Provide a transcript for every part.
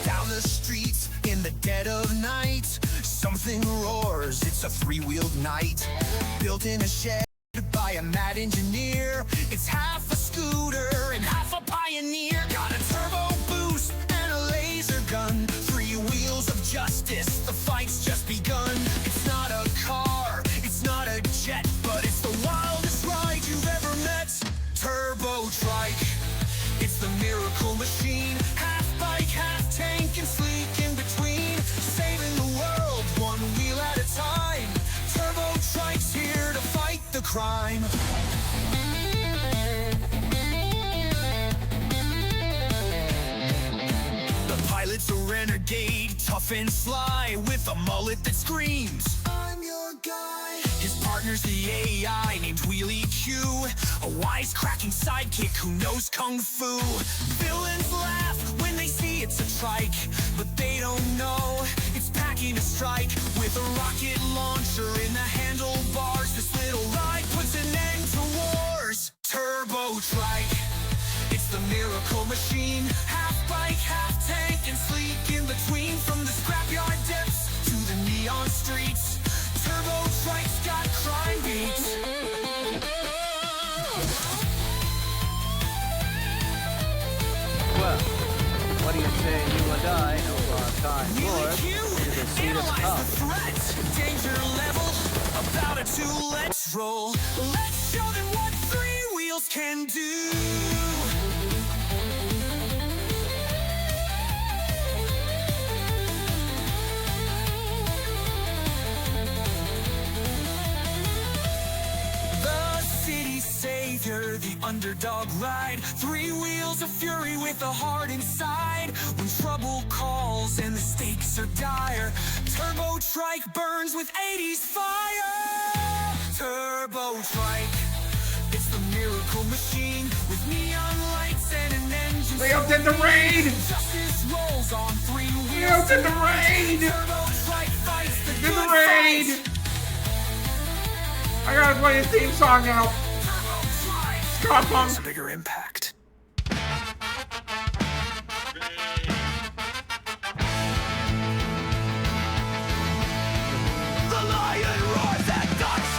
Down the streets in the dead of night, something roars, it's a three-wheeled knight. Built in a shed by a mad engineer. It's half a scooter and half a pioneer. Got a turbo boost and a laser gun. Three wheels of justice, the fight's just begun. It's not a car, it's not a jet, but it's the wildest ride you've ever met. Turbo Trike, it's the miracle machine. Half bike, half tank, and sleek in between. Saving the world, one wheel at a time. Turbo Trike's here to fight the crime. The pilot's a renegade, tough and sly, with a mullet that screams, I'm your guy. His partner's the AI named Wheelie Q, a wisecracking sidekick who knows kung fu. Villains laugh when they see it's a trike, but they don't know it's packing a strike. With a rocket launcher in the handlebars, this little ride puts an end to wars. Turbo Trike, it's the miracle machine. Half bike, half tank, and sleek in between. From the scrapyard depths to the neon streets, Turbo Trike's got crime beats. Well, what do you say you and I know our time forward to the seat of Analyze the threat, danger level, about a two, let's roll. Let's show them what three wheels can do. The city savior, the underdog ride. Three wheels of fury with a heart inside. When trouble calls and the stakes are dire, Turbo Trike burns with 80s fire. Turbo Trike, it's the miracle machine. With neon lights and an engine. Leo did the raid! Justice rolls on three wheels. Leo did the raid! Turbo Trike fights the Did the good raid! fight. I gotta play his theme song now. Turbo Trike Scott Punk. has a bigger impact. The lion roars at ducks.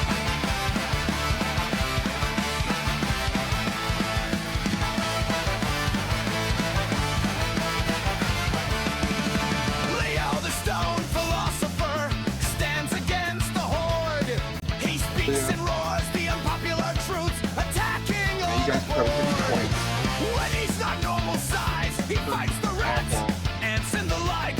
Leo the stone philosopher stands against the horde. He speaks and roars the unpopular truths, attacking all You guys the probably board. points. When he's not normal size, he fights the rats, ants and the like.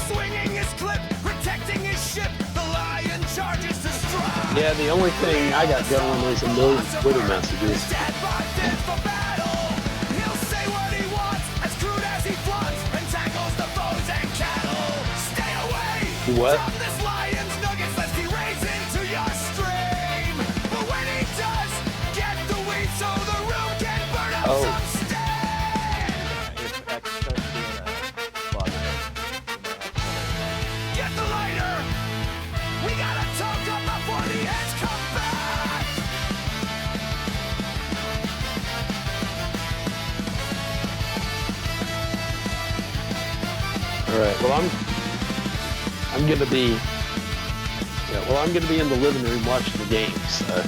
Swinging his clip, protecting his ship, the lion charges to strike. Yeah, the only thing I got going is a million Twitter messages. Dead by dead for battle. He'll say what he wants, as crude as he flaunts, and tackles the foes and cattle. Stay away What? from this lion's nuggets, lest he raise into your stream. But when he does, get the weed so the room can burn up Oh. some steam. Get the lighter! We gotta talk up before the ends come back! All right. Well, I'm gonna be. Yeah. Well, I'm gonna be in the living room watching the game. So.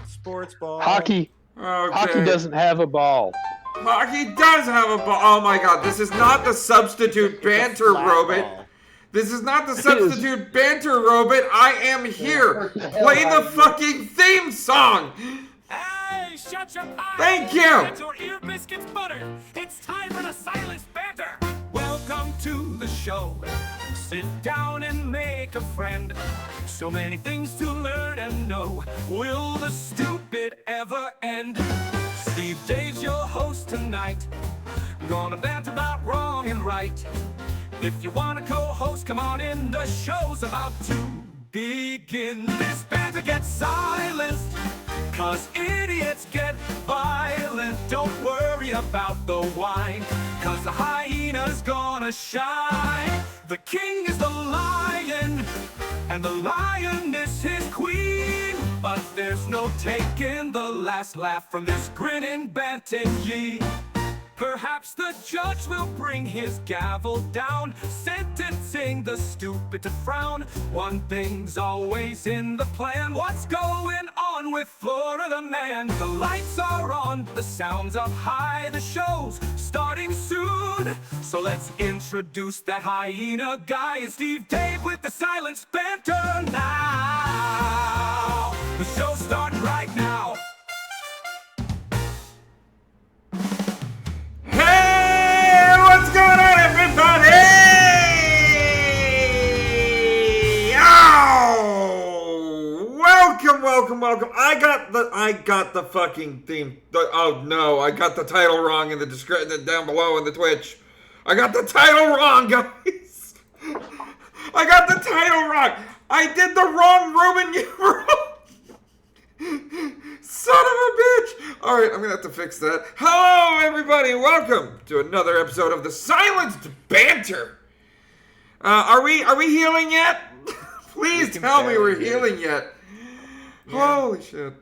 sports ball. Hockey. Okay. Hockey doesn't have a ball. Hockey does have a ball. Oh my god, this is not the substitute banter robot. This is not the substitute banter robot. I am here. Play the fucking theme song. Hey, shut your pie! Thank you. Get your ear biscuits buttered. It's time for the Silenced Banter. Welcome to the show. Sit down and make a friend. So many things to learn and know. Will the stupid ever end? Steve Dave's your host tonight. Gonna dance about wrong and right. If you wanna co-host, come on in. The show's about to begin. This banter gets silenced, 'cause idiots get violent. Don't worry about the wine, 'cause the hyena's gonna shine. The king is the lion, and the lioness his queen. But there's no taking the last laugh from this grinning Banter-Yee. Perhaps the judge will bring his gavel down, sentencing the stupid to frown. One thing's always in the plan. What's going on with Florida Man? The lights are on, the sound's up high, the show's starting soon. So let's introduce that hyena guy. It's Steve Dave with the Silenced Banter now. The show's starting right now. Hey, what's going on, everybody? Oh, welcome. I got the fucking theme. Oh no, I got the title wrong in the description down below in the Twitch. I got the title wrong, guys. I got the title wrong. I did the wrong Roman numeral. Son of a bitch! Alright, I'm gonna have to fix that. Hello, everybody! Welcome to another episode of the Silenced Banter! Are we healing yet? Please tell me we're healing yet. Yeah. Holy shit.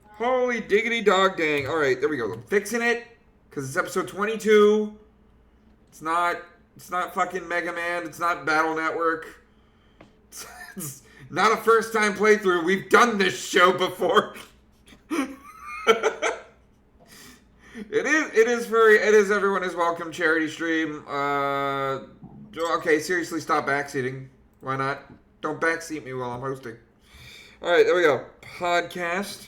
Holy diggity dog dang. Alright, there we go. I'm fixing it, because it's episode 22. It's not fucking Mega Man. It's not Battle Network. It's not a first time playthrough. We've done this show before. It is everyone is welcome charity stream. Okay, seriously, stop backseating. Why not? Don't backseat me while I'm hosting. Alright, there we go. Podcast.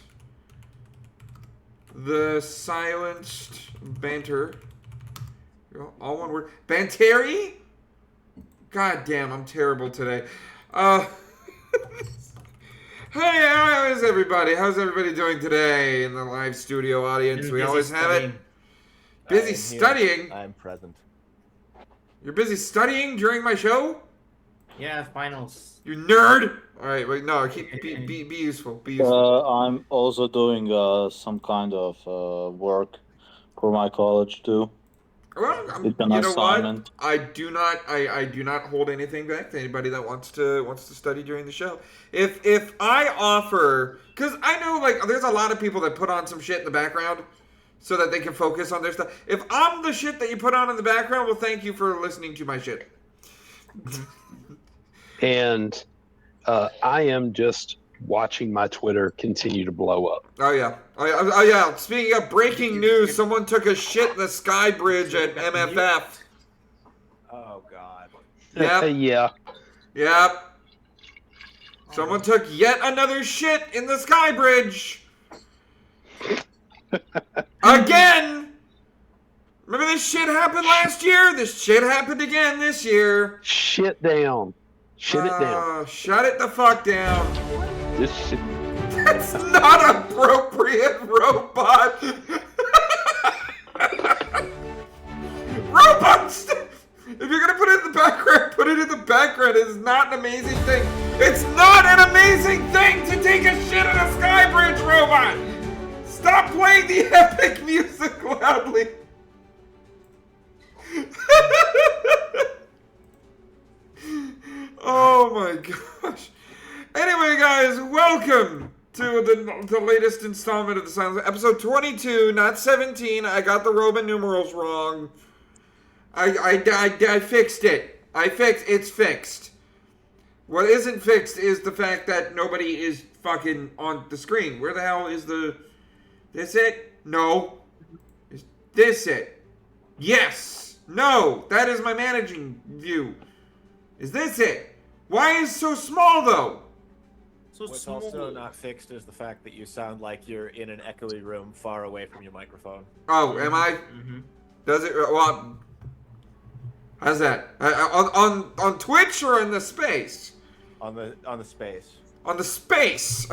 The Silenced Banter. All one word. Banteri? God damn, I'm terrible today. Hey, how's everybody? How's everybody doing today in the live studio audience? We always have it. Busy studying? I'm present. You're busy studying during my show? Yeah, finals. You nerd! Alright, wait, no, be useful. Be useful. I'm also doing some kind of work for my college too. Well, It's an you know assignment. what? I do not hold anything back to anybody that wants to study during the show. If I offer, because I know like there's a lot of people that put on some shit in the background so that they can focus on their stuff. If I'm the shit that you put on in the background, well, thank you for listening to my shit. And I am just watching my Twitter continue to blow up. Oh yeah. Speaking of breaking news, someone took a shit in the Sky Bridge at MFF. Oh God. Yep. Yep. Someone took yet another shit in the Sky Bridge. Again! Remember this shit happened last year? This shit happened again this year. Shit down. Shit it down. Shut it the fuck down. This shit. That's not appropriate, robot. Robots! If you're gonna put it in the background, put it in the background. It's not an amazing thing. It's not an amazing thing to take a shit in a Sky Bridge, robot! Stop playing the epic music loudly. Oh my gosh. Anyway, guys, welcome to the latest installment of the Silence. Episode 22, not 17. I got the Roman numerals wrong. I fixed it. It's fixed. What isn't fixed is the fact that nobody is fucking on the screen. Where the hell is this it? No. Is this it? Yes. No. That is my managing view. Is this it? Why is it so small, though? What's also not fixed is the fact that you sound like you're in an echoey room far away from your microphone. Oh, am I? Mm-hmm. Does it? Well, how's that? On Twitch or in the space? On the space. On the space.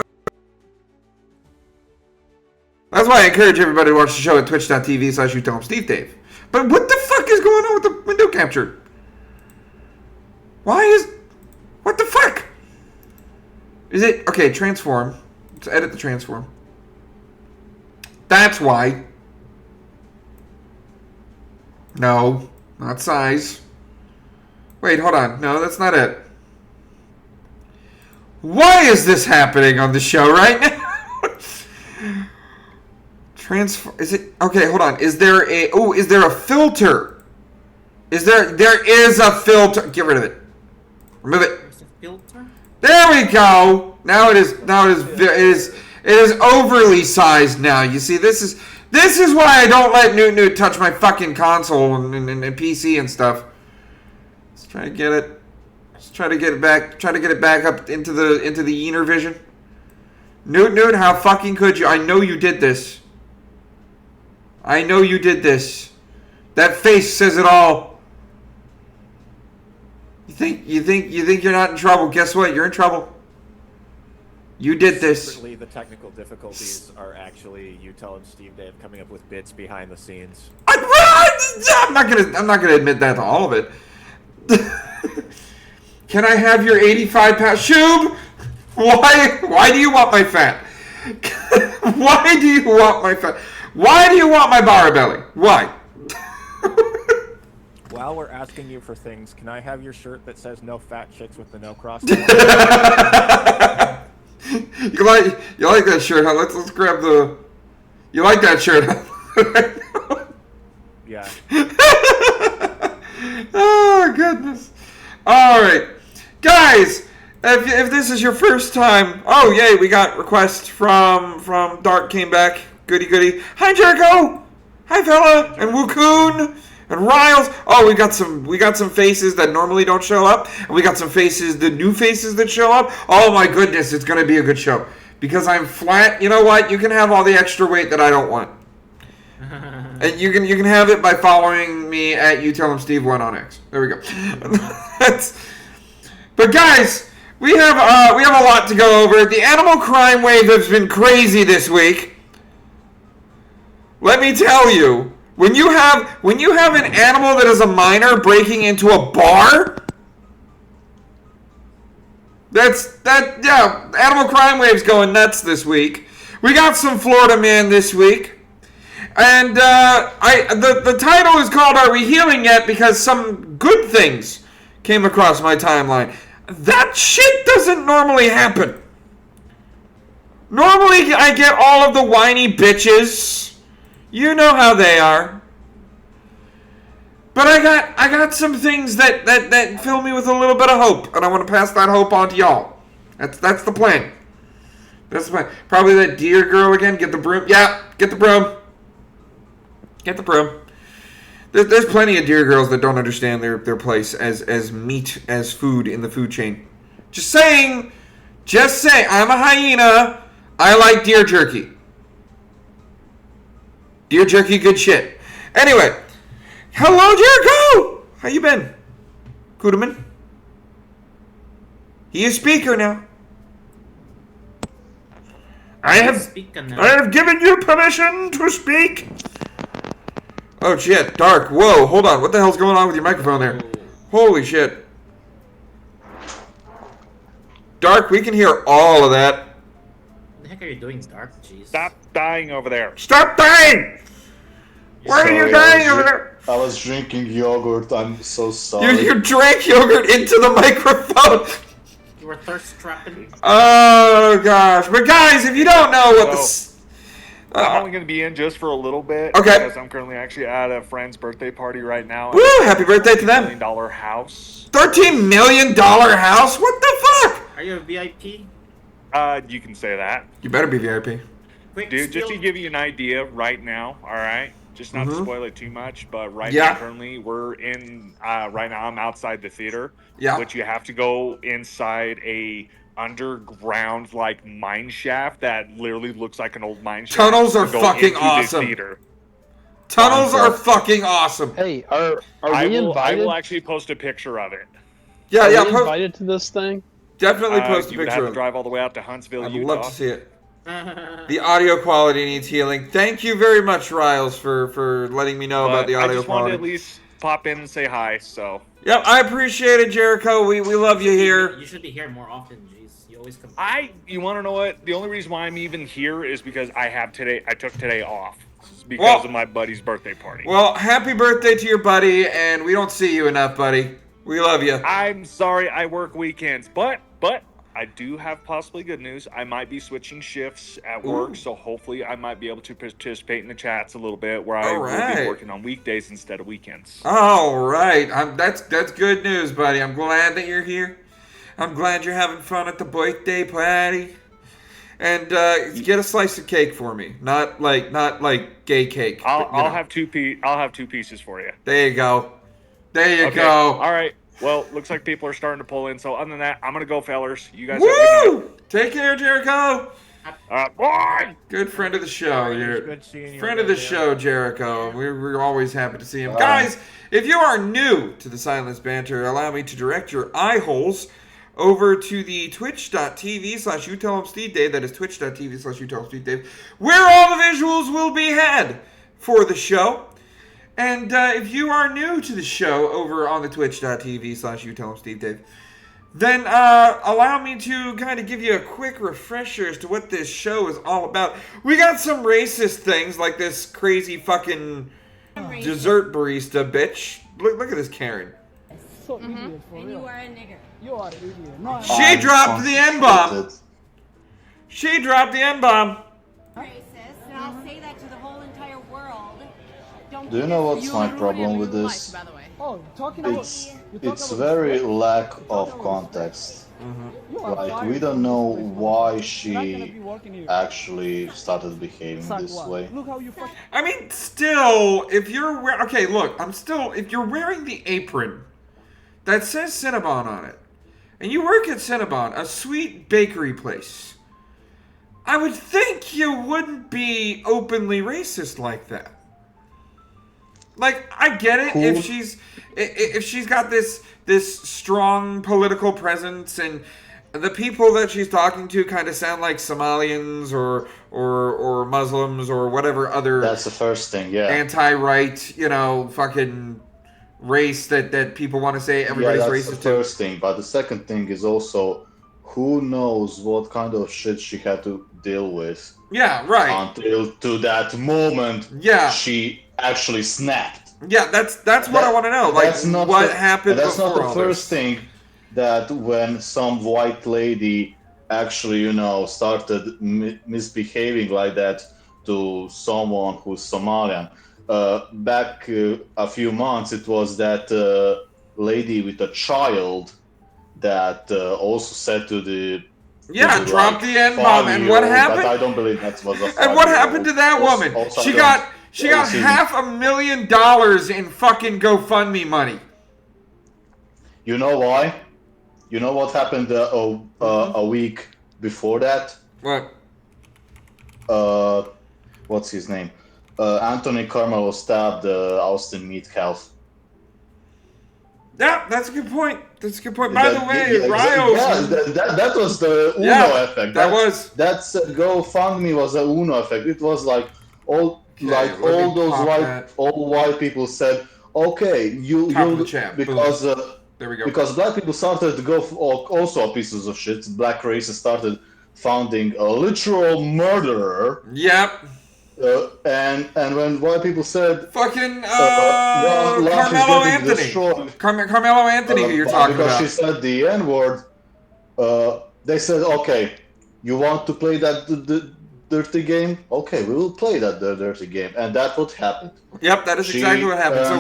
That's why I encourage everybody to watch the show at twitch.tv/YouTellHimSteveDave. But what the fuck is going on with the window capture? What the fuck? Is it? Okay, transform. Let's edit the transform. That's why. No, not size. Wait, hold on. No, that's not it. Why is this happening on the show right now? Transform. Is it? Okay, hold on. Is there a? Oh, is there a filter? Is there? There is a filter. Get rid of it. Remove it. There's a filter? There we go. Now it is. Now it is. It is. It is overly sized now. You see, this is why I don't let Newt touch my fucking console and PC and stuff. Let's try to get it. Let's try to get it back. Try to get it back up into the Yener vision. Newt, how fucking could you? I know you did this. I know you did this. That face says it all. You think you're not in trouble? Guess what? You're in trouble. You did this. Secretly, the technical difficulties are actually you telling Steve Dave coming up with bits behind the scenes. I'm not gonna admit that to all of it. Can I have your 85-pound Shoob? Why do you want my fat? Why do you want my fat? Why do you want my bar belly? Why? While we're asking you for things, can I have your shirt that says "No fat chicks with the no cross"? You like that shirt, huh? Let's grab the. You like that shirt, huh? Yeah. Oh goodness! All right, guys. If this is your first time, oh yay, we got requests from Dark came back. Goody. Hi Jericho. Hi fella and Wukun and Riles. Oh, we got some faces that normally don't show up, and we got some faces, the new faces that show up. Oh my goodness, it's gonna be a good show because I'm flat. You know what? You can have all the extra weight that I don't want, and you can have it by following me at YouTellHimSteve1 on X. There we go. But guys. We have a lot to go over. The animal crime wave has been crazy this week. Let me tell you, when you have an animal that is a minor breaking into a bar, animal crime wave's going nuts this week. We got some Florida man this week. And the title is called Are We Healing Yet? Because some good things came across my timeline. That shit doesn't normally happen. Normally, I get all of the whiny bitches. You know how they are. But I got some things that fill me with a little bit of hope, and I want to pass that hope on to y'all. That's the plan. That's the plan. Probably that deer girl again. Get the broom. Yeah, get the broom. Get the broom. There's plenty of deer girls that don't understand their place as meat, as food in the food chain. Just saying. I'm a hyena. I like deer jerky. Deer jerky, good shit. Anyway. Hello, Jericho! How you been? Kuderman? He is speaker now. I have given you permission to speak. Oh shit, Dark. Whoa, hold on. What the hell's going on with your microphone there? Holy shit. Dark, we can hear all of that. What the heck are you doing, Dark? Jeez. Stop dying over there. Stop dying! Why are you dying over there? I was drinking yogurt. I'm so sorry. You drank yogurt into the microphone. You were thirst trapping. Oh gosh. But guys, if you don't know what I'm only going to be in just for a little bit. Okay. Because I'm currently actually at a friend's birthday party right now. Woo! Happy birthday to them. $13 million house. $13 million house? What the fuck? Are you a VIP? You can say that. You better be VIP. Quick Dude, just steal. to give you an idea right now, alright? Just not to spoil it too much, but right Yeah. now currently we're in, right now I'm outside the theater. Yeah. Which you have to go inside a underground like mine shaft that literally looks like an old mine shaft. Tunnels are to go fucking into the awesome. theater. Tunnels are fucking awesome. Hey, are I we will invited? actually post a picture of it. Yeah, Are yeah. we invited to this thing? Definitely post a You would have picture to of it. drive all the way out to Huntsville, I'd Utah. love to see it. The audio quality needs healing. Thank you very much, Riles, for letting me know about the I audio just wanted quality. to at least pop in and say hi. So. Yep, I appreciate it, Jericho. We love you here. You should be here more often, jeez. You always come. You want to know what? The only reason why I'm even here is because I took today off because of my buddy's birthday party. Well, happy birthday to your buddy, and we don't see you enough, buddy. We love you. I'm sorry I work weekends, but I do have possibly good news. I might be switching shifts at work, so hopefully I might be able to participate in the chats a little bit where I will be working on weekdays instead of weekends. All right. That's good news, buddy. I'm glad that you're here. I'm glad you're having fun at the birthday party. And get a slice of cake for me. Not like gay cake. I'll have two pieces for you. There you go. There you go. All right. Well, looks like people are starting to pull in. So other than that, I'm gonna go, fellers. You guys have a good night. Take care, Jericho. Bye. Good friend of the show. You're good seeing you. friend of the show, Jericho. We're always happy to see him. Guys, if you are new to the Silenced Banter, allow me to direct your eye holes over to the twitch.tv/YouTellHimSteveDave. That is twitch.tv/YouTellHimSteveDave, where all the visuals will be had for the show. And if you are new to the show over on the twitch.tv/YouTellHimSteveDave, then allow me to kind of give you a quick refresher as to what this show is all about. We got some racist things like this crazy fucking dessert barista bitch. Look at this Karen. And you are a nigger. You are an idiot. No, She dropped the N-bomb. She dropped the N-bomb. Racist, and I'll say that to the whole entire world. Do you know what's my problem with this? Oh, It's very lack of context. Like, we don't know why she actually started behaving this way. I mean, still, if you're if you're wearing the apron that says Cinnabon on it, and you work at Cinnabon, a sweet bakery place, I would think you wouldn't be openly racist like that. Like, I get it if she's got this strong political presence and the people that she's talking to kind of sound like Somalians or Muslims or whatever other. That's the first thing, yeah. Anti-right, fucking race that people want to say everybody's racist to. That's the first thing, but the second thing is also, who knows what kind of shit she had to deal with. Yeah, right. Until to that moment, she actually snapped. Yeah, that's what I want to know. Like, what happened that's before not the all first this? thing that when some white lady actually, started misbehaving like that to someone who's Somalian. Back a few months, it was that lady with a child that also said to the dropped the N-bomb, and what happened? But I don't believe that was a. And what happened to that woman? She got $500,000 in fucking GoFundMe money. You know why? You know what happened a week before that? What? What's his name? Anthony Carmelo stabbed Austin Metcalf. Yeah, that's a good point. By the way, Rios. That was the Uno effect. That's GoFundMe was a Uno effect. It was like all those white people said, okay, because there we go. Because black people started to go also pieces of shit. Black races started founding a literal murderer. Yep. And when white people said fucking Carmelo Anthony, Carmelo Anthony, who you're talking about, because she said the N-word, they said, okay, you want to play that dirty game? Okay, we will play that dirty game, and that's what happened. Yep, that is exactly what happened. So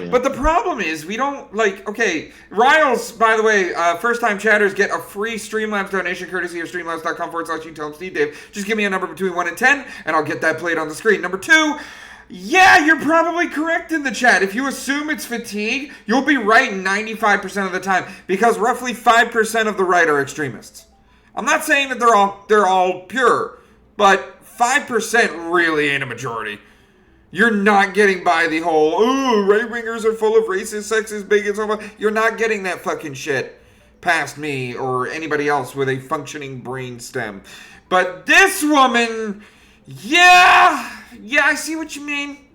but the problem is we don't okay. Riles, by the way, first-time chatters get a free Streamlabs donation courtesy of streamlabs.com/YouTellHimSteveDave. Just give me a number between 1 and 10, and I'll get that played on the screen. Number 2. Yeah, you're probably correct in the chat. If you assume it's fatigue, you'll be right 95% of the time, because roughly 5% of the right are extremists. I'm not saying that they're all pure, but 5% really ain't a majority. You're not getting by the whole, right-wingers are full of racist, sexist, bigots. You're not getting that fucking shit past me or anybody else with a functioning brain stem. But this woman, yeah, I see what you mean.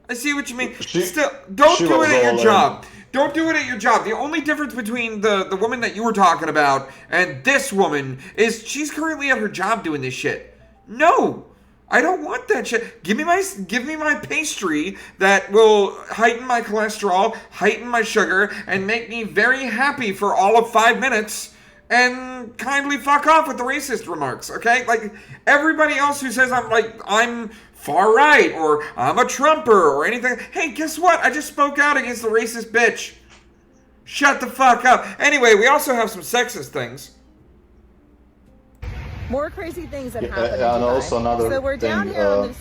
I see what you mean. She- Still, don't she do was it at your all in. job. Don't do it at your job. The only difference between the woman that you were talking about and this woman is she's currently at her job doing this shit. No, I don't want that shit. Give me my pastry that will heighten my cholesterol, heighten my sugar, and make me very happy for all of 5 minutes. And kindly fuck off with the racist remarks, okay? Like, everybody else who says I'm far right, or I'm a Trumper, or anything. Hey, guess what? I just spoke out against the racist bitch. Shut the fuck up. Anyway, we also have some sexist things. More crazy things that Yeah, happen. and in Dubai. also another So we're down thing, here on this.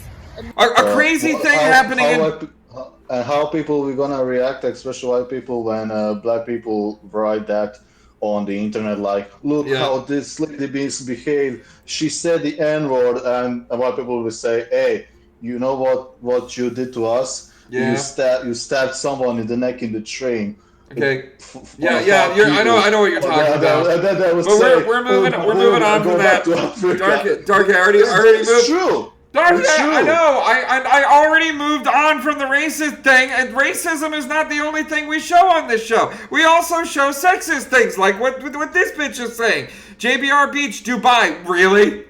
A crazy thing happening in... how people are gonna react, especially white people, when black people write that on the internet, like, look how this lady misbehaved. She said the N-word, and white people will say, hey, you know what you did to us? Yeah. You stabbed someone in the neck in the train. Okay. I know what you're talking about. But we're moving on from that. Dark, I already moved. It's true. Dark, It's true. I know. I already moved on from the racist thing, and racism is not the only thing we show on this show. We also show sexist things, like what this bitch is saying. JBR Beach, Dubai. Really?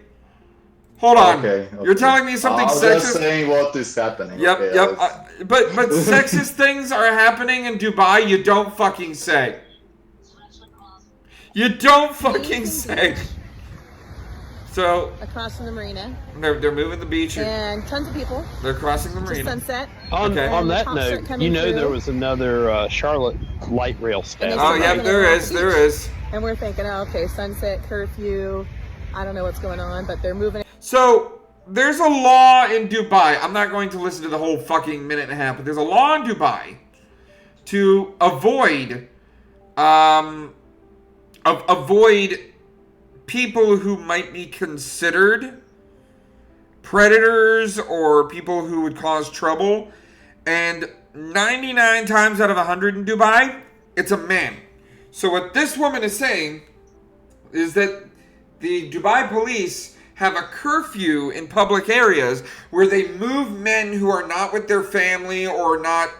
Hold on. Okay. You're telling me something sexist? I'm just saying what is happening. Yep, okay, yep. But sexist things are happening in Dubai. You don't fucking say. You don't fucking say. So across from the marina. They're moving the beach. And tons of people. They're crossing the marina. Sunset. On that note, you know there was another Charlotte light rail station. Oh yeah, there is. And we're thinking, oh, okay, sunset curfew. I don't know what's going on, but they're moving. So there's a law in Dubai. I'm not going to listen to the whole fucking minute and a half, but there's a law in Dubai to avoid people who might be considered predators or people who would cause trouble. And 99 times out of 100 in Dubai, it's a man. So what this woman is saying is that the Dubai police have a curfew in public areas where they move men who are not with their family or not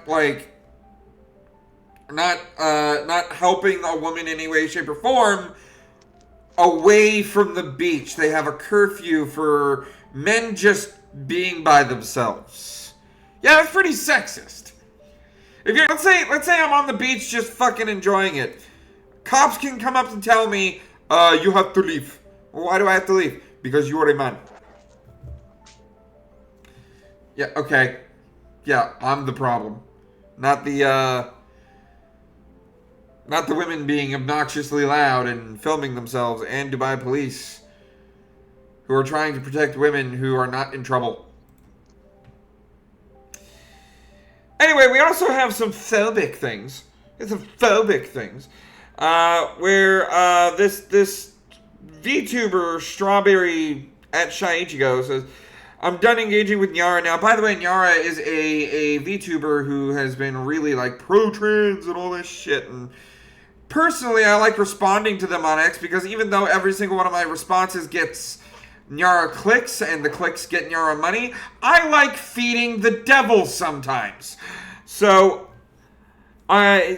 helping a woman in any way, shape, or form away from the beach. They have a curfew for men just being by themselves. Yeah, that's pretty sexist. If you're let's say I'm on the beach just fucking enjoying it. Cops can come up and tell me, you have to leave. Well, why do I have to leave? Because you are a man. Yeah, okay. Yeah, I'm the problem. Not the women being obnoxiously loud and filming themselves, and Dubai police who are trying to protect women who are not in trouble. Anyway, we also have some phobic things. It's some phobic things. Where this VTuber Strawberry at Shaiichigo says, I'm done engaging with Nyara now. By the way, Nyara is a VTuber who has been really like pro-trans and all this shit. And personally, I like responding to them on X because even though every single one of my responses gets Nyara clicks and the clicks get Nyara money, I like feeding the devil sometimes. So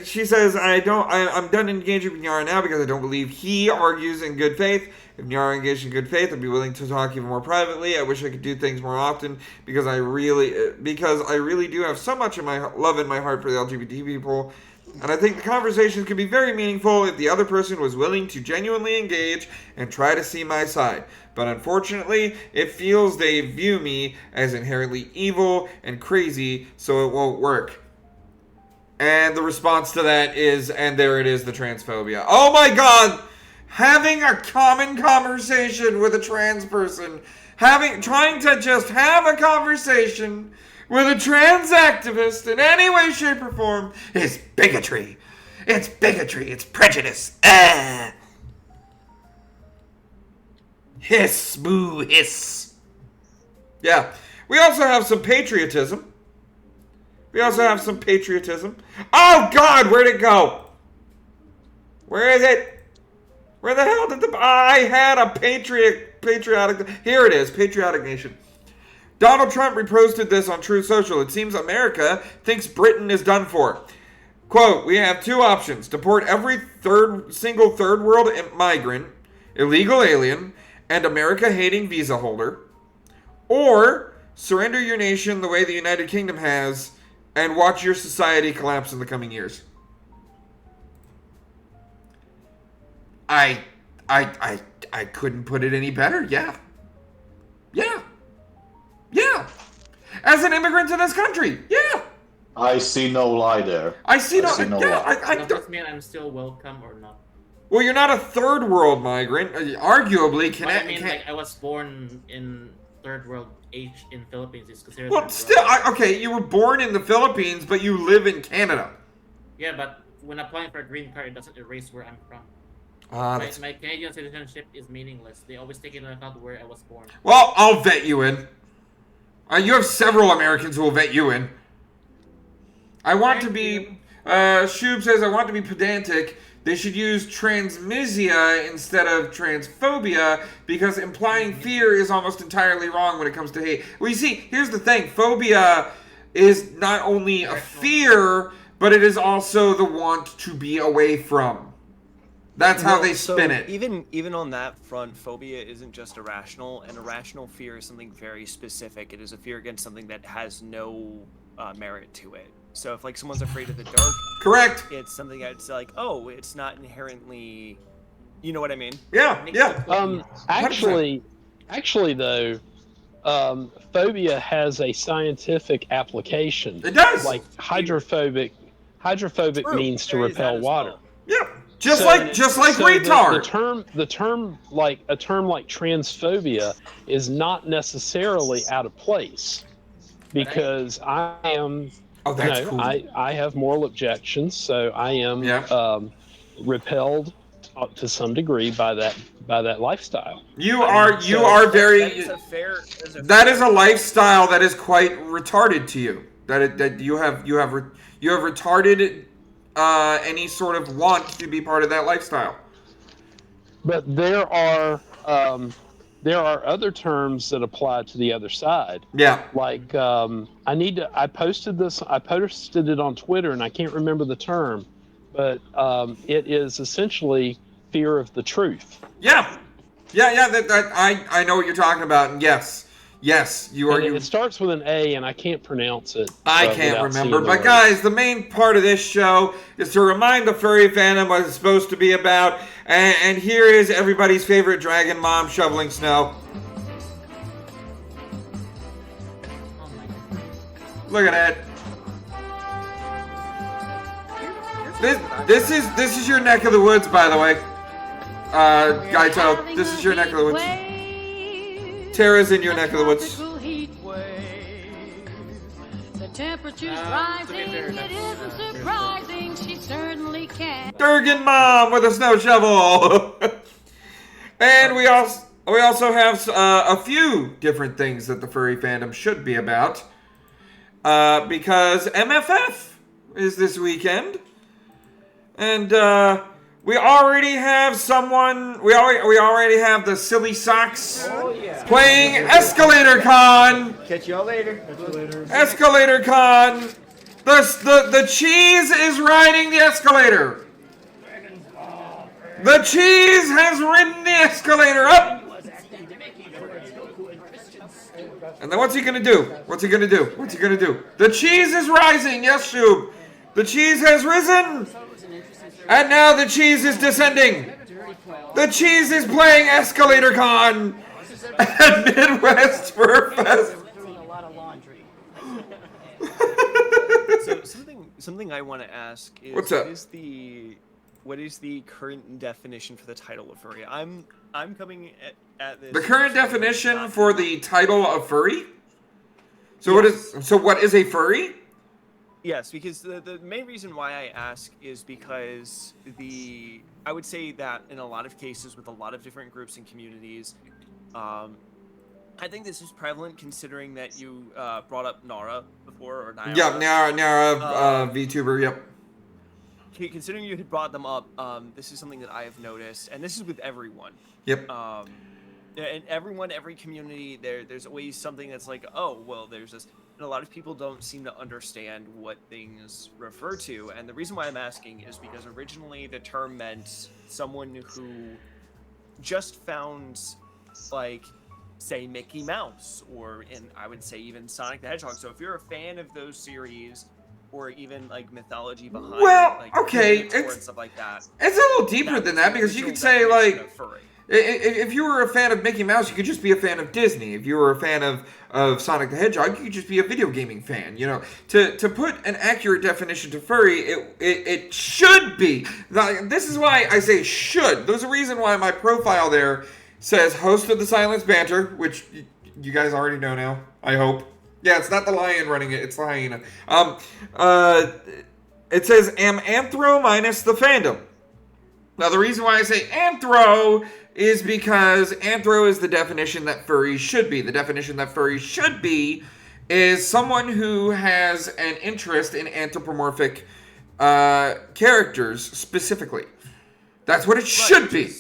she says, I'm done engaging with Nyara now because I don't believe he argues in good faith. If Nyara engaged in good faith, I'd be willing to talk even more privately. I wish I could do things more often because I really do have so much of my love in my heart for the LGBT people. And I think the conversations could be very meaningful if the other person was willing to genuinely engage and try to see my side. But unfortunately, it feels they view me as inherently evil and crazy, so it won't work. And the response to that is, and there it is, the transphobia. Oh my god! Having a common conversation with a trans person, trying to just have a conversation with a trans activist in any way, shape, or form is bigotry. It's bigotry. It's prejudice. Hiss, boo, hiss. Yeah. We also have some patriotism. Oh, God, where'd it go? Where is it? Where the hell did I had a patriotic... Here it is, Patriotic Nation. Donald Trump reposted this on Truth Social. It seems America thinks Britain is done for. Quote, we have two options. Deport every single third world migrant, illegal alien, and America-hating visa holder. Or surrender your nation the way the United Kingdom has and watch your society collapse in the coming years. I couldn't put it any better. Yeah. As an immigrant to this country. Yeah. I see no lie there. I see no lie. Does that mean I'm still welcome or not? Well, you're not a third world migrant. Arguably, I was born in third world age in Philippines. It's considered. Well, still, okay. You were born in the Philippines, but you live in Canada. Yeah, but when applying for a green card, it doesn't erase where I'm from. My Canadian citizenship is meaningless. They always take into account where I was born. Well, I'll vet you in. You have several Americans who will vet you in. I want to be... Shub says, I want to be pedantic. They should use transmisia instead of transphobia because implying fear is almost entirely wrong when it comes to hate. Well, you see, here's the thing. Phobia is not only a fear, but it is also the want to be away from. That's how they spin it. Even on that front, phobia isn't just irrational. An irrational fear is something very specific. It is a fear against something that has no merit to it. So if like someone's afraid of the dark, correct, it's something that's like, oh, it's not inherently, you know what I mean? Yeah. Actually though, phobia has a scientific application. It does. Like hydrophobic means to repel water. Yeah. Just like retard. The term like transphobia is not necessarily out of place because I am. Oh, that's cool. I have moral objections, so I am repelled to some degree by that lifestyle. You are very. That is a lifestyle that is quite retarded to you. That you have retarded any sort of want to be part of that lifestyle. But there are other terms that apply to the other side. Yeah. Like I posted it on Twitter and I can't remember the term, but it is essentially fear of the truth. Yeah. I know what you're talking about, and yes, you are. It starts with an A, and I can't pronounce it. I can't remember. But guys, the main part of this show is to remind the furry fandom what it's supposed to be about. And here is everybody's favorite dragon mom shoveling snow. Look at that. This is your neck of the woods, by the way. Gaito, this is your neck of the woods. Tara's in your neck of the woods. The temperature's rising, it isn't surprising, she certainly can. Durgan Mom with a snow shovel. And we also have a few different things that the furry fandom should be about. Because MFF is this weekend. And we already have someone. We already have the Silly Socks playing Escalator Con. Catch y'all later. Escalator Con. The cheese is riding the escalator. The cheese has ridden the escalator up. And then what's he gonna do? The cheese is rising. Yes, Shub. The cheese has risen. And now the cheese is descending. The cheese is playing Escalator Con at Midwest Fur Fest. So something I want to ask is what's up? What is the current definition for the title of furry? I'm coming at this. The current definition for the title of furry? So what is a furry? Yes, because the main reason why I ask is because I would say that in a lot of cases with a lot of different groups and communities, I think this is prevalent considering that you brought up Nara before, or Nara. Yeah, Nara, VTuber, yep. Considering you had brought them up, this is something that I have noticed, and this is with everyone. Yep. And every community, there's always something that's like, oh, well, there's this. And a lot of people don't seem to understand what things refer to. And the reason why I'm asking is because originally the term meant someone who just found, like, say, Mickey Mouse, or I would say even Sonic the Hedgehog. So if you're a fan of those series, or even like mythology behind, like, okay, and stuff like that, it's a little deeper than that, because you could say, like, if you were a fan of Mickey Mouse, you could just be a fan of Disney. If you were a fan of Sonic the Hedgehog, you could just be a video gaming fan. You know, to put an accurate definition to furry, it should be. This is why I say should. There's a reason why my profile there says host of the Silenced Banter, which you guys already know now, I hope. Yeah, it's not the lion running it, it's the hyena. It says am anthro minus the fandom. Now, the reason why I say anthro is because anthro is the definition that furries should be. The definition that furries should be is someone who has an interest in anthropomorphic characters specifically. That's what it should be.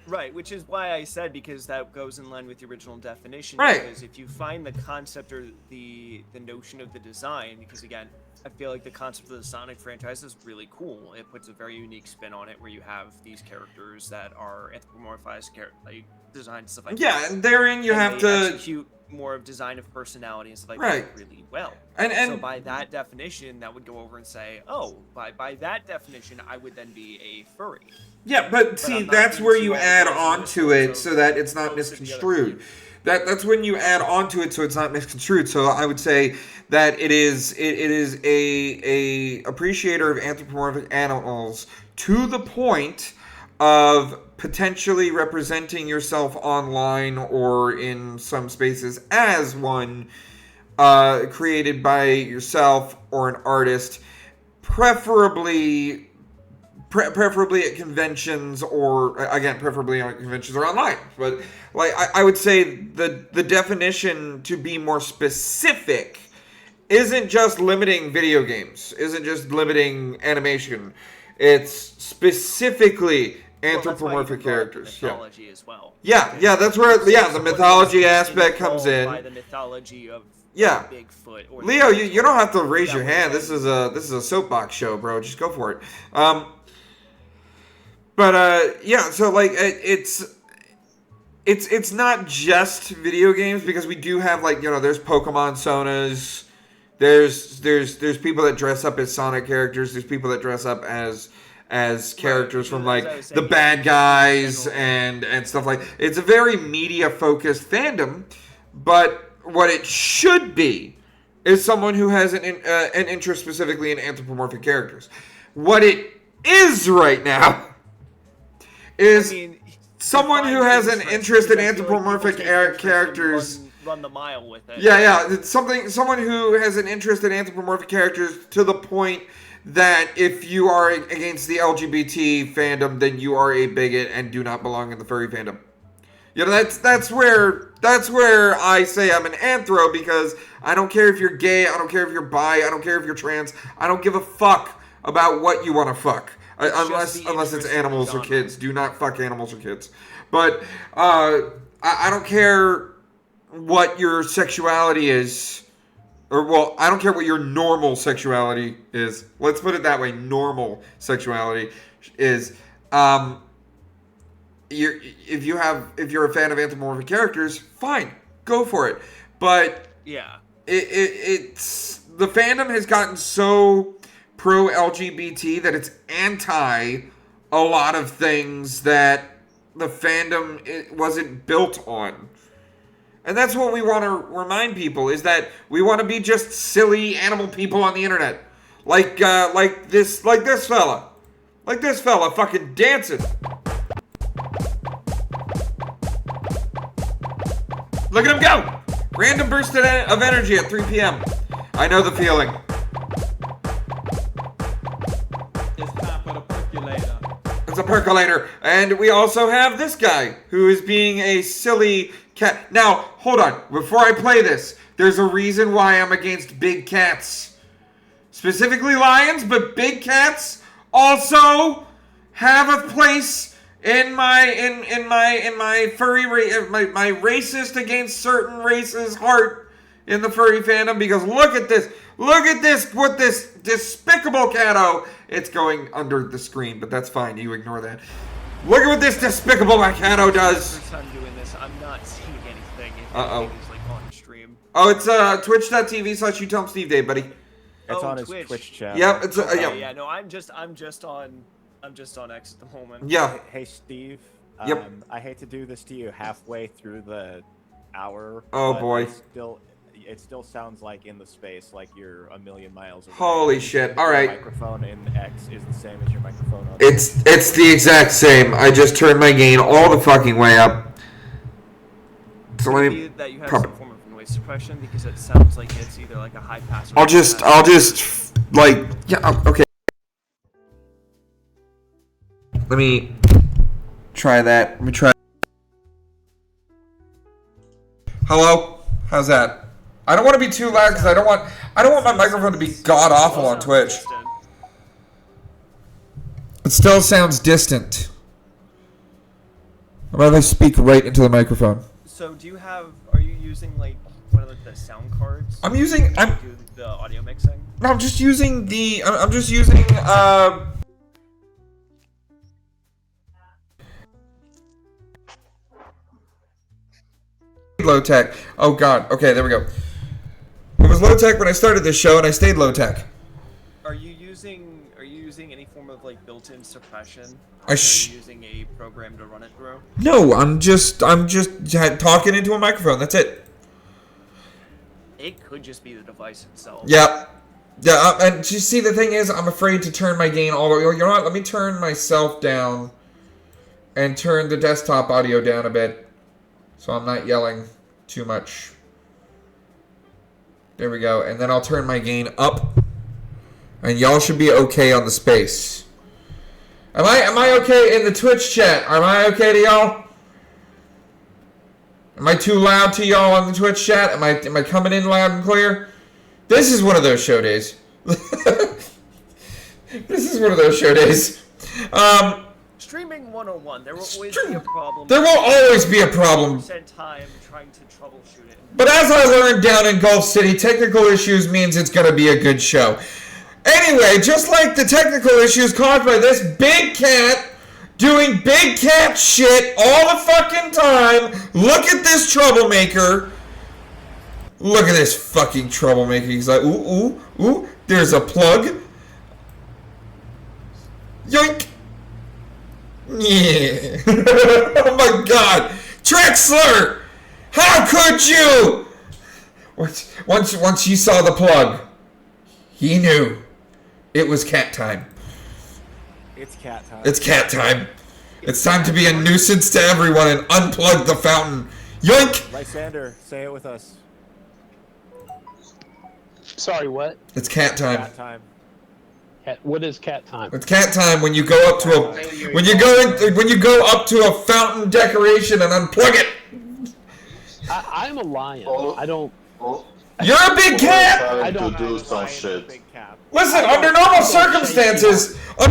Right, which is why I said, because that goes in line with the original definition. Right. Because if you find the concept or the notion of the design, because again, I feel like the concept of the Sonic franchise is really cool. It puts a very unique spin on it, where you have these characters that are anthropomorphized, like designed stuff like that. Yeah, and therein you have to execute more of design of personality and stuff like right. that really well. And so by that definition, that would go over and say, oh, by that definition, I would then be a furry. Yeah, but see, that's where you add on to it so that it's not misconstrued. That's when you add on to it so it's not misconstrued. So I would say that it is a appreciator of anthropomorphic animals to the point of potentially representing yourself online or in some spaces as one created by yourself or an artist, preferably at conventions, or again, preferably on conventions or online. But like I would say the definition to be more specific isn't just limiting video games, isn't just limiting animation. It's specifically anthropomorphic characters. Mythology as well. Yeah, that's where the mythology aspect comes in. By the mythology of Bigfoot. Or Leo, you don't have to raise your hand. This is a soapbox show, bro. Just go for it. So like it's not just video games, because we do have, like, there's Pokemon Sonas, there's people that dress up as Sonic characters, there's people that dress up as characters from, like, the bad guys and stuff like. It's a very media focused fandom, but what it should be is someone who has an interest specifically in anthropomorphic characters. What it is right now is someone who has an interest in anthropomorphic characters. Run the mile with it. Yeah. It's someone who has an interest in anthropomorphic characters to the point that if you are against the LGBT fandom, then you are a bigot and do not belong in the furry fandom. That's where I say I'm an anthro, because I don't care if you're gay, I don't care if you're bi, I don't care if you're trans, I don't give a fuck about what you want to fuck. Unless it's animals or kids. Do not fuck animals or kids. But I don't care what your sexuality is. I don't care what your normal sexuality is. Let's put it that way. Normal sexuality is. If you're a fan of anthropomorphic characters, fine, go for it. But yeah, it's the fandom has gotten so pro LGBT that it's anti a lot of things that the fandom wasn't built on. And that's what we want to remind people, is that we want to be just silly animal people on the internet. Like this fella fucking dancing. Look at him go! Random burst of energy at 3 p.m. I know the feeling. It's time for the percolator. It's a percolator. And we also have this guy, who is being a silly cat. Now, hold on. Before I play this, there's a reason why I'm against big cats. Specifically lions, but big cats also have a place in my furry my racist against certain races heart in the furry fandom, because look at this what this despicable catto. It's going under the screen, but that's fine. You ignore that. Look at what this despicable catto does. First time doing this, I'm not seeing anything. It's like on stream. Oh, it's twitch.tv/YouTellemSteveDave, buddy. It's on Twitch. his Twitch channel. Yep, it's Okay, yeah. No, I'm just on X at the moment. Yeah. Hey Steve. Yep. I hate to do this to you halfway through the hour. Oh, but boy. It still sounds like in the space, like you're a million miles away. Holy shit! All right. Your microphone in X is the same as your microphone on. It's the exact same. I just turned my gain all the fucking way up. So let me. That you have some form of noise suppression, because it sounds like it's either like a high pass. Or I'll just like okay. Let me try that. Let me try. Hello? How's that? I don't want to be too loud because I don't want my microphone to be god awful on Twitch. It still sounds distant. How about if I speak right into the microphone? So are you using like one of the sound cards? I'm using. Do the audio mixing? No, I'm just using the. I'm just using. Low tech. Oh god. Okay, there we go. It was low tech when I started this show, and I stayed low tech. Are you using any form of like built-in suppression? Are you using a program to run it through? No, I'm just talking into a microphone. That's it. It could just be the device itself. Yeah. Yeah, and you see, the thing is, I'm afraid to turn my gain all the way. You know what? Let me turn myself down and turn the desktop audio down a bit so I'm not yelling too much. There we go. And then I'll turn my gain up. And y'all should be okay on the space. Am I okay in the Twitch chat? Am I okay to y'all? Am I too loud to y'all on the Twitch chat? Am I coming in loud and clear? This is one of those show days. This is one of those show days. Streaming 101, there will always be a problem. There will always be a problem. Time trying to troubleshoot it. But as I learned down in Gulf City, technical issues means it's going to be a good show. Anyway, just like the technical issues caused by this big cat doing big cat shit all the fucking time. Look at this troublemaker. Look at this fucking troublemaker. He's like, ooh, ooh, ooh. There's a plug. Yoink. Yeah. Oh my god. Trexler! How could you? Once you saw the plug, he knew it was cat time. It's cat time. It's cat time. It's time to be a nuisance to everyone and unplug the fountain. Yoink! Lysander, say it with us. Sorry, what? It's cat time. Cat time. What is cat time? It's cat time when you go up to a when you go up to a fountain decoration and unplug it. I'm a lion. I don't. You're a big cat. I don't do some shit. Listen, under normal circumstances. I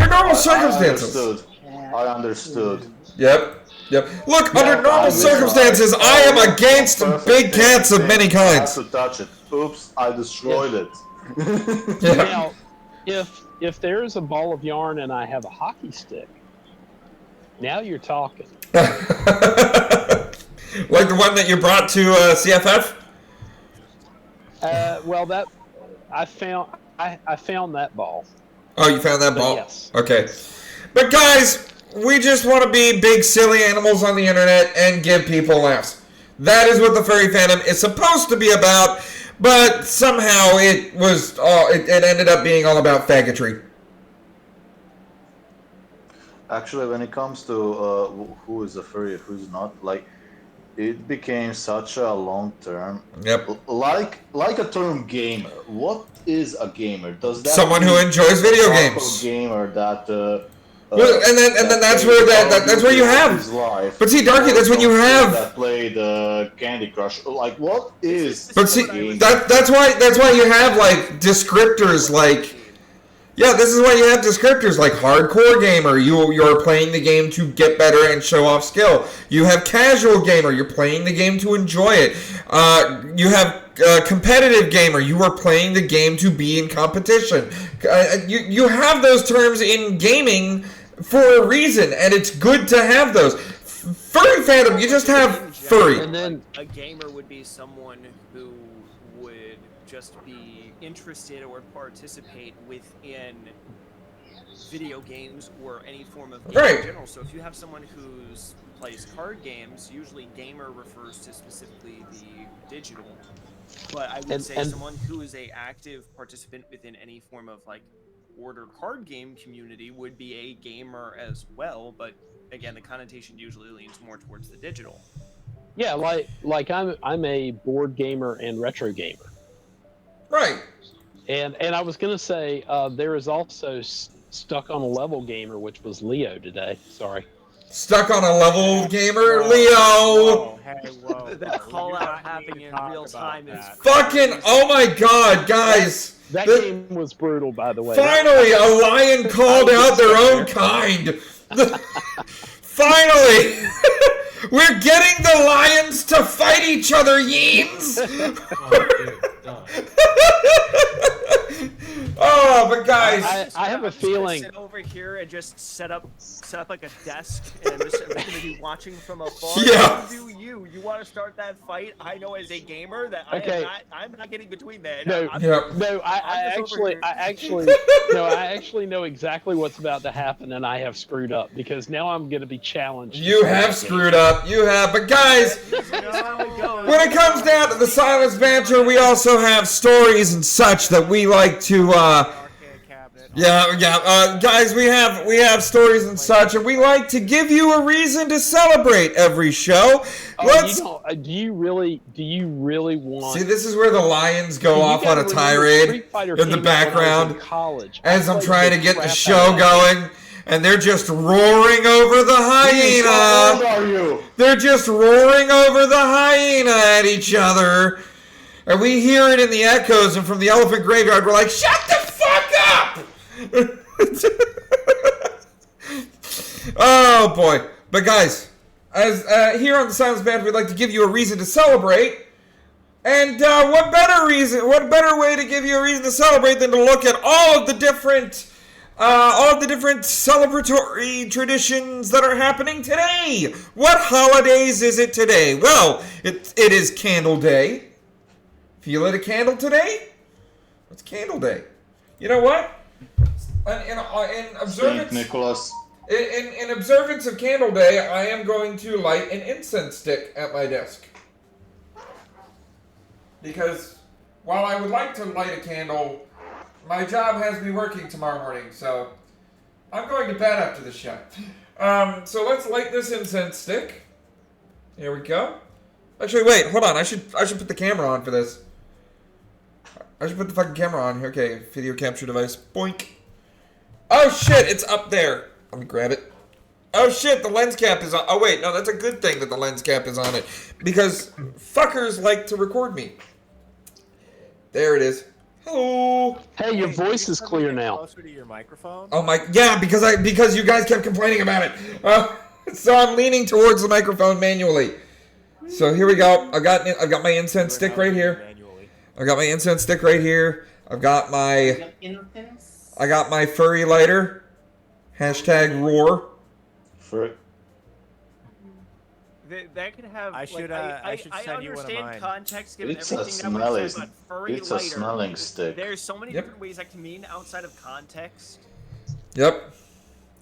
understood. Yep. Look, under normal circumstances, I am against big cats of many kinds. I have to touch it. Oops, I destroyed it. Now, if there's a ball of yarn and I have a hockey stick, now you're talking. Like the one that you brought to CFF? Well, that I found that ball. Oh, you found that ball? Yes. Okay. But guys, we just want to be big silly animals on the internet and give people laughs. That is what the furry fandom is supposed to be about, but somehow it ended up being all about faggotry. Actually, when it comes to who is a furry, who's not, like, it became such a long term. Yep. Like a term gamer. What is a gamer? Does that someone who enjoys video games? Gamer that. Well, and then that's where that's where you have. But see, Darky, that's when you have. That played Candy Crush. Like, what is? But see, that's why you have like descriptors like Yeah, this is why you have descriptors like hardcore gamer. You're playing the game to get better and show off skill. You have casual gamer. You're playing the game to enjoy it. You have competitive gamer. You are playing the game to be in competition. You have those terms in gaming for a reason, and it's good to have those. Furry fandom, you just have furry. And then a gamer would be someone who would just be interested or participate within video games or any form of game in general. So if you have someone who's plays card games, usually gamer refers to specifically the digital. But I would say someone who is a active participant within any form of like order card game community would be a gamer as well, but again, the connotation usually leans more towards the digital. Yeah, like I'm a board gamer and retro gamer. Right. And I was gonna say there is also Stuck on a Level gamer, which was Leo today. Sorry. Stuck on a Level gamer, Leo. Whoa, hey, whoa. The call out happening in real time is fucking. Oh my God, guys. That game was brutal, by the way. Finally, a lion called out their own kind. Finally, we're getting the lions to fight each other, Yeens. Oh, but guys, I have a feeling. Sit over here and just set up like a desk, and I'm going to be watching from afar. Yeah. You want to start that fight? I know as a gamer that I'm not getting between that. I actually know exactly what's about to happen, and I have screwed up because now I'm going to be challenged. You have screwed up. You have, but guys, when it comes down to the Silence Banter, we also have stories and such that we like to. Guys, we have stories and such, and we like to give you a reason to celebrate every show. Do you really want? See, this is where the lions go off on a tirade in the background as I'm trying to get the show going, and they're just roaring over the hyena. How old are you? They're just roaring over the hyena at each other, and we hear it in the echoes, and from the elephant graveyard, we're like, shut the fuck up! Oh boy. But guys, as here on the Silence Band, we'd like to give you a reason to celebrate. And what better way to give you a reason to celebrate than to look at all of the different celebratory traditions that are happening today. What holidays is it today? Well, it is Candle Day. If you lit a candle today, it's Candle Day. You know what? In observance, Saint Nicholas. In observance of Candle Day, I am going to light an incense stick at my desk. Because while I would like to light a candle, my job has me working tomorrow morning, so I'm going to bed after the show. So let's light this incense stick. Here we go. Actually, wait, hold on. I should put the camera on for this. I should put the fucking camera on. Okay, video capture device. Boink. Oh shit, it's up there. Let me grab it. Oh shit, the lens cap is on. Oh wait, no, that's a good thing that the lens cap is on it. Because fuckers like to record me. There it is. Hello. Hey, your voice is clear now. Closer to your microphone. Oh my, yeah, because you guys kept complaining about it. So I'm leaning towards the microphone manually. So here we go. I've got my incense stick right here. I've got my incense stick right here. I've got my furry lighter. Hashtag roar. Furry. That could have. I should send you one of mine. understand context given It's everything that was said, but furry It's a lighter. smelling stick. There's so many different ways that can mean outside of context. Yep.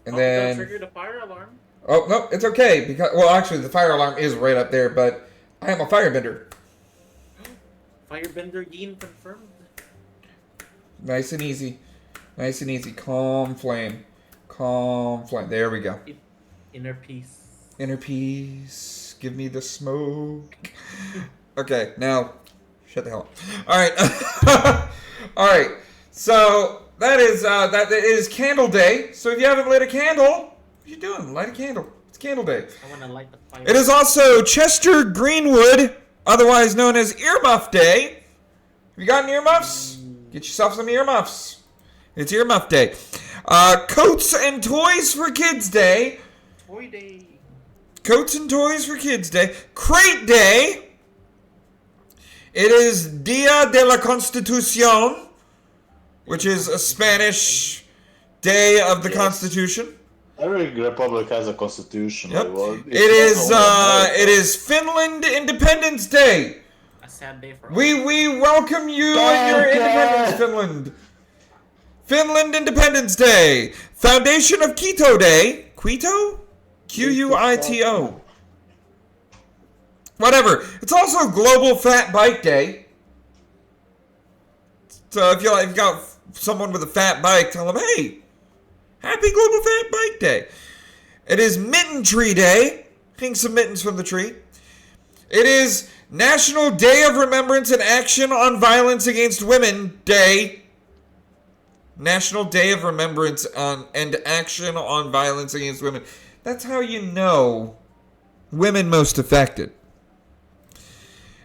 And then. Don't trigger the fire alarm. Oh no, it's okay because actually the fire alarm is right up there, but I am a firebender. Firebender Yin confirmed. Nice and easy. Nice and easy. Calm flame. Calm flame. There we go. Inner peace. Inner peace. Give me the smoke. Okay, now shut the hell up. Alright. Alright. So that is Candle Day. So if you haven't lit a candle, what are you doing? Light a candle. It's Candle Day. I want to light the fire. It is also Chester Greenwood, otherwise known as Earmuff Day. Have you got earmuffs? Get yourself some earmuffs. It's Earmuff Day. Coats and Toys for Kids Day. Toy Day. Coats and Toys for Kids Day. Crate Day. It is Dia de la Constitución, which is a Spanish Day of the Constitution. Every republic has a constitution. Yep. It is Finland Independence Day. A sad day for We welcome you and your independence, Finland. Finland Independence Day. Foundation of Quito Day. Quito? Quito. Whatever. It's also Global Fat Bike Day. So if you got someone with a fat bike, tell them, hey, happy Global Fat Bike Day. It is Mitten Tree Day. Hang some mittens from the tree. It is National Day of Remembrance and Action on Violence Against Women Day. National Day of Remembrance and Action on Violence Against Women. That's how you know women most affected.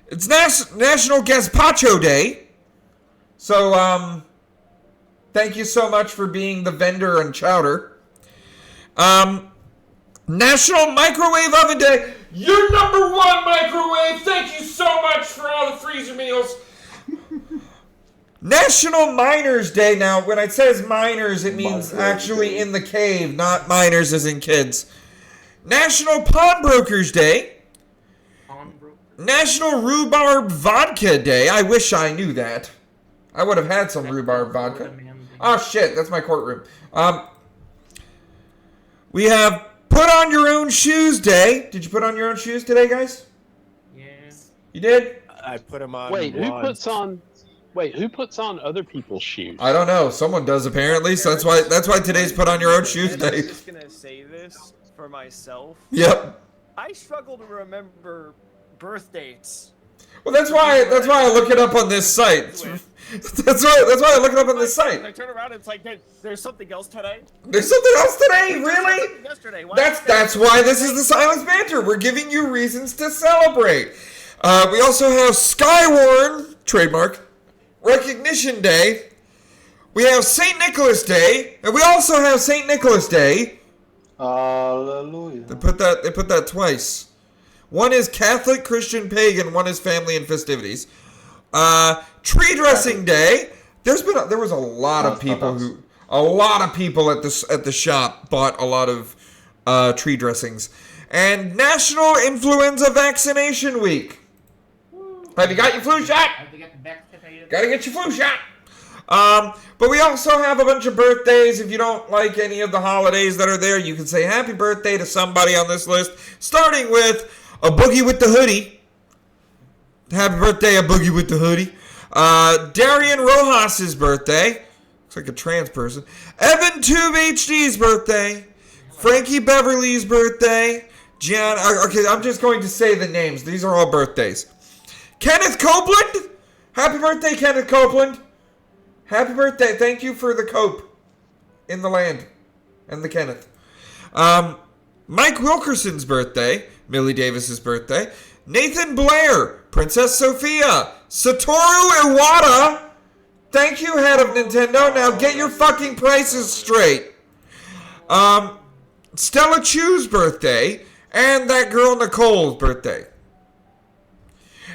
It's National Gazpacho Day. So, thank you so much for being the vendor and chowder. National Microwave Oven Day. You're number one, microwave. Thank you so much for all the freezer meals. National Miners Day. Now, when it says miners, it means actually in the cave, not miners as in kids. National Pawnbrokers Day. National Rhubarb Vodka Day. I wish I knew that. I would have had some rhubarb vodka. Oh, shit. That's my courtroom. We have Put On Your Own Shoes Day. Did you put on your own shoes today, guys? Yes. You did? I put them on. Wait, who puts on other people's shoes? I don't know. Someone does apparently. So that's why today's Put On Your Own Shoes Day. I was just gonna say this for myself. Yep. I struggle to remember birth dates. Well, that's why I look it up on this site. That's why I look it up on this site. I turn around and it's like there's something else today. There's something else today, really? Yesterday. That's why this is the Silence Banter. We're giving you reasons to celebrate. We also have Skywarn trademark Recognition Day. We have St. Nicholas Day, and we also have St. Nicholas Day. Hallelujah. They put that twice. One is Catholic, Christian, pagan. One is family and festivities. Tree dressing day. There was a lot of people at the shop bought a lot of tree dressings. And National Influenza Vaccination Week. Have you got your flu shot? Gotta get your flu shot. But we also have a bunch of birthdays. If you don't like any of the holidays that are there, you can say happy birthday to somebody on this list. Starting with a Boogie with the Hoodie. Happy birthday, a Boogie with the Hoodie. Darian Rojas's birthday. Looks like a trans person. Evan Tube HD's birthday. Frankie Beverly's birthday. Okay, I'm just going to say the names. These are all birthdays. Kenneth Copeland. Happy birthday, Kenneth Copeland. Happy birthday. Thank you for the cope in the land. And the Kenneth. Mike Wilkerson's birthday. Millie Davis's birthday. Nathan Blair. Princess Sophia. Satoru Iwata. Thank you, head of Nintendo. Now get your fucking prices straight. Stella Chu's birthday. And that girl Nicole's birthday.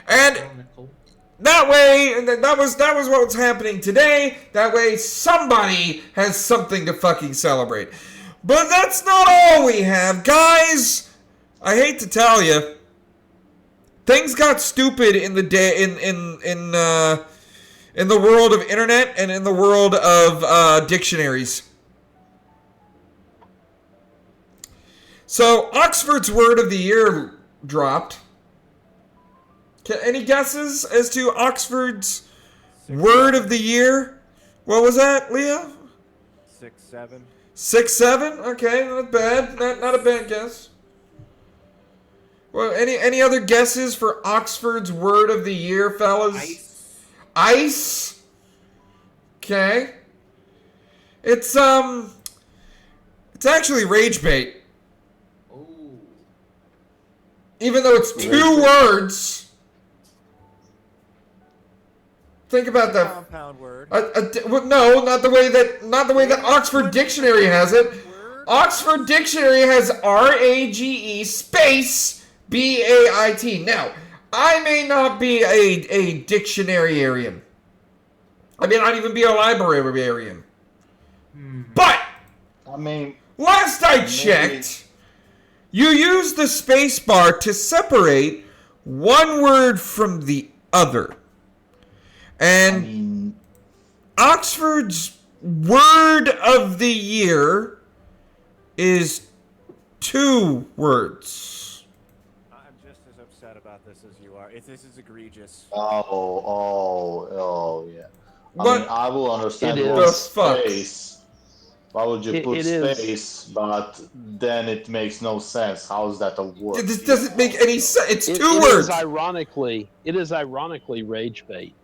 And that way, that was what was happening today. That way somebody has something to fucking celebrate. But that's not all we have. Guys, I hate to tell you, things got stupid in the day in the world of internet and in the world of dictionaries. So Oxford's word of the year dropped. Any guesses as to Oxford's word of the year? What was that, Leah? 6-7. 6-7? Okay, not bad. Not a bad guess. Well, any other guesses for Oxford's word of the year, fellas? Ice. Ice? Okay. It's actually rage bait. Ooh. Even though it's two words. Think about that. Compound word. No, not the way that Oxford Dictionary has it. Oxford Dictionary has RAGE space BAIT. Now, I may not be a dictionarian. I may not even be a librarian. But I mean, last I checked, you use the space bar to separate one word from the other. And Oxford's word of the year is 2 words. I'm just as upset about this as you are. This is egregious. Oh, yeah. But I will understand the space. Why would you put it space? is. But then it makes no sense. How is that a word? This doesn't make any sense. It's 2 It words. is ironically rage bait.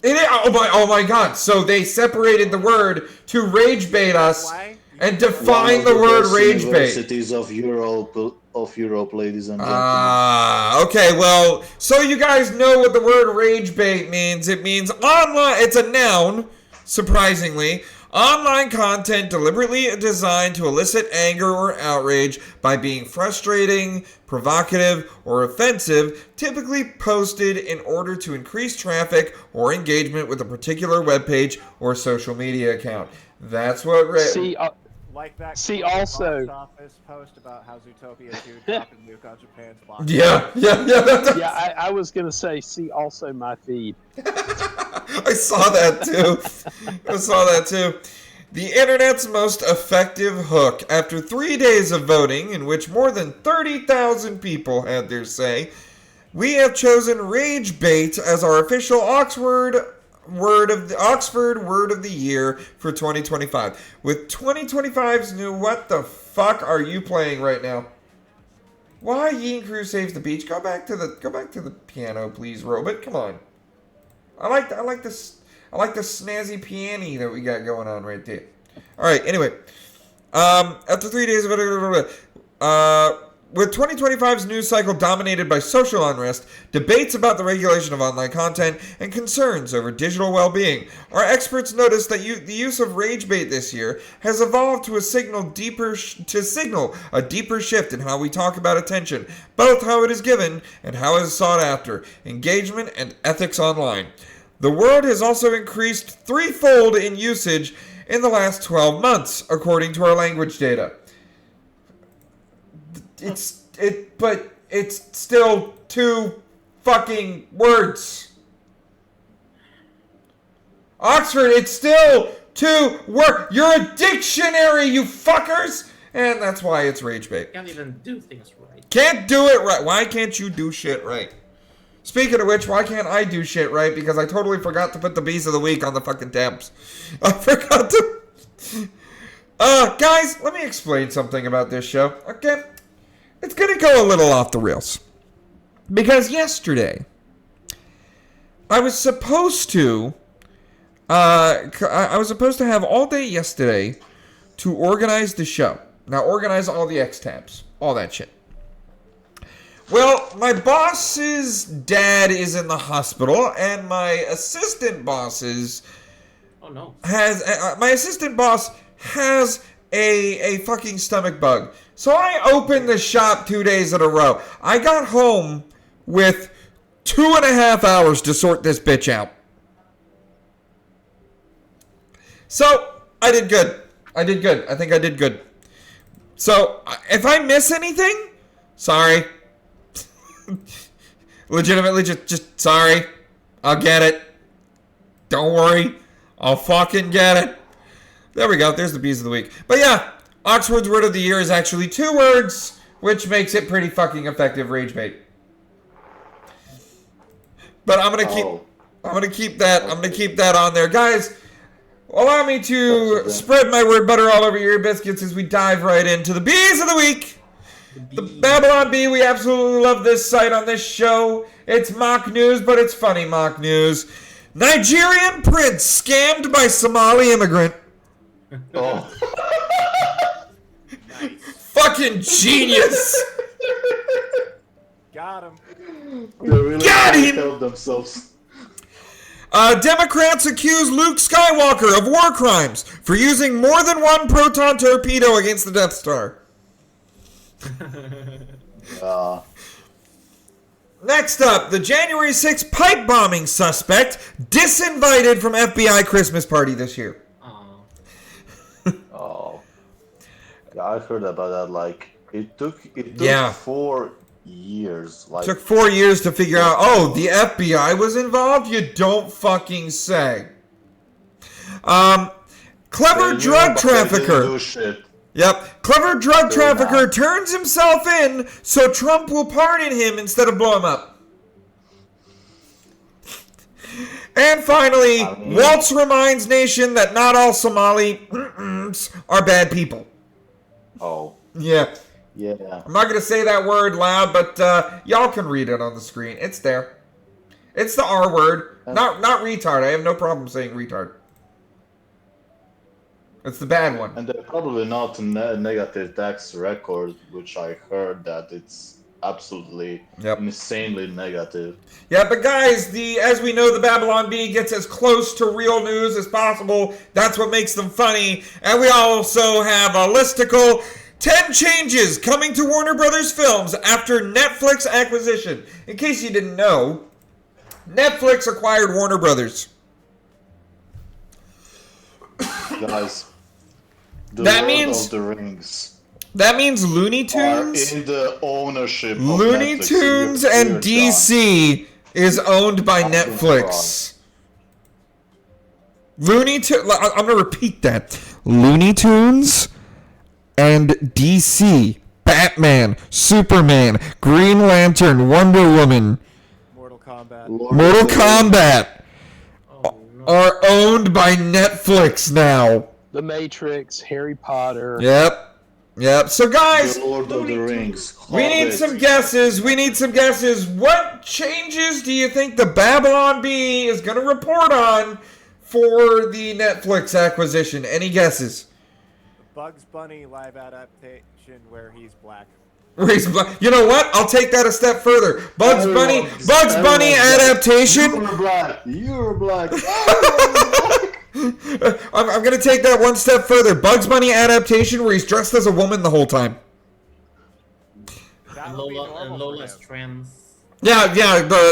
Oh my god. So they separated the word to rage bait us and define the word rage bait. Universities of Europe, ladies and gentlemen. Okay, well, so you guys know what the word rage bait means. It means online, it's a noun, surprisingly. Online content deliberately designed to elicit anger or outrage by being frustrating, provocative, or offensive, typically posted in order to increase traffic or engagement with a particular webpage or social media account. That's what... Like that also box office post about how Zootopia 2 dropped a nuke on Japan's box. Yeah. I was gonna say, see also my feed. I saw that too. The internet's most effective hook. After 3 days of voting, in which more than 30,000 people had their say, we have chosen rage bait as our official Oxford word of the year for 2025. With 2025's new what the fuck are you playing right now? Why Yean Crew Saves the Beach? Go back to the piano, please, Robot. Come on. I like the snazzy piano that we got going on right there. All right. Anyway, after 3 days of with 2025's news cycle dominated by social unrest, debates about the regulation of online content, and concerns over digital well-being, our experts noticed that the use of rage bait this year has evolved to signal a deeper shift in how we talk about attention, both how it is given and how it is sought after, engagement, and ethics online. The word has also increased threefold in usage in the last 12 months, according to our language data. But it's still 2 fucking words. Oxford, it's still 2 words. You're a dictionary, you fuckers! And that's why it's rage bait. Can't even do things right. Can't do it right. Why can't you do shit right? Speaking of which, why can't I do shit right? Because I totally forgot to put the bees of the week on the fucking tabs. I forgot to... guys, let me explain something about this show, okay? It's gonna go a little off the rails. Because yesterday, I was supposed to... I was supposed to have all day yesterday to organize the show. Now, organize all the X tabs. All that shit. Well, my boss's dad is in the hospital, and my assistant boss's... Oh, no. My assistant boss has a fucking stomach bug. So I opened the shop 2 days in a row. I got home with 2.5 hours to sort this bitch out. So, I did good. I think I did good. So, if I miss anything, sorry. Legitimately, just sorry. I'll get it. Don't worry. I'll fucking get it. There we go. There's the bees of the week. But yeah, Oxford's word of the year is actually 2 words, which makes it pretty fucking effective rage bait. But I'm gonna keep that on there, guys. Allow me to spread my word butter all over your ear biscuits as we dive right into the bees of the week. The Babylon Bee, we absolutely love this site on this show. It's mock news, but it's funny mock news. Nigerian prince scammed by Somali immigrant. Oh. Nice. Fucking genius. Got him. They really Got him! help themselves. Democrats accuse Luke Skywalker of war crimes for using more than one proton torpedo against the Death Star. Next up, the January 6th pipe bombing suspect disinvited from FBI Christmas party this year. Oh. Yeah, I heard about that. Like, it took 4 years. Like, Took 4 years to figure out, oh, the FBI was involved? You don't fucking say. Clever drug trafficker. Yep. Clever drug trafficker turns himself in so Trump will pardon him instead of blow him up. And finally, Waltz reminds nation that not all Somali are bad people. Oh. Yeah. Yeah. I'm not going to say that word loud, but y'all can read it on the screen. It's there. It's the R word. Not retard. I have no problem saying retard. It's the bad one. And they're probably not a negative tax record, which I heard that it's absolutely insanely negative. Yeah, but guys, as we know, the Babylon Bee gets as close to real news as possible. That's what makes them funny. And we also have a listicle. 10 changes coming to Warner Brothers films after Netflix acquisition. In case you didn't know, Netflix acquired Warner Brothers. Guys, That means the Rings. That means Looney Tunes. In the ownership. Looney of Tunes and DC is owned by Netflix. Looney Tunes. I'm gonna repeat that. Looney Tunes and DC, Batman, Superman, Green Lantern, Wonder Woman, Mortal Kombat, are owned by Netflix now. The Matrix, Harry Potter. Yep. So guys, The Lord of the Rings. we need some guesses. What changes do you think the Babylon Bee is going to report on for the Netflix acquisition? Any guesses? Bugs Bunny live adaptation where he's black. You know what? I'll take that a step further. Bugs Bunny adaptation. You're black. I'm going to take that one step further. Bugs Bunny adaptation where he's dressed as a woman the whole time. And Lola's trans. Yeah.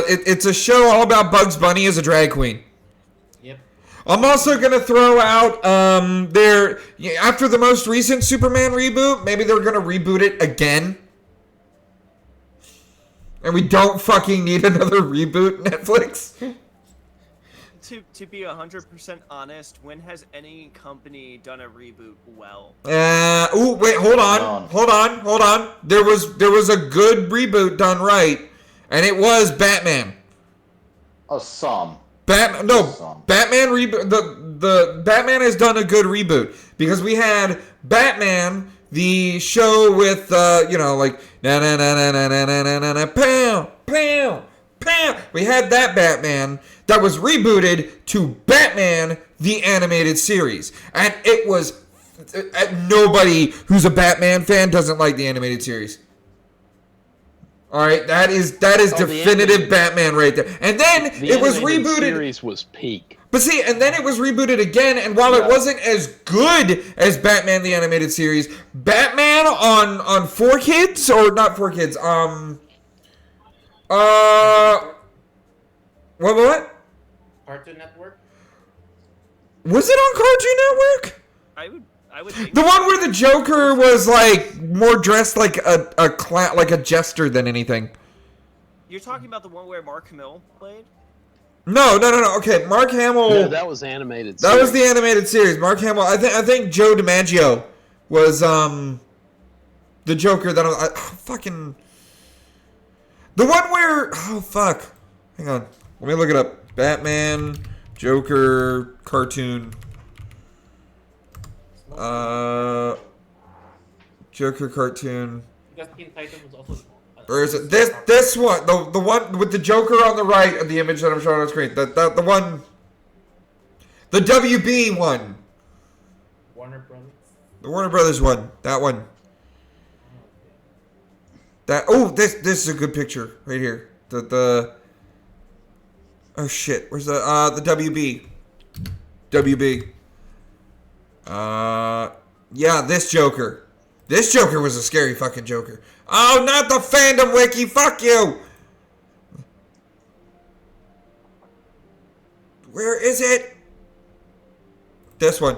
It's a show all about Bugs Bunny as a drag queen. Yep. I'm also going to throw out after the most recent Superman reboot, maybe they're going to reboot it again. And we don't fucking need another reboot, Netflix. To be 100% honest, when has any company done a reboot well? Wait, hold on. There was a good reboot done right, and it was Batman. Some. Batman reboot. The Batman has done a good reboot because we had Batman, the show with like na na na na na na na na na pow pow pow. We had that Batman that was rebooted to Batman the Animated Series, and it was nobody who's a Batman fan doesn't like the animated series. All right, that is definitive Batman right there. And then it was rebooted. The series was peak. But see, and then it was rebooted again, and while it wasn't as good as Batman the Animated Series, Batman on 4Kids, or not 4Kids, what? Cartoon Network? Was it on Cartoon Network? I would think the one where the Joker was like more dressed like a jester than anything. You're talking about the one where Mark Hamill played? No. Okay, Mark Hamill. No, that was animated. That was the animated series. Mark Hamill. I think Joe DiMaggio was the Joker. That fucking the one where hang on, let me look it up. Batman, Joker, cartoon. Joker cartoon. Because Teen Titans was also. Or is it this one? The one with the Joker on the right of the image that I'm showing on screen. The one. The WB one. Warner Brothers. The Warner Brothers one. That one. This is a good picture right here. Oh shit, where's the WB? WB. Yeah, this Joker. This Joker was a scary fucking Joker. Oh, not the fandom wiki. Fuck you. Where is it? This one.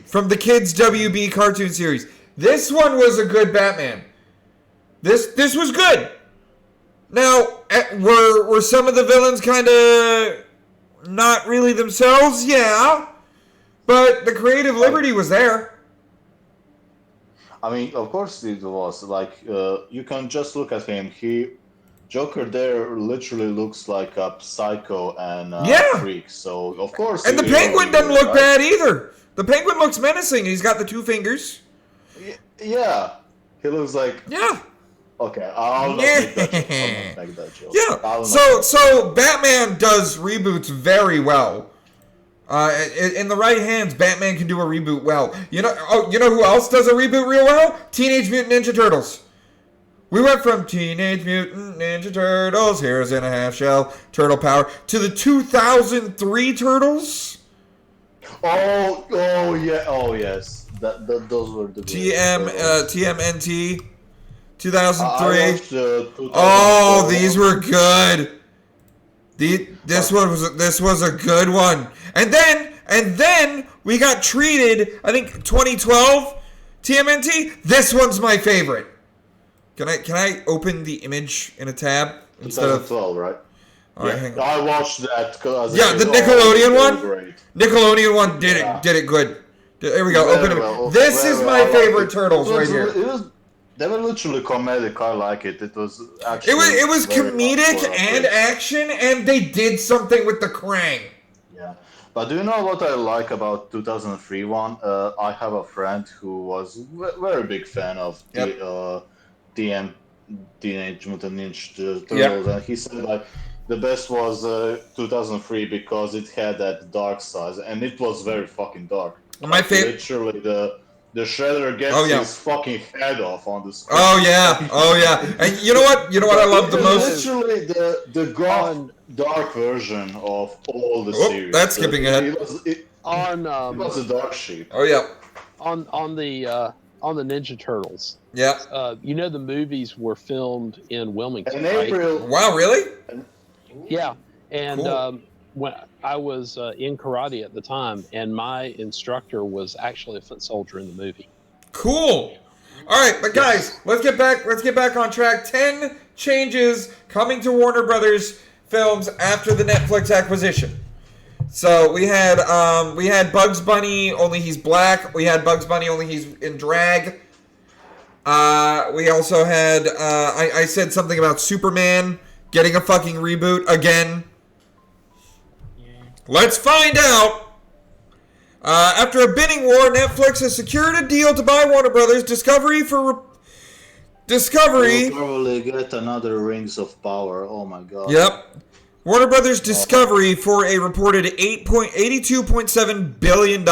From the kids' WB cartoon series. This one was a good Batman. This was good. Now, were some of the villains kind of not really themselves? Yeah. But the creative liberty was there. I mean, of course it was. Like, you can just look at him. Joker there literally looks like a psycho and a freak. So, of course... And the Penguin doesn't look bad either. The Penguin looks menacing. He's got the 2 fingers. Yeah. He looks like... Yeah. Okay, I'll not make that joke. Yeah. So Batman does reboots very well. In the right hands, Batman can do a reboot well. You know who else does a reboot real well? Teenage Mutant Ninja Turtles. We went from Teenage Mutant Ninja Turtles, Heroes in a Half Shell, Turtle Power, to the 2003 Turtles. Oh yeah, oh yes. Those were the TMNT 2003. Oh, these were good. This was a good one. And then we got treated, I think 2012 TMNT. This one's my favorite. Can I open the image in a tab instead of 2012, right? All right, hang on. I watched that. The Nickelodeon one. Great. Nickelodeon one did it good. There we go. Open it. This is my favorite Turtles right here. They were literally comedic. I like it. It was actually. It was comedic and action, and they did something with the Krang. Yeah, but do you know what I like about 2003 one? I have a friend who was very big fan of Teenage Mutant Ninja Turtles, and he said like the best was 2003 because it had that dark side, and it was very fucking dark. My favorite. Literally the Shredder gets his fucking head off on the screen. Oh yeah. And you know what? I love the most. Literally the goth dark version of all the series. That's skipping ahead. It was a dark sheep. Oh yeah. On the Ninja Turtles. Yeah. The movies were filmed in Wilmington. In April. Right? Wow, really? Yeah, and cool. When I was in karate at the time, and my instructor was actually a foot soldier in the movie. Cool. All right, but guys, let's get back on track. 10 changes coming to Warner Brothers films after the Netflix acquisition. So we had Bugs Bunny, only he's black. We had Bugs Bunny, only he's in drag. We also had I said something about Superman getting a fucking reboot again. Let's find out. After a bidding war, Netflix has secured a deal to buy Warner Brothers Discovery for Discovery. We'll probably get another Rings of Power. Oh my god. Yep. Warner Brothers Discovery for a reported $82.7 billion.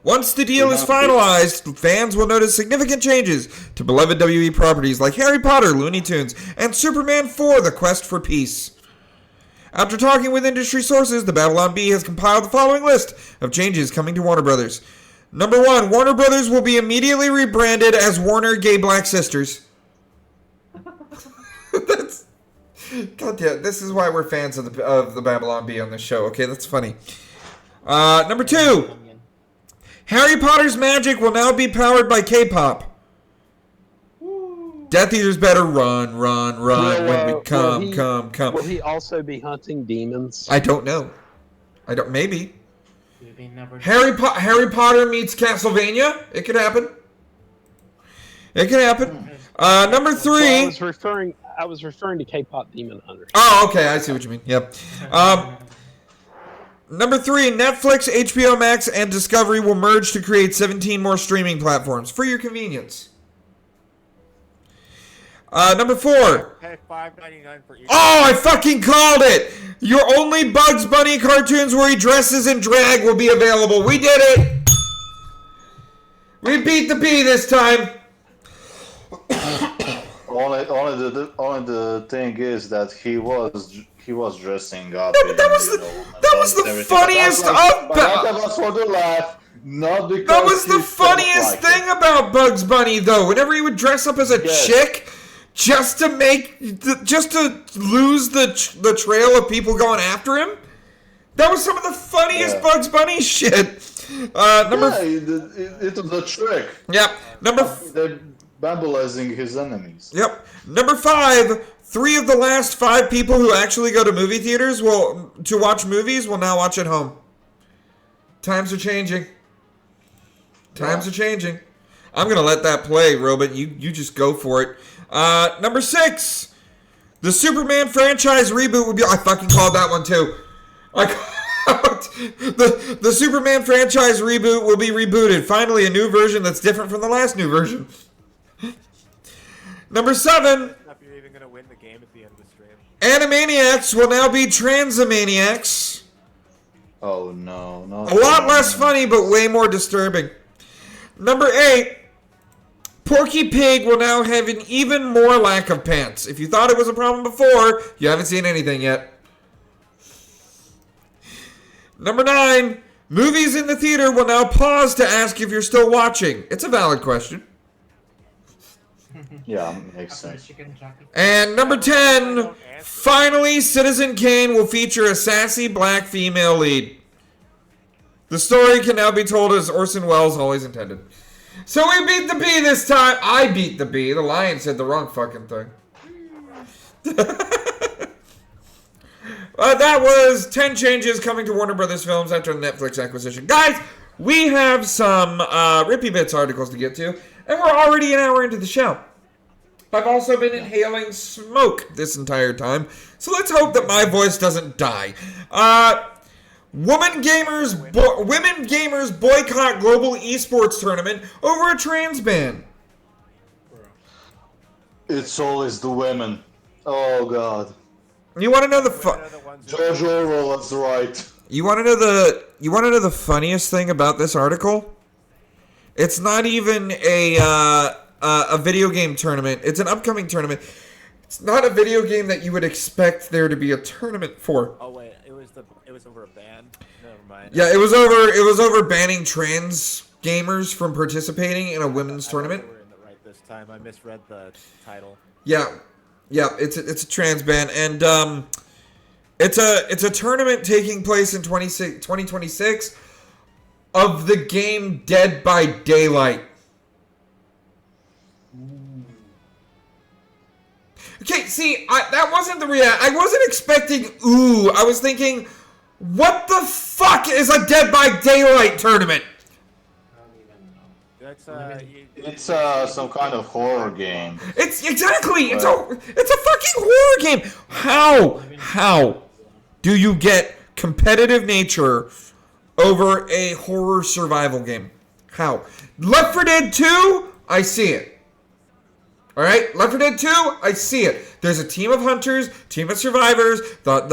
Once the deal is finalized, fans will notice significant changes to beloved WB properties like Harry Potter, Looney Tunes, and Superman 4: The Quest for Peace. After talking with industry sources, the Babylon Bee has compiled the following list of changes coming to Warner Brothers. Number 1, Warner Brothers will be immediately rebranded as Warner Gay Black Sisters. That's... God damn, this is why we're fans of the Babylon Bee on this show. Okay, that's funny. Number 2, Harry Potter's magic will now be powered by K-pop. Death Eaters better run when we come. Will he also be hunting demons? I don't know. Maybe. Harry Potter meets Castlevania. It could happen. Number 3. Well, I was referring to K-pop Demon Hunter. Oh, okay. I see what you mean. Yep. Number 3, Netflix, HBO Max, and Discovery will merge to create 17 more streaming platforms for your convenience. Number 4. Pay $5.99 for each. Oh, I fucking called it! Your only Bugs Bunny cartoons where he dresses in drag will be available. We did it! We beat the bee this time. Oh only the thing is that he was dressing up. No, but that was the funniest of that was for the laugh, not because that was the funniest thing about Bugs Bunny, though. Whenever he would dress up as a chick, just to lose the trail of people going after him. That was some of the funniest Bugs Bunny shit. It was a trick. Yep. They're bamboozling his enemies. Yep. Number 5. 3 of the last 5 people who actually go to movie theaters to watch movies will now watch at home. Times are changing. Times are changing. I'm gonna let that play, Robot. You just go for it. Number 6. The Superman franchise reboot will be. I fucking called that one too. The Superman franchise reboot will be rebooted. Finally, a new version that's different from the last new version. Number 7. If you're even gonna win the game at the end of the stream. Animaniacs will now be Transamaniacs. Oh no, no. A lot less funny, but way more disturbing. Number 8. Porky Pig will now have an even more lack of pants. If you thought it was a problem before, you haven't seen anything yet. Number 9. Movies in the theater will now pause to ask if you're still watching. It's a valid question. Yeah, makes sense. And number 10. Finally, Citizen Kane will feature a sassy black female lead. The story can now be told as Orson Welles always intended. So we beat the bee this time. I beat the bee. The lion said the wrong fucking thing. That was 10 changes coming to Warner Brothers Films after the Netflix acquisition. Guys, we have some Rippy Bits articles to get to, and we're already an hour into the show. I've also been inhaling smoke this entire time, so let's hope that my voice doesn't die. Women gamers boycott global esports tournament over a trans ban. It's always the women. Oh god. You want to know the George Orwell was right. You want to know the funniest thing about this article? It's not even a video game tournament. It's an upcoming tournament. It's not a video game that you would expect there to be a tournament for. Oh wait, it was over a ban. Never mind. Yeah, it was over banning trans gamers from participating in a women's tournament. We're in the right this time. I misread the title. Yeah, it's a trans ban, and it's a tournament taking place in 2026 of the game Dead by Daylight. Okay, see, that wasn't the reaction. I wasn't expecting ooh. I was thinking, what the fuck is a Dead by Daylight tournament? It's some kind of horror game. It's exactly. It's a fucking horror game. How do you get competitive nature over a horror survival game? How? Left 4 Dead 2, I see it. All right, Left 4 Dead 2, I see it. There's a team of hunters, team of survivors. There's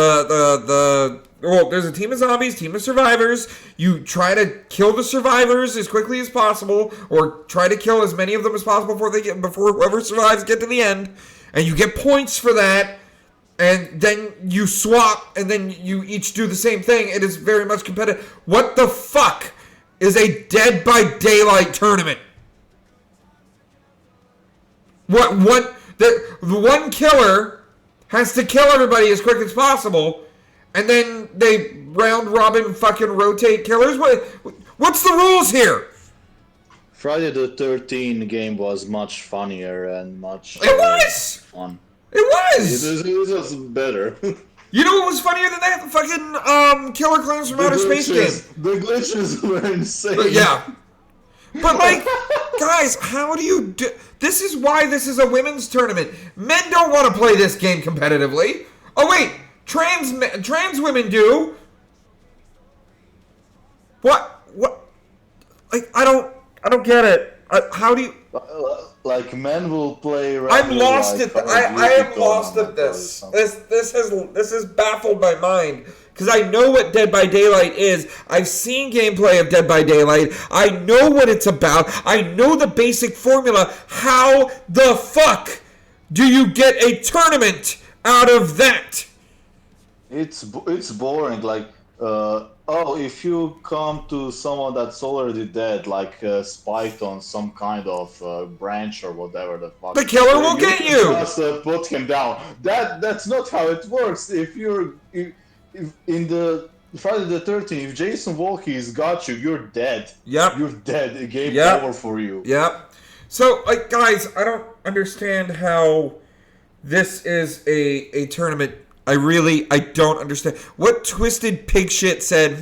a team of zombies, team of survivors. You try to kill the survivors as quickly as possible, or try to kill as many of them as possible before whoever survives get to the end, and you get points for that. And then you swap, and then you each do the same thing. It is very much competitive. What the fuck is a Dead by Daylight tournament? The one killer has to kill everybody as quick as possible, and then they round robin fucking rotate killers. What's the rules here? Friday the 13th game was much funnier and much fun. It was. It was better. You know what was funnier than that? The fucking Killer Clowns from Outer Space game. The glitches were insane. Yeah. But like, guys, how do you do? This is why this is a women's tournament. Men don't want to play this game competitively. Oh wait, trans women do. What? Like, I don't get it. How do you? Like, men will play. I'm lost at. I am lost at this. This has baffled my mind. Because I know what Dead by Daylight is. I've seen gameplay of Dead by Daylight. I know what it's about. I know the basic formula. How the fuck do you get a tournament out of that? It's boring. Like, if you come to someone that's already dead, like spiked on some kind of branch or whatever the fuck, the killer will get can you. Just put him down. That's not how it works. If in the Friday the 13th, if Jason Voorhees got you, you're dead. Yep. You're dead. Game over for you. Yep. So, like, guys, I don't understand how this is a tournament. I don't understand. What twisted pig shit said,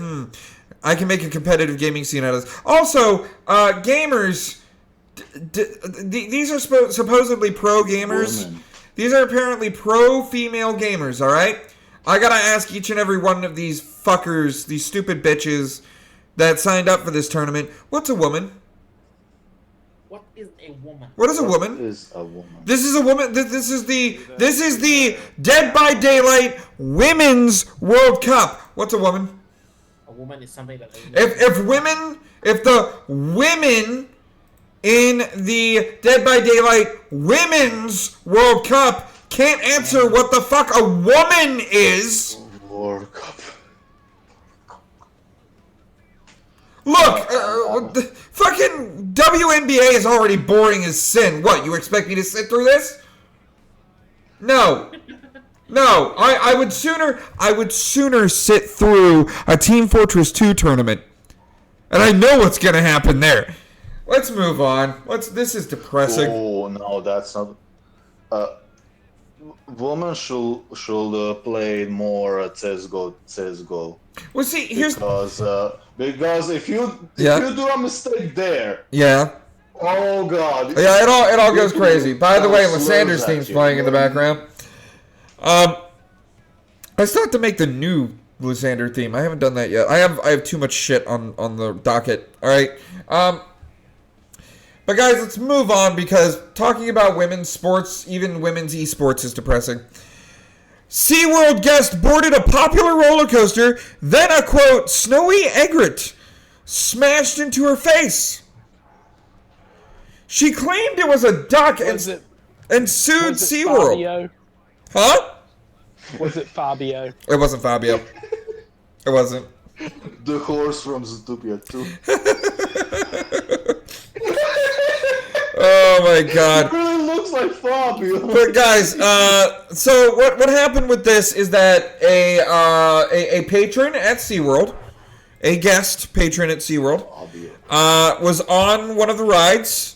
I can make a competitive gaming scene out of this. Also, gamers, these are supposedly pro gamers. Women. These are apparently pro female gamers, all right? I gotta ask each and every one of these fuckers, these stupid bitches that signed up for this tournament, what's a woman? What is a woman? What is a woman? What is a woman? This is a woman. This is the Dead by Daylight Women's World Cup. What's a woman? A woman is something that. If the women in the Dead by Daylight Women's World Cup can't answer what the fuck a woman is. World Cup. Look, the fucking WNBA is already boring as sin. What, you expect me to sit through this? No. No, I would sooner sit through a Team Fortress 2 tournament. And I know what's gonna happen there. Let's move on. This is depressing. Oh no, that's not. Women should play more CS:GO. Well, see, because if you do a mistake there, oh god, it all goes crazy. By the way, Lysander's theme's playing in the background. I still have to make the new Lysander theme. I haven't done that yet. I have too much shit on the docket. All right. But guys, let's move on because talking about women's sports, even women's esports, is depressing. SeaWorld guest boarded a popular roller coaster, then a, quote, snowy egret smashed into her face. She claimed it was a duck and sued SeaWorld. Fabio? Huh? Was it Fabio? It wasn't Fabio. It wasn't. The horse from Zootopia 2. Oh my god. It really looks like Fabio. But guys, so what happened with this is that a patron at SeaWorld, a guest patron at SeaWorld, was on one of the rides,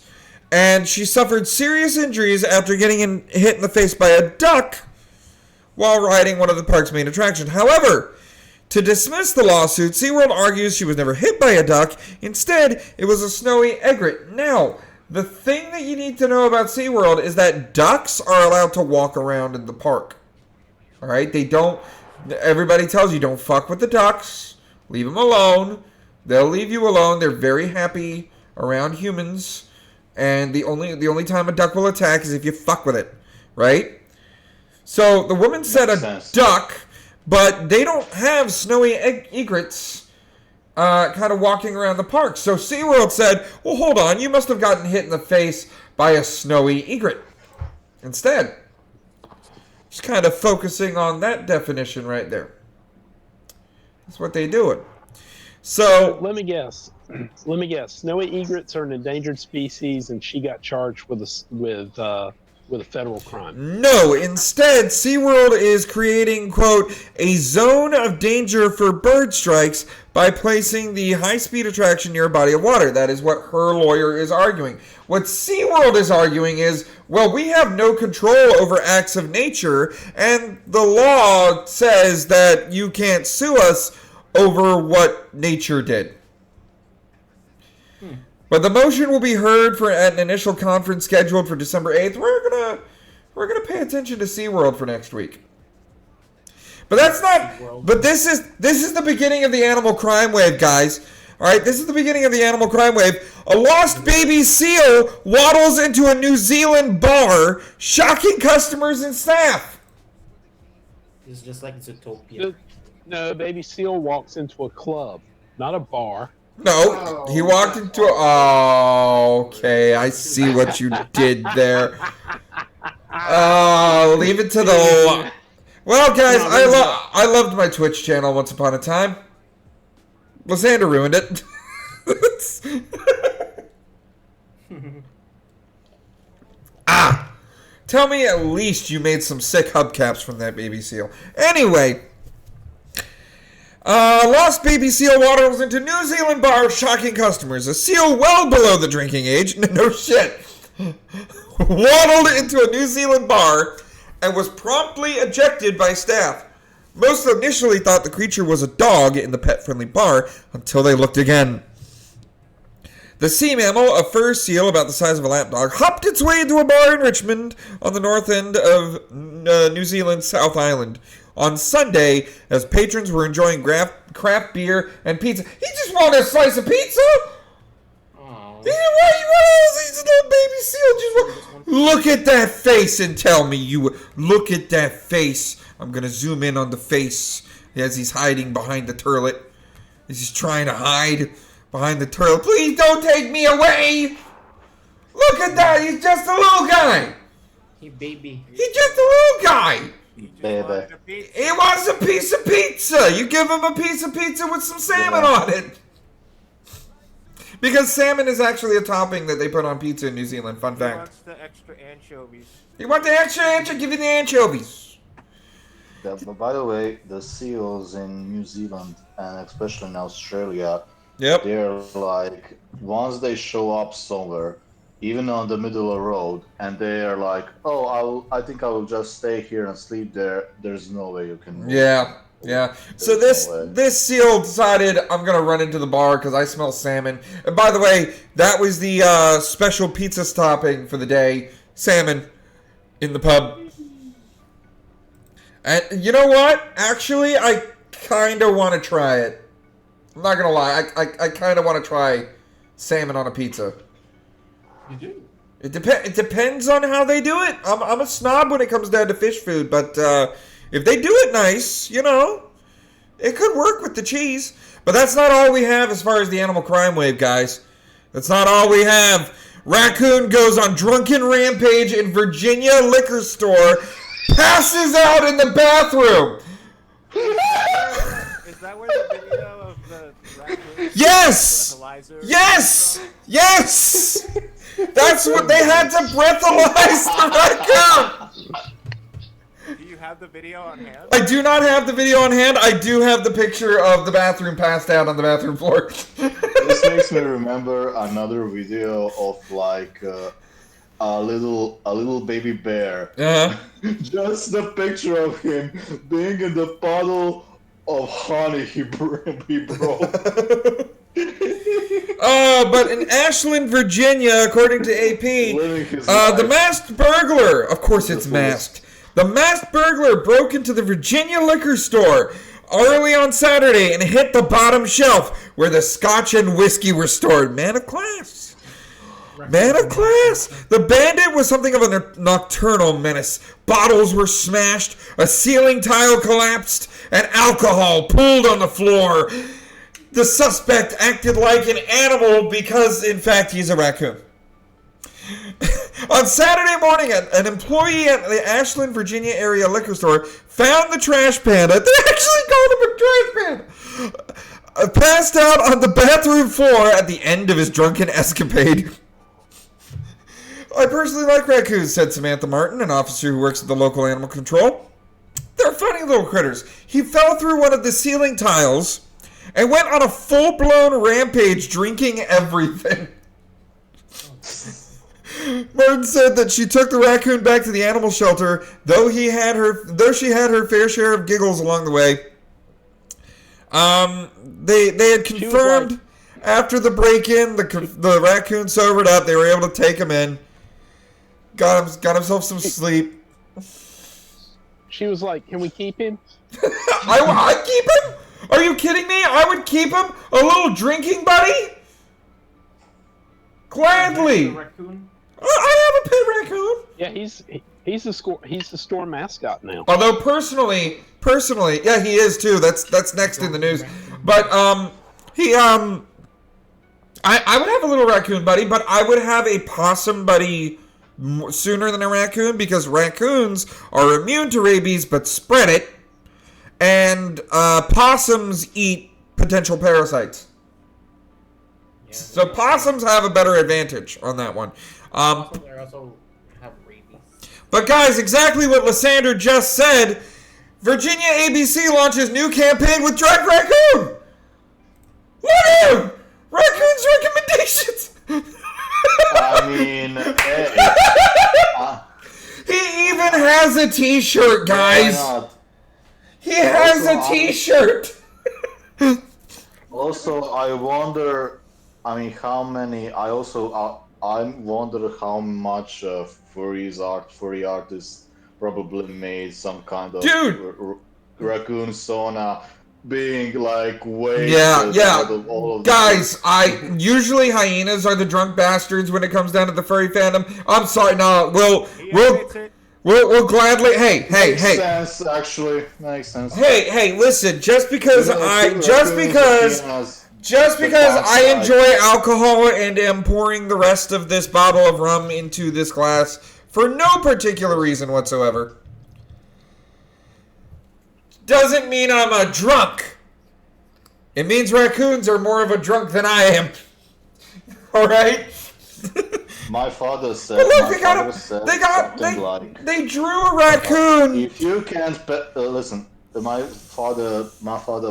and she suffered serious injuries after getting hit in the face by a duck while riding one of the park's main attractions. However, to dismiss the lawsuit, SeaWorld argues she was never hit by a duck. Instead, it was a snowy egret. Now, the thing that you need to know about SeaWorld is that ducks are allowed to walk around in the park. Alright? Everybody tells you don't fuck with the ducks. Leave them alone. They'll leave you alone. They're very happy around humans. And the only time a duck will attack is if you fuck with it. Right? So the woman said a duck, but they don't have snowy egrets kind of walking around the park. So SeaWorld said, well, hold on, you must have gotten hit in the face by a snowy egret. Instead, just kind of focusing on that definition right there. That's what they do. So let me guess. Snowy egrets are an endangered species, and she got charged with a federal crime. No, instead, SeaWorld is creating, quote, a zone of danger for bird strikes by placing the high-speed attraction near a body of water. That is what her lawyer is arguing. What SeaWorld is arguing is, well, we have no control over acts of nature, and the law says that you can't sue us over what nature did. But the motion will be heard at an initial conference scheduled for December 8th. We're gonna pay attention to SeaWorld for next week. But that's not. But this is the beginning of the animal crime wave, guys. All right, this is the beginning of the animal crime wave. A lost baby seal waddles into a New Zealand bar, shocking customers and staff. It's just like Zootopia. No, baby seal walks into a club, not a bar. No, he walked into a... Oh, okay, I see what you did there. Leave it to the... Well, guys, I loved my Twitch channel once upon a time. Lysander ruined it. Tell me at least you made some sick hubcaps from that baby seal. Anyway, lost baby seal waddles into New Zealand bar, shocking customers. A seal well below the drinking age, no shit, waddled into a New Zealand bar and was promptly ejected by staff. Most initially thought the creature was a dog in the pet-friendly bar until they looked again. The sea mammal, a fur seal about the size of a lapdog, hopped its way into a bar in Richmond on the north end of New Zealand's South Island on Sunday as patrons were enjoying craft beer and pizza. He just wanted a slice of pizza? He didn't want he's a little baby seal. Look at that face and tell me you... Look at that face. I'm going to zoom in on the face as he's hiding behind the turlet. As he's trying to hide behind the turtle. Please don't take me away! Look at that! He's just a little guy! He baby. He's just a little guy! Baby. He wants a piece of pizza! You give him a piece of pizza with some salmon on it! Because salmon is actually a topping that they put on pizza in New Zealand. Fun fact. He wants the extra anchovies. You want the extra anchovy? Give you the anchovies. Yeah, but by the way, the seals in New Zealand and especially in Australia, they're like, once they show up somewhere, even on the middle of the road, and they're like, oh, I think I will just stay here and sleep there. There's no way you can move. Yeah. So this seal decided, I'm going to run into the bar because I smell salmon. And by the way, that was the special pizza topping for the day. Salmon in the pub. And you know what? Actually, I kind of want to try it. I'm not going to lie. I kind of want to try salmon on a pizza. You do? It depends on how they do it. I'm a snob when it comes down to fish food, but if they do it nice, you know, it could work with the cheese. But that's not all we have as far as the animal crime wave, guys. That's not all we have. Raccoon goes on drunken rampage in Virginia liquor store, passes out in the bathroom. Is that where the video of the raccoon? Yes! Yes! That's what they had to breathalyze the raccoon. Do you have the video on hand? I do not have the video on hand. I do have the picture of the bathroom passed out on the bathroom floor. This makes me remember another video of like a little baby bear. Just the picture of him being in the puddle of honey he broke. But in Ashland, Virginia, according to AP, the masked burglar, of course it's masked, the masked burglar broke into the Virginia liquor store early on Saturday and hit the bottom shelf where the scotch and whiskey were stored. Man of class. Man of class. The bandit was something of a nocturnal menace. Bottles were smashed, a ceiling tile collapsed, and alcohol pooled on the floor. The suspect acted like an animal because, in fact, he's a raccoon. On Saturday morning, an employee at the Ashland, Virginia area liquor store found the trash panda. They actually called him a trash panda. Passed out on the bathroom floor at the end of his drunken escapade. I personally like raccoons, said Samantha Martin, an officer who works at the local animal control. They're funny little critters. He fell through one of the ceiling tiles and went on a full-blown rampage, drinking everything. Martin said that she took the raccoon back to the animal shelter, though she had her fair share of giggles along the way. They had confirmed after the break-in, the raccoon sobered up. They were able to take him in. Got himself some sleep. She was like, "Can we keep him?" I keep him? Are you kidding me? I would keep him? A little drinking buddy? Gladly. I have a pet raccoon. Yeah, he's the store mascot now. Although personally, yeah, he is too. That's next in the news. But I would have a little raccoon buddy, but I would have a possum buddy sooner than a raccoon because raccoons are immune to rabies but spread it, and possums eat potential parasites. Yeah, So possums have a better advantage on that one. possums also have rabies. But guys, exactly what Lysander just said. Virginia ABC launches new campaign with Drag Raccoon. Look at him! Raccoon's recommendations. I mean, hey. He even has a T-shirt, guys. He has a T-shirt. Also, I wonder. I mean, how many? I wonder how much furry artists probably made some kind of raccoon sauna, being like way out of all of guys. Usually hyenas are the drunk bastards when it comes down to the furry fandom. I'm sorry, no, we'll gladly. Hey. Makes sense, actually. Makes sense. Hey, listen. Just because I enjoy alcohol and am pouring the rest of this bottle of rum into this glass for no particular reason whatsoever, doesn't mean I'm a drunk. It means raccoons are more of a drunk than I am. All right. My father said. Look, they drew a raccoon. If you can't listen, my father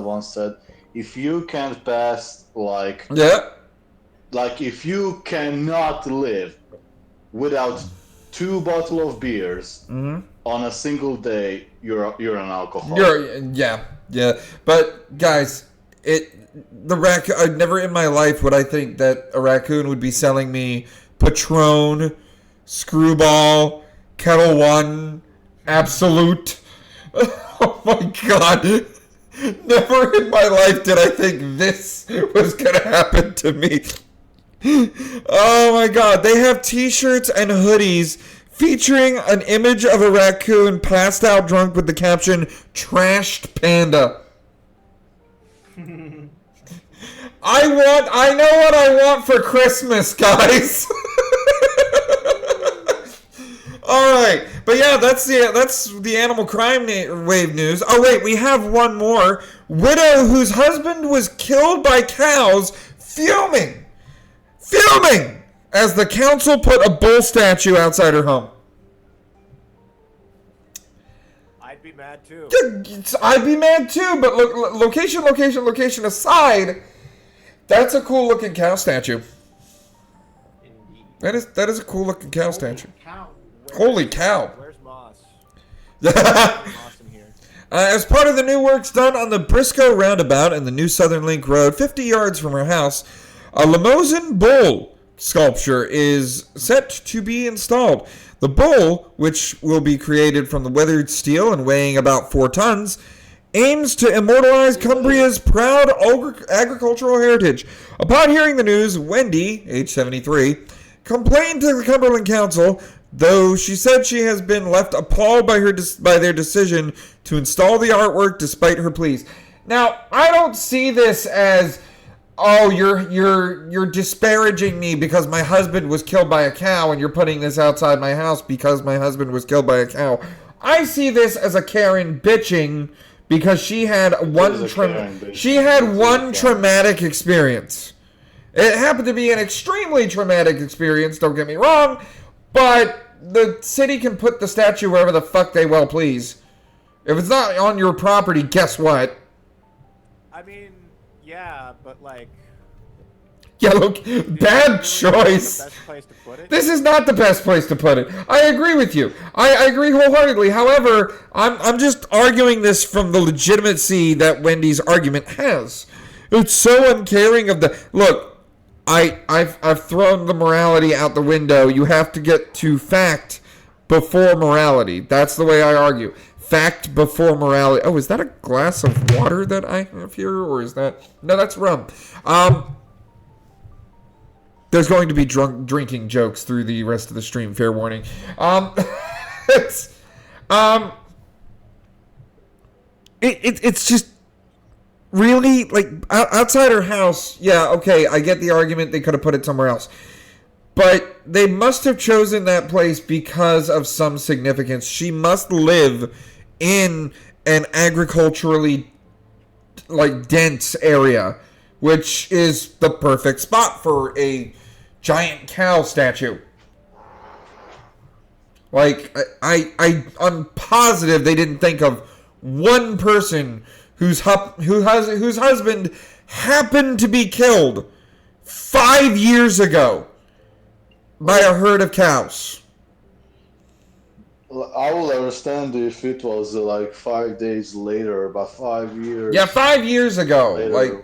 once said, if you can't pass like if you cannot live without 2 bottles of beers on a single day, you're an alcoholic. Yeah. But guys, never in my life would I think that a raccoon would be selling me Patron, Screwball, Kettle One, Absolute. Oh my god. Never in my life did I think this was gonna happen to me. Oh my god. They have t-shirts and hoodies featuring an image of a raccoon passed out drunk with the caption, "Trashed Panda." I know what I want for Christmas, guys. All right, but yeah, that's the animal crime wave news. Oh wait, we have one more. Widow whose husband was killed by cows fuming as the council put a bull statue outside her home. I'd be mad too. I'd be mad too, but look, location aside, that's a cool looking cow statue. That is a cool looking cow statue. Holy cow. Where's Moss? As part of the new works done on the Briscoe Roundabout and the new Southern Link Road, 50 yards from her house, a Limousin bull sculpture is set to be installed. The bull, which will be created from the weathered steel and weighing about 4 tons, aims to immortalize Cumbria's proud agricultural heritage. Upon hearing the news, Wendy, age 73, complained to the Cumberland Council, though she said she has been left appalled by their decision to install the artwork despite her pleas. Now, I don't see this as, oh, you're disparaging me because my husband was killed by a cow and you're putting this outside my house because my husband was killed by a cow. I see this as a Karen bitching because she had one traumatic experience. It happened to be an extremely traumatic experience, don't get me wrong, but the city can put the statue wherever the fuck they well please. If it's not on your property, guess what? I mean, yeah, but like... Yeah, look, bad choice. This is not the best place to put it. I agree with you. I agree wholeheartedly. However, I'm just arguing this from the legitimacy that Wendy's argument has. It's so uncaring of the... Look, I've thrown the morality out the window. You have to get to fact before morality. That's the way I argue. Fact before morality. Oh, is that a glass of water that I have here? Or is that... No, that's rum. There's going to be drinking jokes through the rest of the stream. Fair warning. It's just really like outside her house. Yeah, okay, I get the argument. They could have put it somewhere else, But they must have chosen that place because of some significance. She must live in an agriculturally dense area, which is the perfect spot for a giant cow statue. I'm positive they didn't think of one person whose husband happened to be killed 5 years ago by a herd of cows. I will understand if it was 5 days later, but 5 years. Yeah, 5 years ago. Later.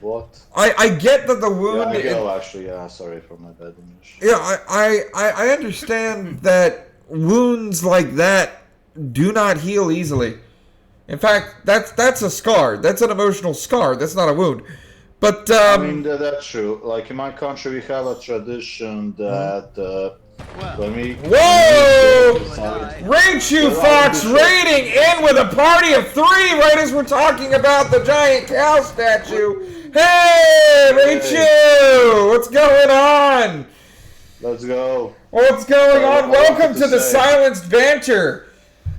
What? I get that the wound. Yeah, I know, actually. Yeah, sorry for my bad English. Yeah, I understand that wounds like that do not heal easily. In fact, that's a scar. That's an emotional scar. That's not a wound. But I mean, that's true. In my country, we have a tradition that when we... Whoa! Raichu Fox raiding in with a party of 3 right as we're talking about the giant cow statue. Hey, Raichu! What's going on? Let's go. What's going on? Welcome to the Silenced Banter.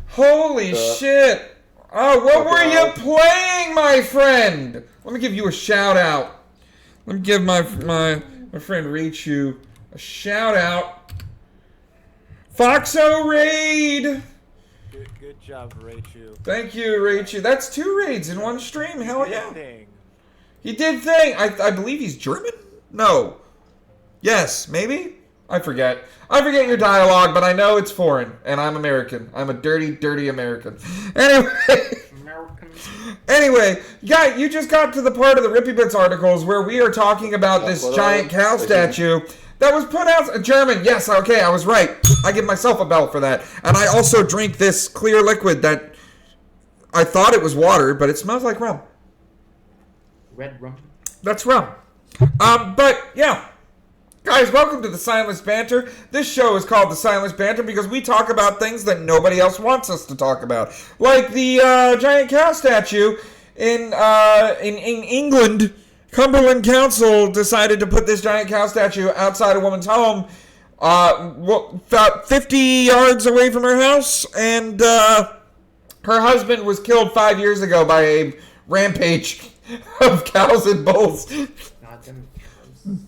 Holy shit. Oh, what were you playing, my friend? Let me give you a shout out. Let me give my friend Raichu a shout out. Foxo raid. Good job, Raichu. Thank you, Raichu. That's 2 raids in one stream. Hell yeah. He did thing. I believe he's German? No. Yes, maybe? I forget. I forget your dialogue, but I know it's foreign, and I'm American. I'm a dirty, dirty American. Anyway, yeah, you just got to the part of the Rippy Bits articles where we are talking about this giant cow statue that was put out... German, yes, okay, I was right. I give myself a bell for that. And I also drink this clear liquid that I thought it was water, but it smells like rum. Red rum? That's rum. But, yeah. Guys, welcome to the Silenced Banter. This show is called the Silenced Banter because we talk about things that nobody else wants us to talk about. Like the giant cow statue in England. Cumberland Council decided to put this giant cow statue outside a woman's home about 50 yards away from her house, and her husband was killed 5 years ago by a rampage of cows and bulls.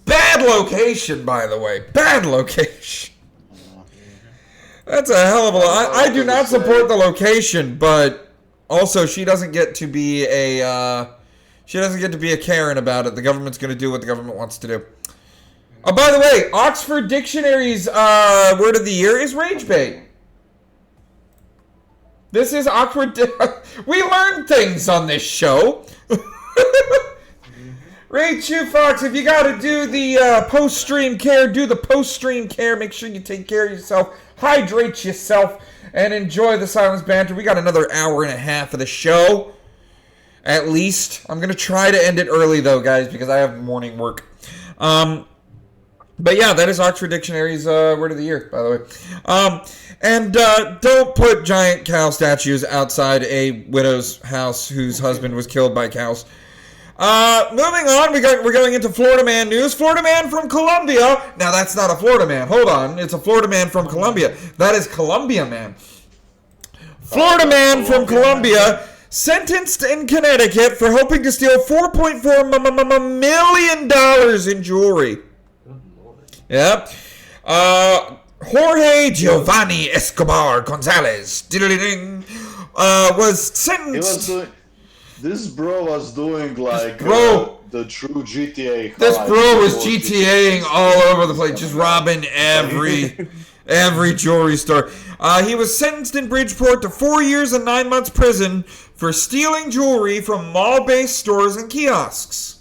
Bad location, by the way. Bad location. That's a hell of a lot. I do not support the location, but also she doesn't get to be a Karen about it. The government's going to do what the government wants to do. Oh, by the way, Oxford Dictionary's word of the year is rage bait. This is awkward. We learn things on this show. Raichu Fox, if you got to do the post-stream care, do the post-stream care. Make sure you take care of yourself, hydrate yourself, and enjoy the Silenced Banter. We got another hour and a half of the show, at least. I'm going to try to end it early, though, guys, because I have morning work. But yeah, that is Oxford Dictionary's word of the year, by the way. And don't put giant cow statues outside a widow's house whose husband was killed by cows. Moving on, we're going into Florida Man news. Florida Man from Colombia. Now, that's not a Florida man. Hold on. It's a Florida Man from Colombia. That is Colombia Man. Florida Man from Colombia sentenced in Connecticut for hoping to steal $4.4 million in jewelry. Yep. Jorge Giovanni Escobar Gonzalez was sentenced. This bro was doing the true GTA. This bro was GTAing all over the place, just robbing every jewelry store. He was sentenced in Bridgeport to 4 years and 9 months prison for stealing jewelry from mall-based stores and kiosks.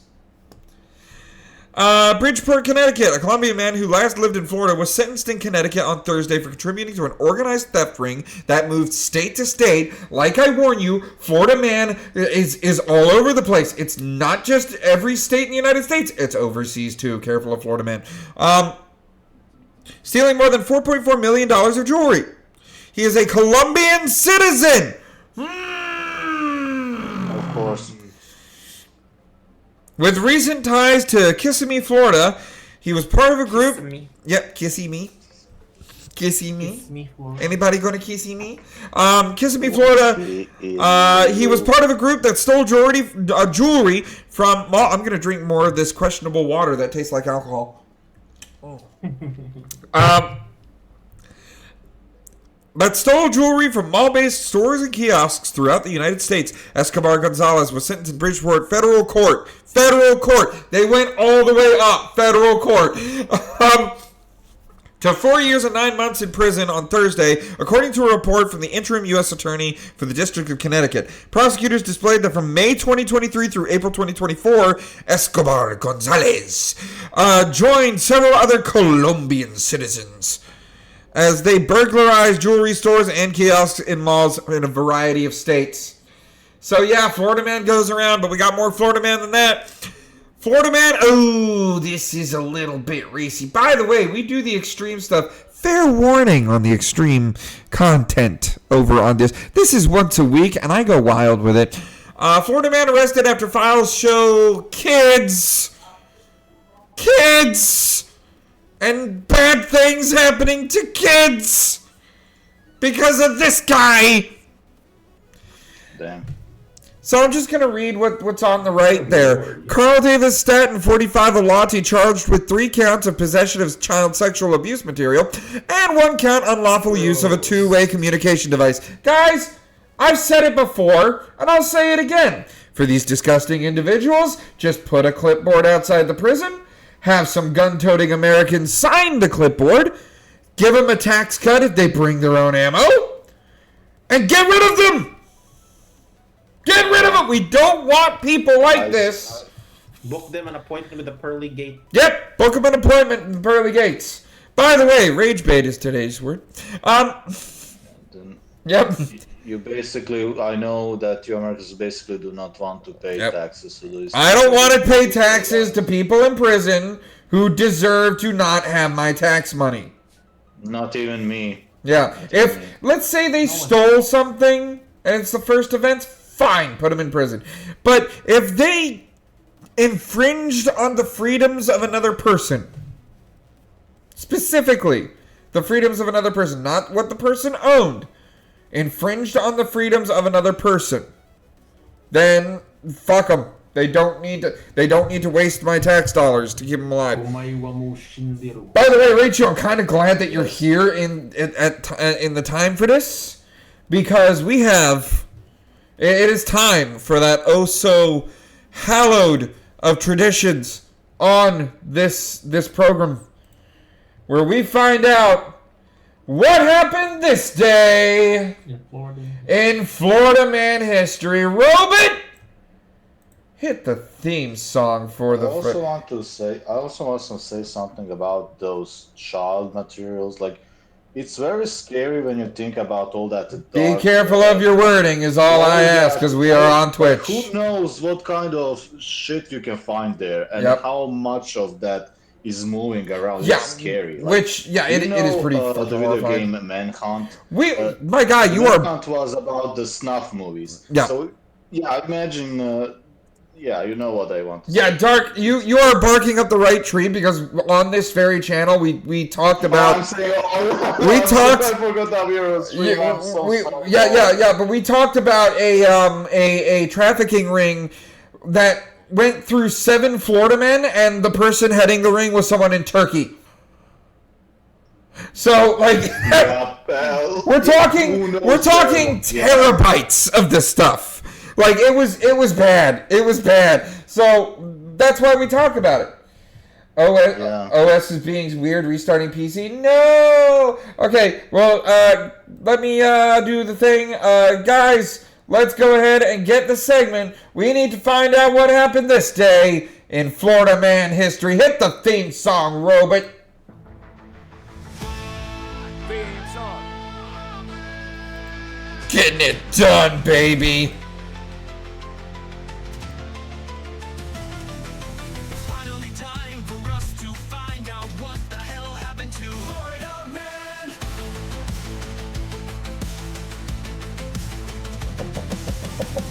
Bridgeport, Connecticut. A Colombian man who last lived in Florida was sentenced in Connecticut on Thursday for contributing to an organized theft ring that moved state to state. Like I warn you, Florida Man is all over the place. It's not just every state in the United States. It's overseas, too. Careful of Florida Man. Stealing more than $4.4 million of jewelry. He is a Colombian citizen. Of course. With recent ties to Kissimmee, Florida, He was part of a group. Me. Yep, Kissy Me. Kissy Me. Kiss me, Florida. Anybody going to Kissy Me? Kissy Me, Florida. He was part of a group that stole jewelry from. Well, I'm going to drink more of this questionable water that tastes like alcohol. That stole jewelry from mall-based stores and kiosks throughout the United States. Escobar Gonzalez was sentenced in Bridgeport Federal Court. Federal Court. They went all the way up. Federal Court. To 4 years and 9 months in prison on Thursday, according to a report from the interim U.S. Attorney for the District of Connecticut. Prosecutors displayed that from May 2023 through April 2024, Escobar Gonzalez joined several other Colombian citizens as they burglarized jewelry stores and kiosks in malls in a variety of states. So yeah, Florida man goes around, but we got more Florida man than that. Florida man, oh, this is a little bit racy. By the way, we do the extreme stuff. Fair warning on the extreme content over on this. This is once a week, and I go wild with it. Florida man arrested after files show kids, and bad things happening to kids because of this guy. Damn. So I'm just going to read what's on the right there. Carl Davis Statton, 45, of Lottie, charged with 3 counts of possession of child sexual abuse material and 1 count unlawful use of a two-way communication device. Guys, I've said it before, and I'll say it again. For these disgusting individuals, just put a clipboard outside the prison, have some gun-toting Americans sign the clipboard, give them a tax cut if they bring their own ammo, and get rid of them! Get rid of them! We don't want people like this. Book them an appointment with the pearly gate. Yep, book them an appointment in the pearly gates. By the way, rage bait is today's word. Yep. You basically, I know that you Americans basically do not want to pay taxes to these. I don't want to pay taxes to people in prison who deserve to not have my tax money. Not even me. Yeah. Let's say they stole something and it's the first offense, fine, put them in prison. But if they infringed on the freedoms of another person, specifically the freedoms of another person, not what the person owned, infringed on the freedoms of another person, then fuck them. They don't need to waste my tax dollars to keep them alive. By the way, Rachel, I'm kind of glad that you're here in the time for this, because we have. It is time for that oh so hallowed of traditions on this program, where we find out what happened this day in Florida man history. Robert, hit the theme song for the. I also want to say something about those child materials. Like, it's very scary when you think about all that. Be careful of your wording, is all I ask, because we are on Twitch. Who knows what kind of shit you can find there, and how much of that is moving around. Yeah, it's scary. It is pretty the video game Manhunt. My God, Manhunt was about the snuff movies. Yeah. So yeah, I imagine. Yeah, you know what I want to say. Yeah, Dark, you are barking up the right tree, because on this very channel we talked about. I forgot that we were streaming. Yeah, but we talked about a trafficking ring that went through 7 Florida men, and the person heading the ring was someone in Turkey. So, like, we're talking terabytes of this stuff. Like, it was bad. It was bad. So that's why we talk about it. OS is being weird, restarting PC. No. Okay. Well, let me do the thing, guys. Let's go ahead and get the segment. We need to find out what happened this day in Florida man history. Hit the theme song, Robot. Theme song. Getting it done, baby. Finally time for us to find out what the hell happened to Florida man.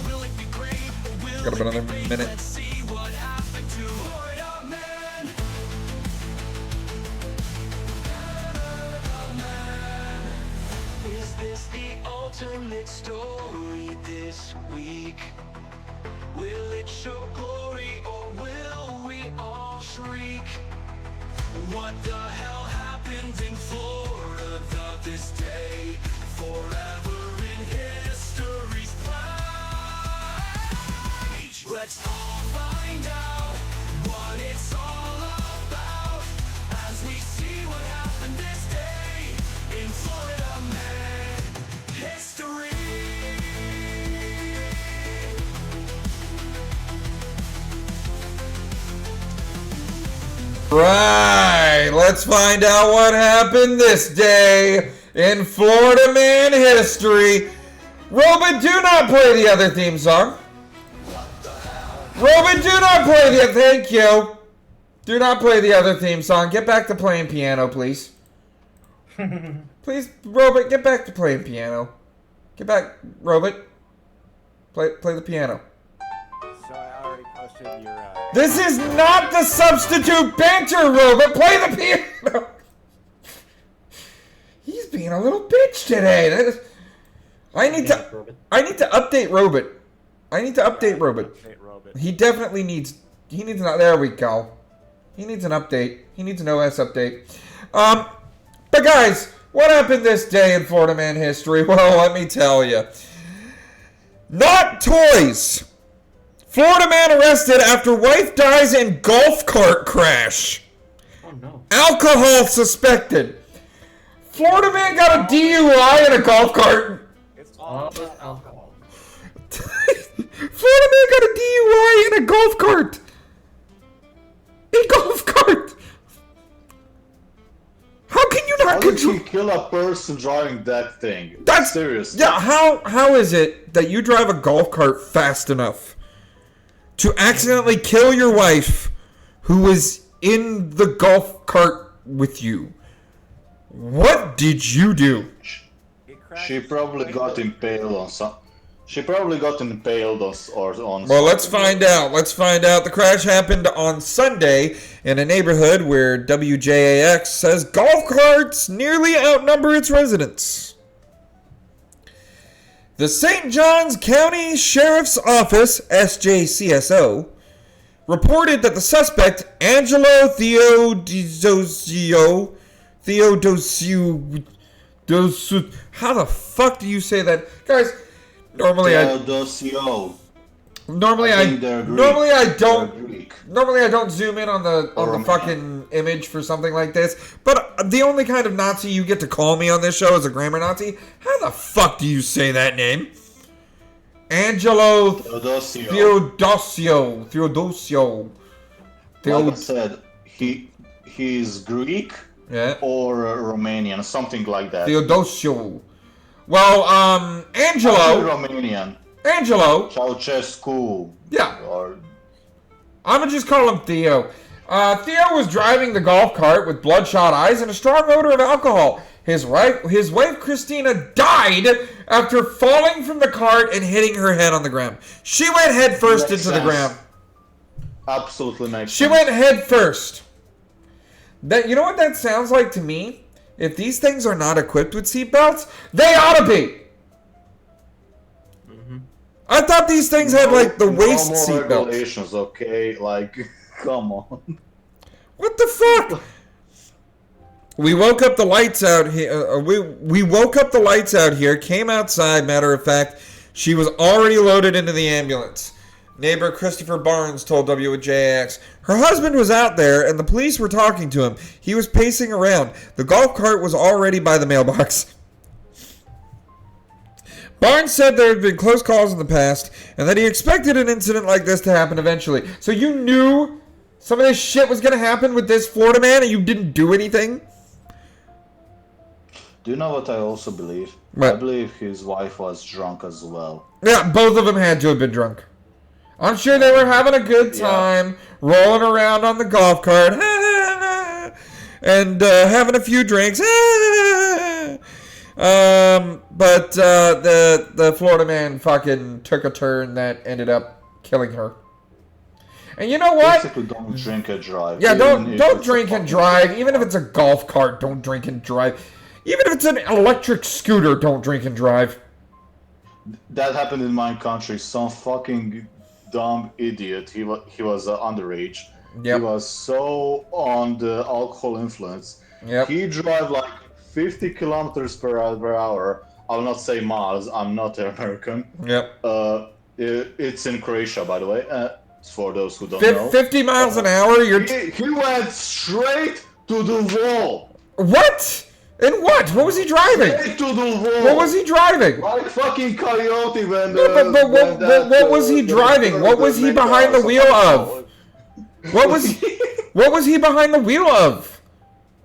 Will it be great or will Got about it be another great? minute. Let's see what happened to Florida man. ultimate story this week. Will it show glory or will we all shriek? What the hell happened in Florida this day? Forever in history's page. Let's all find out what it's all about as we see what happened this day in Florida man history. Right, let's find out what happened this day in Florida man history. Robin, do not play the other theme song. Robin, do not play the... Thank you. Do not play the other theme song. Get back to playing piano, please. Please, Robin, get back to playing piano. Get back, Robin. Play the piano. So I already posted your... This is not the substitute banter, Robot. Play the piano. He's being a little bitch today. I need to update Robot. I need to update Robot. He definitely needs. He needs an. There we go. He needs an update. He needs an OS update. But guys, what happened this day in Florida man history? Well, let me tell you. Not toys. Florida man arrested after wife dies in golf cart crash. Oh no. Alcohol suspected. Florida man got a DUI in a golf cart. It's all about alcohol. Florida man got a DUI in a golf cart. A golf cart. How can you not control? How did he kill a person driving that thing? That's serious. Yeah, how is it that you drive a golf cart fast enough to accidentally kill your wife who was in the golf cart with you? What did you do? She probably got impaled on some. She probably got impaled on. Well, let's find out. Let's find out. The crash happened on Sunday in a neighborhood where WJAX says golf carts nearly outnumber its residents. The St. Johns County Sheriff's Office, SJCSO, reported that the suspect, Angelo Theodosio, how the fuck do you say that? Guys, normally I don't zoom in on the fucking image for something like this. But the only kind of Nazi you get to call me on this show is a grammar Nazi. How the fuck do you say that name? Angelo Theodosio. Like I said, he's Greek or Romanian, something like that. Theodosio. Well, Angelo. Romanian. Angelo. Ceausescu. Yeah. I'm gonna just call him Theo. Theo was driving the golf cart with bloodshot eyes and a strong odor of alcohol. His wife Christina died after falling from the cart and hitting her head on the ground. She went head first into the ground. Absolutely makes sense. She went head first. You know what that sounds like to me? If these things are not equipped with seatbelts, they ought to be. I thought these things had like the waist seatbelts. Regulations, okay? Like, come on. What the fuck? We woke up the lights out here. We woke up the lights out here. Came outside. Matter of fact, she was already loaded into the ambulance. Neighbor Christopher Barnes told WJAX her husband was out there and the police were talking to him. He was pacing around. The golf cart was already by the mailbox. Barnes said there had been close calls in the past and that he expected an incident like this to happen eventually. So you knew some of this shit was going to happen with this Florida man and you didn't do anything? Do you know what I also believe? What? I believe his wife was drunk as well. Yeah, both of them had to have been drunk. I'm sure they were having a good time, rolling around on the golf cart, and having a few drinks. But the Florida man fucking took a turn that ended up killing her. And you know what? Basically, don't drink and drive. Yeah, don't drink and drive. Even if it's a golf cart, don't drink and drive. Even if it's an electric scooter, don't drink and drive. That happened in my country. Some fucking dumb idiot. He was underage. Yep. He was so on the alcohol influence. Yep. He drove like 50 kilometers per hour. I'll not say miles. I'm not American. Yep. It's in Croatia, by the way. For those who don't know. 50 miles an hour? He went straight to the wall. What? In what? What was he driving? Straight to the wall. What was he driving? Like fucking coyote when. What was he driving? What was he behind the wheel of? What was he behind the wheel of?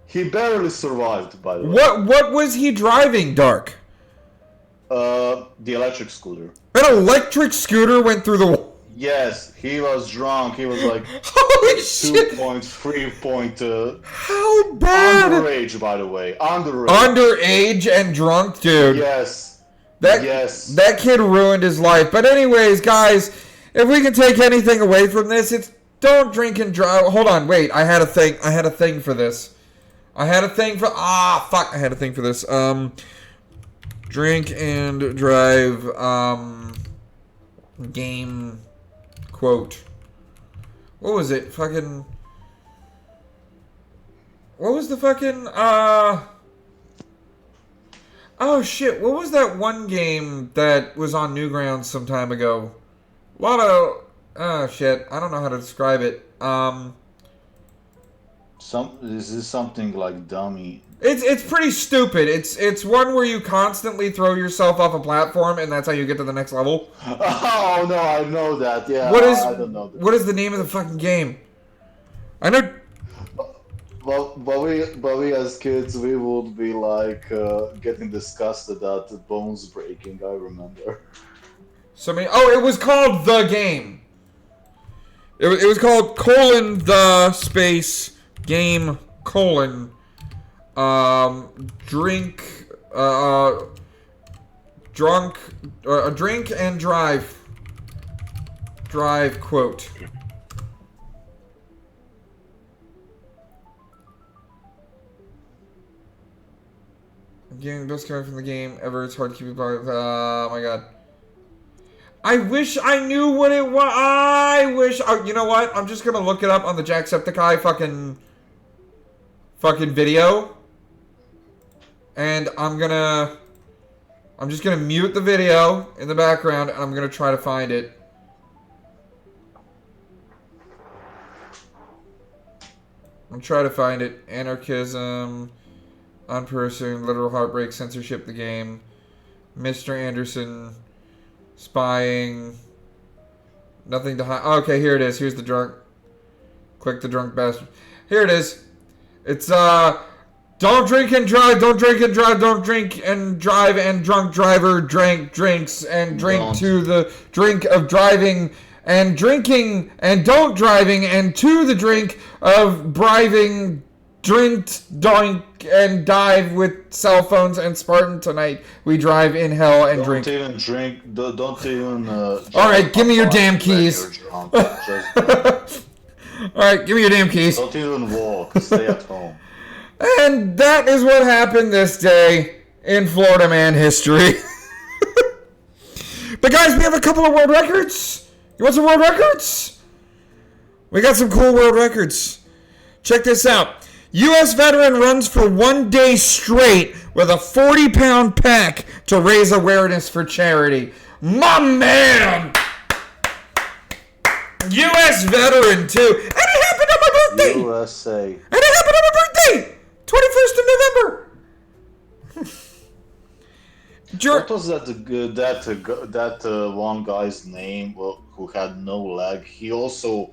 He barely survived, by the way. What was he driving, Dark? The electric scooter. An electric scooter went through the wall. Yes, he was drunk. He was like holy shit. 2.3 point. How bad? Underage, by the way. Underage and drunk, dude. Yes. That kid ruined his life. But anyways, guys, if we can take anything away from this, it's don't drink and drive. Hold on, wait. I had a thing for this. I had a thing for this. Drink and drive. Game. Quote. What was it? What was the fucking, oh shit, what was that one game that was on Newgrounds some time ago? Oh shit, I don't know how to describe it. This is something like dummy. It's pretty stupid. It's one where you constantly throw yourself off a platform and that's how you get to the next level. Oh no, I know that. Yeah. I don't know that. What is the name of the fucking game? I know. But we as kids, we would be like getting disgusted at the bones breaking. I remember. It was called The Game. It was called the space game drink and drive quote. Getting the best character from the game ever. It's hard to keep it by. Oh my god. I wish I knew what it was. You know what? I'm just gonna look it up on the Jacksepticeye fucking video. And I'm just gonna mute the video in the background and I'm gonna try to find it. I'm trying to find it. Anarchism, unperson, literal heartbreak, censorship, the game, Mr. Anderson, spying, nothing to hide. Oh, okay, here it is. Here's the drunk. Click the drunk bastard. Here it is. It's don't drink and drive, don't drink and drive, don't drink and drive, and drunk driver drinks and drink to the drink of driving and drinking and don't driving and to the drink of bribing, drink, doink, and dive with cell phones and Spartan tonight. We drive in hell and drink. Don't even drink. Don't even. All right, give me your damn keys. All right, give me your damn keys. Don't even walk. Stay at home. And that is what happened this day in Florida man history. But guys, we have a couple of world records. You want some world records? We got some cool world records. Check this out. U.S. veteran runs for 1 day straight with a 40-pound pack to raise awareness for charity. My man! U.S. veteran, too. And it happened on my birthday! USA. And it happened on my birthday! 21st of November! What was that one guy's name who had no leg? He also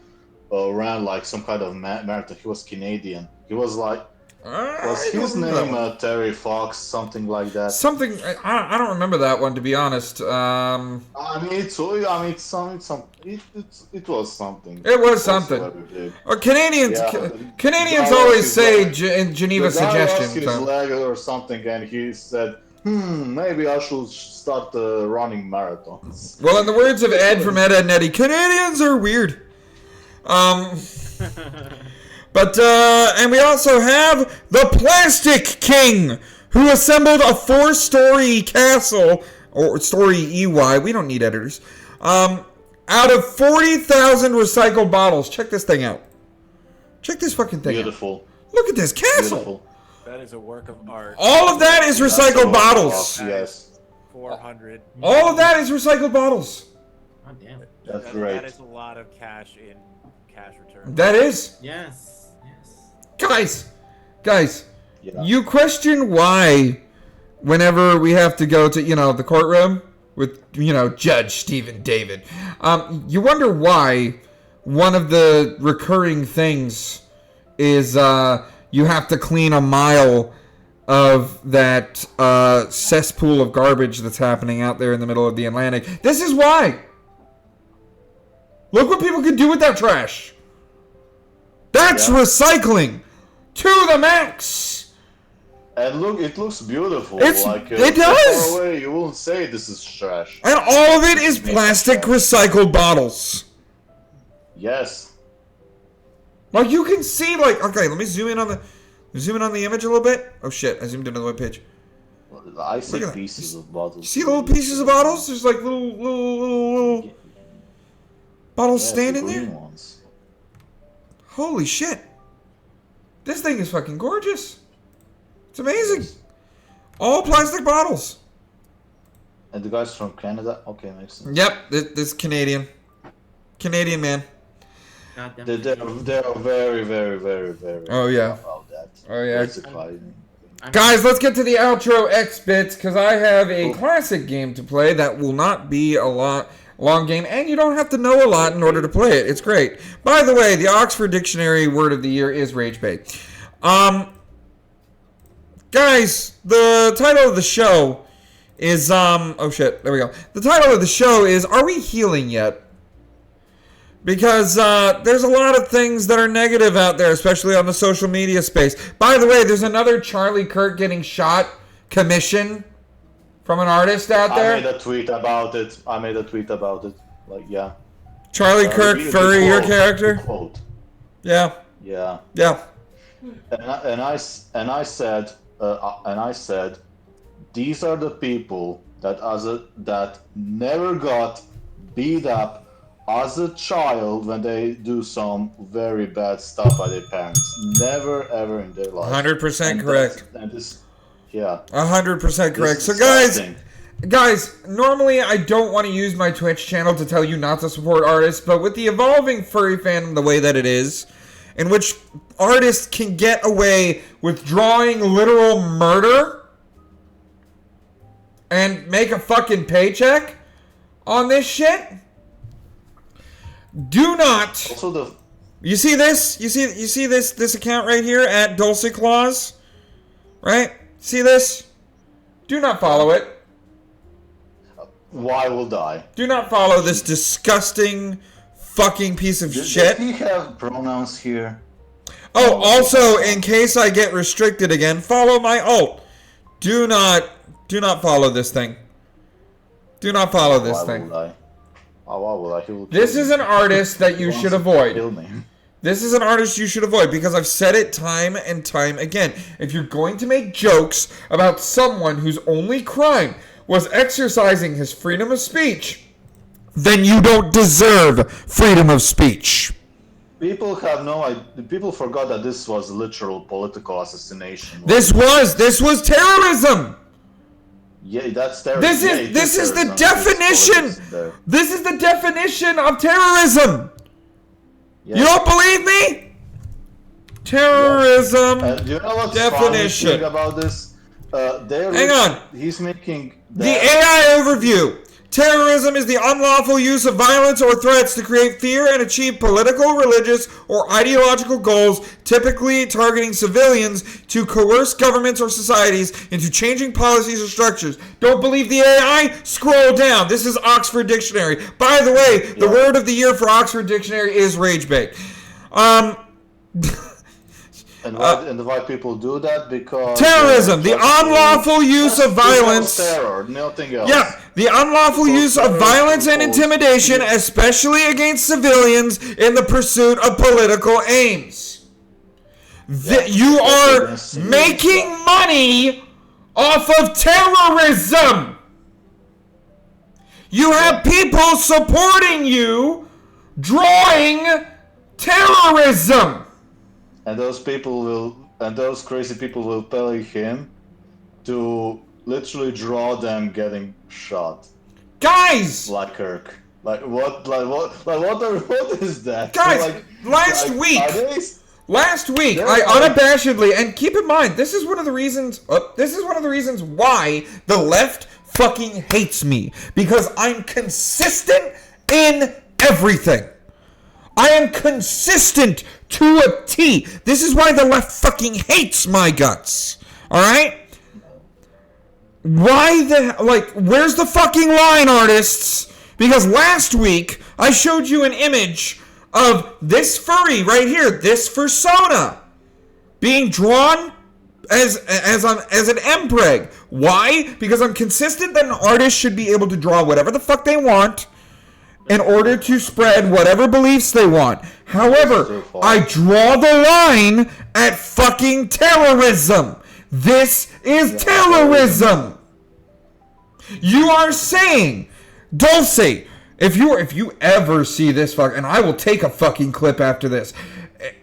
ran like some kind of marathon. He was Canadian. He was like, was his name Terry Fox, something like that? Something I don't remember that one, to be honest. It was something. It was something. Canadians always say in Geneva suggestion. He lost his leg or something, and he said, maybe I should start running marathons. Well, in the words of Ed from Ed, and Eddie, Canadians are weird. But, and we also have the Plastic King, who assembled a 4-story castle or Story EY. We don't need editors. Out of 40,000 recycled bottles. Check this thing out. Check this fucking thing Beautiful. out. Look at this castle. Beautiful. That is a work of art. All of that is recycled bottles. Yes. 400. All of that is recycled bottles. Oh, damn it. That's great. That is a lot of cash in cash return. That is. Yes. Yes. Guys, Yeah. you question why whenever we have to go to, the courtroom with, Judge Stephen David, you wonder why one of the recurring things is you have to clean a mile of that cesspool of garbage that's happening out there in the middle of the Atlantic. This is why. Look what people can do with that trash. That's recycling to the max. And look, it looks beautiful. It does. Far away, you won't say this is trash. And all of it is plastic recycled bottles. Yes. Like you can see, okay, let me zoom in on the image a little bit. Oh shit, I zoomed into the webpage. I see pieces of bottles. You see little pieces of bottles? There's like little bottles standing there. Ones. Holy shit. This thing is fucking gorgeous. It's amazing. All plastic bottles. And the guys from Canada? Okay, makes sense. Yep, this Canadian. Canadian man. They're very, very, very, very Oh yeah. about that. Oh yeah. Recycling. Guys, let's get to the outro X bits because I have a classic game to play that will not be a long game, and you don't have to know a lot in order to play it. It's great. By the way, the Oxford Dictionary word of the year is rage bait. Guys, the title of the show is oh shit, there we go. The title of the show is Are We Healing Yet? Because there's a lot of things that are negative out there, especially on the social media space. By the way, there's another Charlie Kirk getting shot commission from an artist out there. I made a tweet about it. Like, yeah. Charlie Kirk, furry your character? Quote. Yeah. Yeah. Yeah. And I said, these are the people that never got beat up as a child when they do some very bad stuff by their parents. Never ever in their life. 100% correct. And this, yeah. 100% correct. So guys, normally I don't want to use my Twitch channel to tell you not to support artists, but with the evolving furry fandom the way that it is, in which artists can get away with drawing literal murder and make a fucking paycheck on this shit, do not. Also you see this? You see this account right here at Dulce Claus? Right? See this? Do not follow it. Why will die? Do not follow this disgusting fucking piece of shit. Does he have pronouns here? Oh, also, in case I get restricted again, follow my alt. Do not follow this thing. Do not follow this thing. Why will I? This is an artist that you should avoid. This is an artist you should avoid because I've said it time and time again. If you're going to make jokes about someone whose only crime was exercising his freedom of speech, then you don't deserve freedom of speech. People have no idea. People forgot that this was literal political assassination. This was terrorism. Yeah, that's terrorism. This is the definition. This is the definition of terrorism. Yes. You don't believe me? Terrorism Do you know what's definition. funny thing about this? Hang on. He's making The AI overview. Terrorism is the unlawful use of violence or threats to create fear and achieve political, religious, or ideological goals, typically targeting civilians to coerce governments or societies into changing policies or structures. Don't believe the AI? Scroll down. This is Oxford Dictionary. By the way, the word of the year for Oxford Dictionary is rage bait. And why people do that? Because terrorism, the unlawful use of violence. Terror, nothing else. Yeah, the unlawful use of violence and intimidation, especially against civilians in the pursuit of political aims. You are making money off of terrorism. You have people supporting you drawing terrorism. And those crazy people will pay him to literally draw them getting shot. Guys! Like Kirk. What is that? Guys, last week, I unabashedly, and keep in mind, this is one of the reasons why the left fucking hates me. Because I'm consistent in everything. I am consistent to a T. This is why the left fucking hates my guts. Alright? Where's the fucking line, artists? Because last week, I showed you an image of this furry right here, this fursona, being drawn as an empreg. Why? Because I'm consistent that an artist should be able to draw whatever the fuck they want in order to spread whatever beliefs they want. However, I draw the line at fucking terrorism. This is terrorism. You are saying, Dulce, if you ever see this fuck, and I will take a fucking clip after this.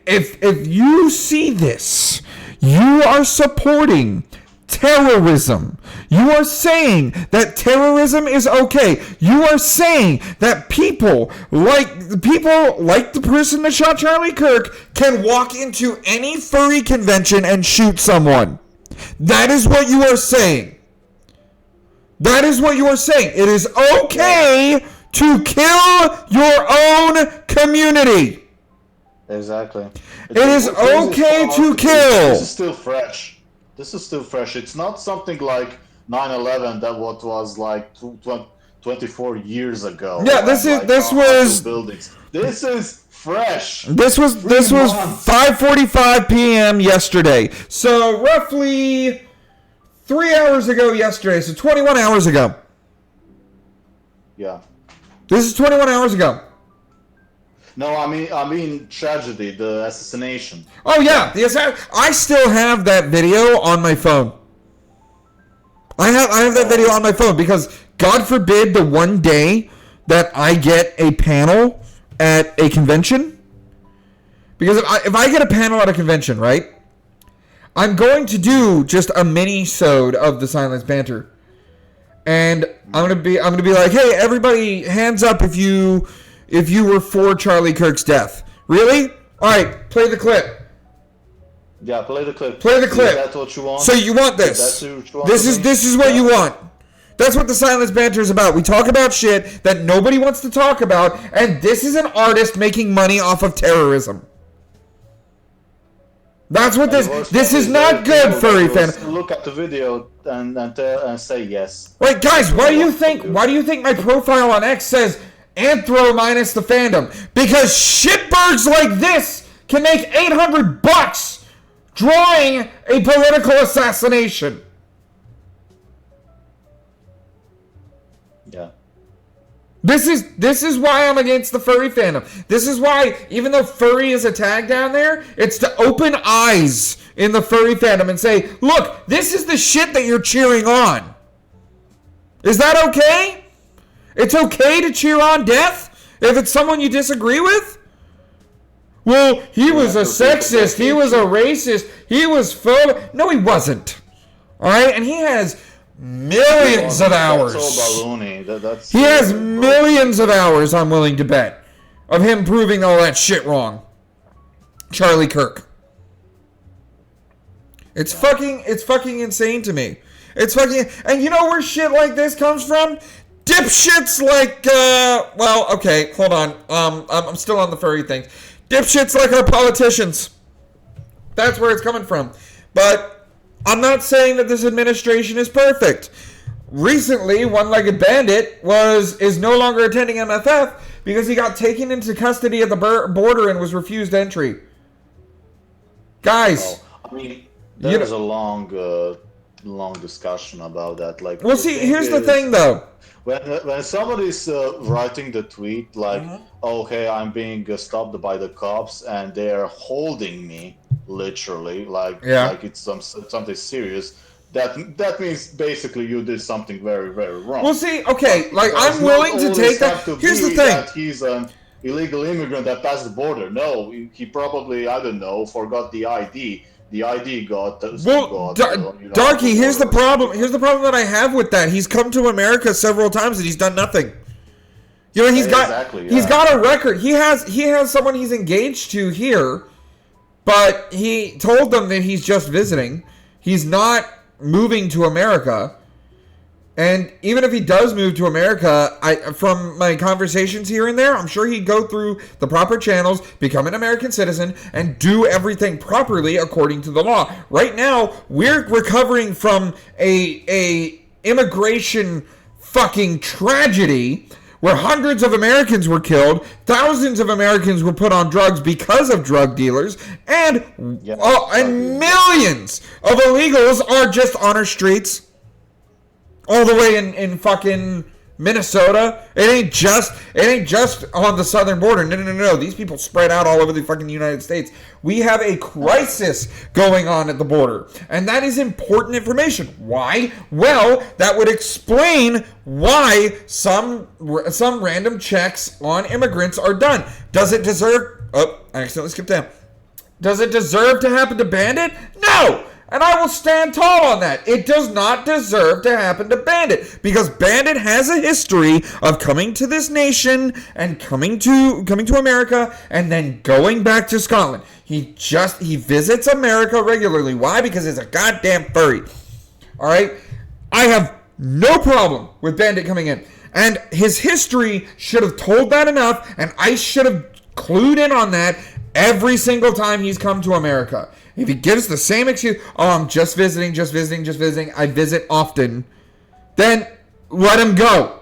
If you see this, you are supporting terrorism. You are saying that terrorism is okay. You are saying that people like the person that shot Charlie Kirk can walk into any furry convention and shoot someone. That is what you are saying. That is what you are saying. It is okay to kill your own community. Exactly. It is okay to kill. This is still fresh. It's not something like 9/11 that was like 24 years ago. Yeah, this was fresh. This was 5:45 p.m. yesterday. So roughly 3 hours ago yesterday. So 21 hours ago. Yeah. This is 21 hours ago. No, I mean tragedy, the assassination. Oh yeah, I still have that video on my phone. I have that video on my phone because God forbid the one day that I get a panel at a convention. Because if I get a panel at a convention, right? I'm going to do just a mini-sode of the Silenced Banter. And I'm gonna be like, hey, everybody, hands up if you were for Charlie Kirk's death. Really? Alright, play the clip. Yeah, play the clip. Play the clip. That's what you want. So you want this. This is what you want. That's what the Silenced Banter is about. We talk about shit that nobody wants to talk about, and this is an artist making money off of terrorism. That's what this is not good, furry fan. Look at the video and say yes. Wait, guys, why do you think my profile on X says Anthro minus the fandom? Because shitbirds like this can make $800 drawing a political assassination. Yeah. This is why I'm against the furry fandom. This is why, even though furry is a tag down there, it's to open eyes in the furry fandom and say, look, this is the shit that you're cheering on. Is that okay? It's okay to cheer on death if it's someone you disagree with? Well, he was a sexist, he was a racist, he was no, he wasn't. Alright, and he has millions of hours. That's all baloney. He has millions of hours, I'm willing to bet, of him proving all that shit wrong. Charlie Kirk. It's fucking insane to me. And you know where shit like this comes from? Dipshits like, well, okay, hold on. I'm still on the furry thing. Dipshits like our politicians. That's where it's coming from. But I'm not saying that this administration is perfect. Recently, One-Legged Bandit is no longer attending MFF because he got taken into custody at the border and was refused entry. Guys, I mean, there's a long discussion about that. Like, well, see, here's the thing, though. When somebody's writing the tweet like, "Oh, hey, I'm being stopped by the cops and they're holding me," literally, like it's something serious, that means basically you did something very, very wrong. Well, see, okay, like Does I'm willing not to always take that. have to Here's the be thing. That he's an illegal immigrant that passed the border. No, he probably, I don't know, forgot the ID. The ID got. Darky, here's the problem. Here's the problem that I have with that. He's come to America several times and he's done nothing. You know, he's got a record. He has someone he's engaged to here, but he told them that he's just visiting. He's not moving to America. And even if he does move to America, from my conversations here and there, I'm sure he'd go through the proper channels, become an American citizen, and do everything properly according to the law. Right now, we're recovering from a immigration fucking tragedy where hundreds of Americans were killed, thousands of Americans were put on drugs because of drug dealers, and millions of illegals are just on our streets. All the way in fucking Minnesota. It ain't just on the southern border. No. These people spread out all over the fucking United States. We have a crisis going on at the border. And that is important information. Why? Well, that would explain why some random checks on immigrants are done. Does it deserve... Oh, I accidentally skipped down. Does it deserve to happen to Bandit? No! And I will stand tall on that. It does not deserve to happen to Bandit, because Bandit has a history of coming to this nation and coming to America and then going back to Scotland. He visits America regularly. Why? Because he's a goddamn furry. All right? I have no problem with Bandit coming in. And his history should have told that enough, and I should have clued in on that every single time he's come to America. If he gives the same excuse, I'm just visiting, I visit often, then let him go.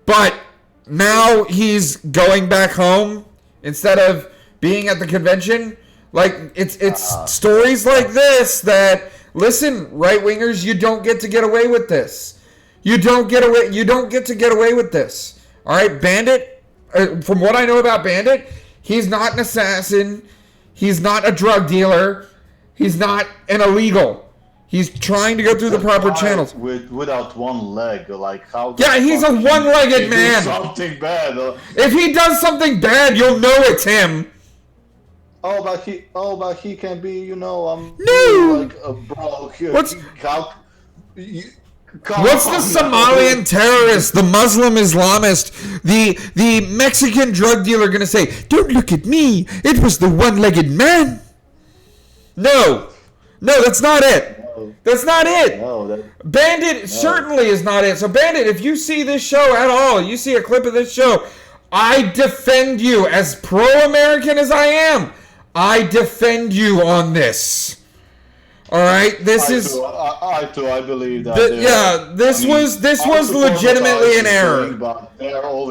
But now he's going back home instead of being at the convention. Like, it's stories like this that, listen, right-wingers, you don't get to get away with this. You don't get to get away with this. All right, Bandit, from what I know about Bandit, he's not an assassin. He's not a drug dealer. He's not an illegal. He's trying to go through the proper channels. Without one leg, like how? Yeah, he's a one-legged man. Something bad. If he does something bad, you'll know it's him. But he can be, no, like a bro. What's the Somalian terrorist, the Muslim Islamist, the Mexican drug dealer gonna say? Don't look at me. It was the one-legged man. No, that's not it. That's not it. Bandit certainly is not it. So Bandit, if you see this show at all, you see a clip of this show, I defend you. As pro-American as I am, I defend you on this. All right, I believe that. This was legitimately an error. But there'll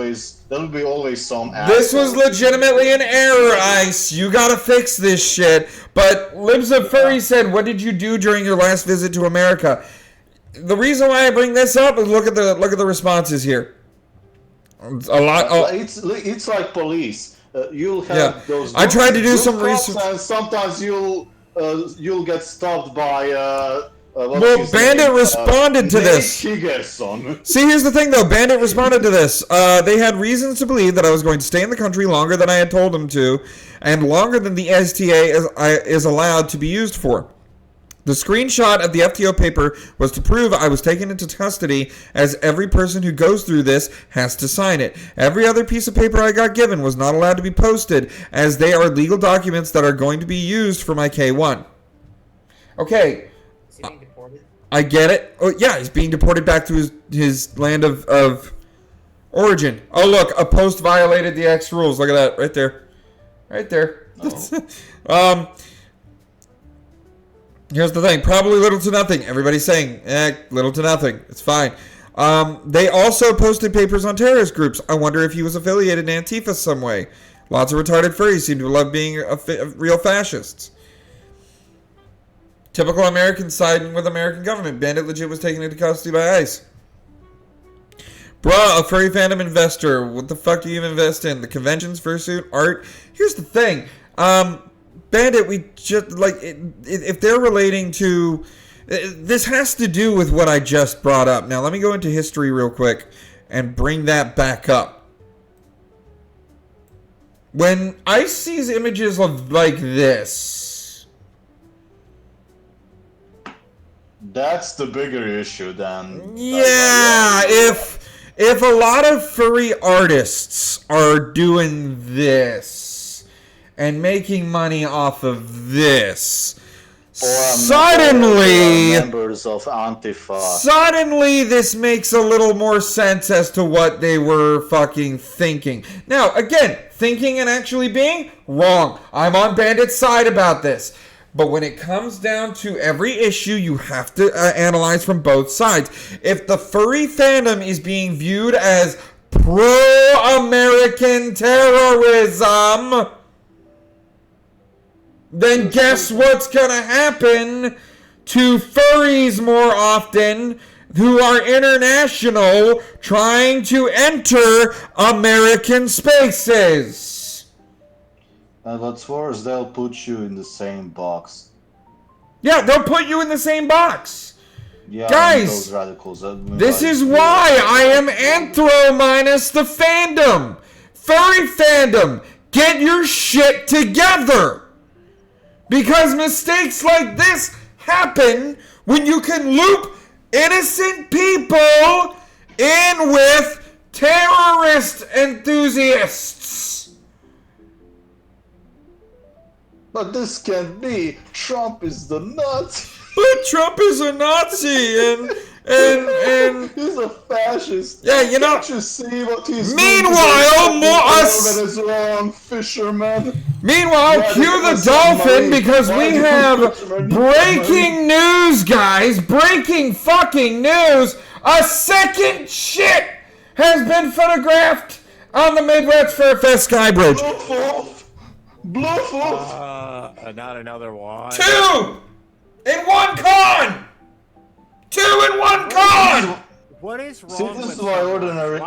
be always some. This was legitimately an error, Ice. You gotta fix this shit. But Libs of Furry said, "What did you do during your last visit to America?" The reason why I bring this up is look at the responses here. It's a lot. It's like police. You'll have those. I tried to do some research. And sometimes you'll get stopped by. Bandit responded to this. See, here's the thing, though. Bandit responded to this. They had reasons to believe that I was going to stay in the country longer than I had told them to, and longer than the STA is allowed to be used for. The screenshot of the FTO paper was to prove I was taken into custody, as every person who goes through this has to sign it. Every other piece of paper I got given was not allowed to be posted, as they are legal documents that are going to be used for my K1. Okay. I get it. Oh, yeah, he's being deported back to his land of origin. Oh, look, a post violated the X rules. Look at that, right there. Right there. Oh. Here's the thing. Probably little to nothing. Everybody's saying, little to nothing. It's fine. They also posted papers on terrorist groups. I wonder if he was affiliated to Antifa some way. Lots of retarded furries seem to love being real fascists. Typical American siding with American government. Bandit legit was taken into custody by ICE. Bruh, a furry fandom investor. What the fuck do you even invest in? The conventions, fursuit, art? Here's the thing. Bandit, we just, like, if they're relating to... This has to do with what I just brought up. Now, let me go into history real quick and bring that back up. When ICE sees images of like this, that's the bigger issue than... Yeah, if a lot of furry artists are doing this and making money off of this, suddenly members of Antifa. Suddenly this makes a little more sense as to what they were fucking thinking. Now, again, thinking and actually being wrong. I'm on Bandit's side about this. But when it comes down to every issue, you have to analyze from both sides. If the furry fandom is being viewed as pro-American terrorism, then guess what's gonna happen to furries more often who are international trying to enter American spaces? And what's worse, they'll put you in the same box. Yeah, they'll put you in the same box. Yeah, guys, those radicals, this is why I am anthro minus the fandom. Furry fandom, get your shit together. Because mistakes like this happen when you can loop innocent people in with terrorist enthusiasts. But this can't be. Trump is the nut. But Trump is a Nazi and he's a fascist. Yeah, you know. Can't you see what he's meanwhile, more us. That is wrong, fisherman. Meanwhile, Yeah, cue the dolphin because we have breaking news, guys. Breaking fucking news. A second ship has been photographed on the Midwest Fur Fest Sky Bridge. Not another one. 2 in 1 con. 2 in 1 con. What is wrong? See, this is why ordinary.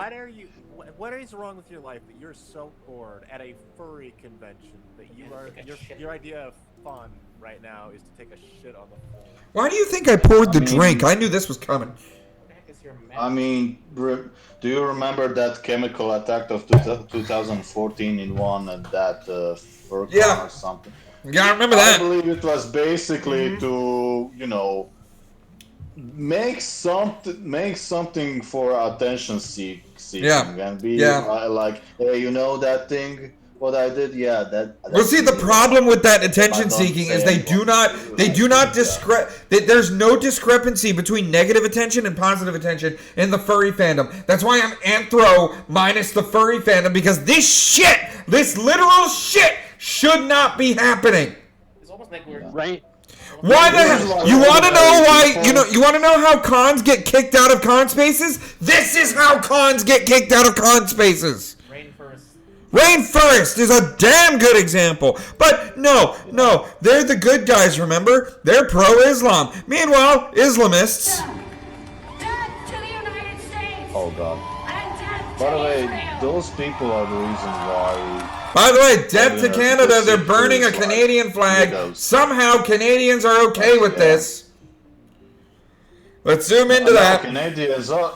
What is wrong with your life that you're so bored at a furry convention that your idea of fun right now is to take a shit on the floor? Why do you think I poured the drink? I knew this was coming. I mean, do you remember that chemical attack of 2014 in one and that fur con or something? Yeah, I remember that. I believe it was basically to, you know, make something for attention seeking and be like, hey, you know that thing? What I did? Yeah, that. Well, see, the problem with that attention seeking is there's no discrepancy between negative attention and positive attention in the furry fandom. That's why I'm anthro minus the furry fandom, because this literal shit should not be happening. It's almost like we're right. Why the hell? You want to know why? You want to know how cons get kicked out of con spaces? This is how cons get kicked out of con spaces. Rainforest is a damn good example. But no, they're the good guys, remember? They're pro-Islam. Meanwhile, Islamists... Oh, God. By the way, those people are the reason why... By the way, death to Canada, they're burning a Canadian flag. Somehow Canadians are okay with this. Let's zoom into that.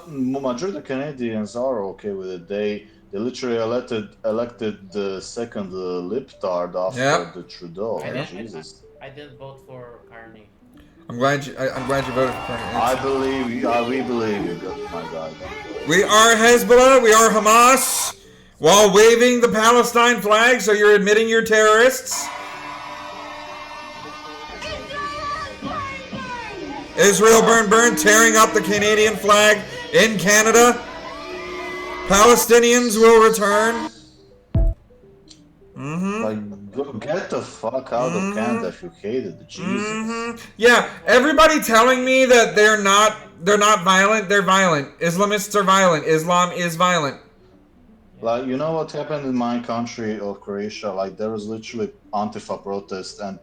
Majority of Canadians are okay with it. They literally elected the second libtard after the Trudeau. Jesus. I did vote for Carney. I'm glad you voted for Carney. I believe we believe you, my God. We are Hezbollah, we are Hamas, while waving the Palestine flag, so you're admitting you're terrorists. Israel burn, tearing up the Canadian flag in Canada. Palestinians will return. Like, get the fuck out of Canada if you hate it, Jesus. Yeah, everybody telling me that they're not violent, they're violent. Islamists are violent. Islam is violent. Like, you know what happened in my country of Croatia? Like, there was literally Antifa protest, and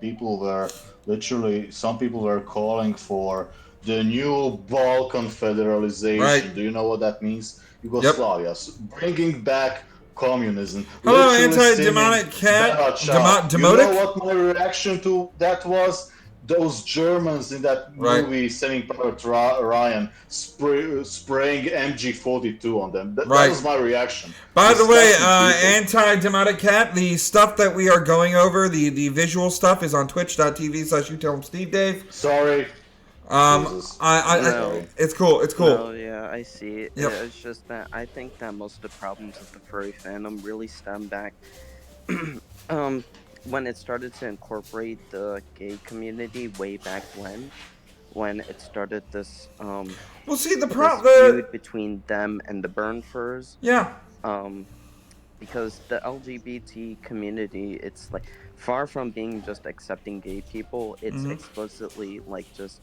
some people were calling for the new Balkan federalization. Right. Do you know what that means? Yugoslavia, bringing back communism. Hello, Literally anti-demonic cat. You know what my reaction to that was? those Germans in that movie Saving Private Ryan spraying MG42 on them. That was my reaction. By the way, Anti-Demotic Cat, the stuff that we are going over, the visual stuff is on twitch.tv/YouTellHimSteveDave. Sorry. It's cool. It's cool. Oh yeah, I see. Yep. It's just that I think that most of the problems of the furry fandom really stem back when it started to incorporate the gay community way back when it started this feud between them and the Burn Furs. Yeah. Because the LGBT community, it's like far from being just accepting gay people, it's explicitly like just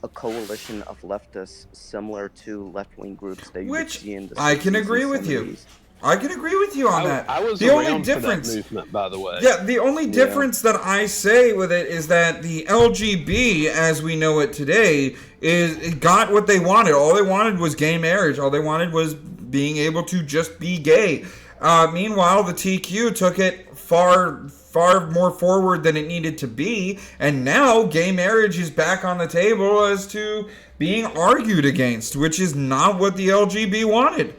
a coalition of leftists similar to left-wing groups that you would see in the 60s I can agree with you. I can agree with you on that. I was the around only difference, for that movement, by the way. Yeah, the only difference that I say with it is that the LGB, as we know it today, it got what they wanted. All they wanted was gay marriage. All they wanted was being able to just be gay. Meanwhile, the TQ took it far more forward than it needed to be, and now gay marriage is back on the table as to being argued against, which is not what the LGB wanted.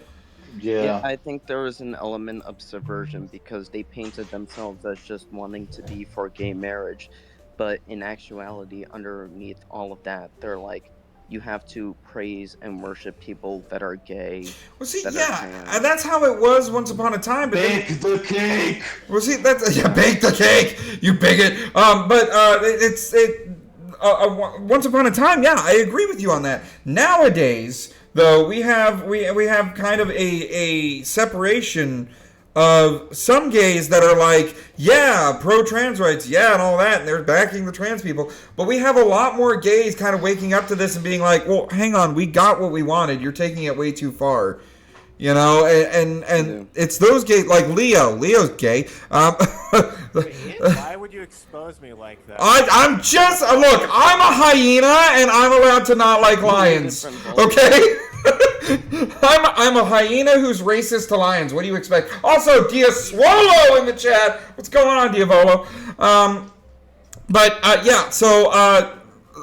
Yeah, I think there was an element of subversion because they painted themselves as just wanting to be for gay marriage, but in actuality, underneath all of that, they're like, you have to praise and worship people that are gay. Well, see, and that's how it was once upon a time. But bake the cake. Well, see, bake the cake, you bigot. Once upon a time, yeah, I agree with you on that. Nowadays, though, we have kind of a separation of some gays that are like, yeah, pro-trans rights, yeah, and all that, and they're backing the trans people. But we have a lot more gays kind of waking up to this and being like, well, hang on, we got what we wanted. You're taking it way too far. You know, and it's those gays, like Leo's gay. Why would you expose me like that? I'm just, look, I'm a hyena, and I'm allowed to not like lions, okay? I'm a hyena who's racist to lions. What do you expect? Also, Diaswolo in the chat. What's going on, Diavolo?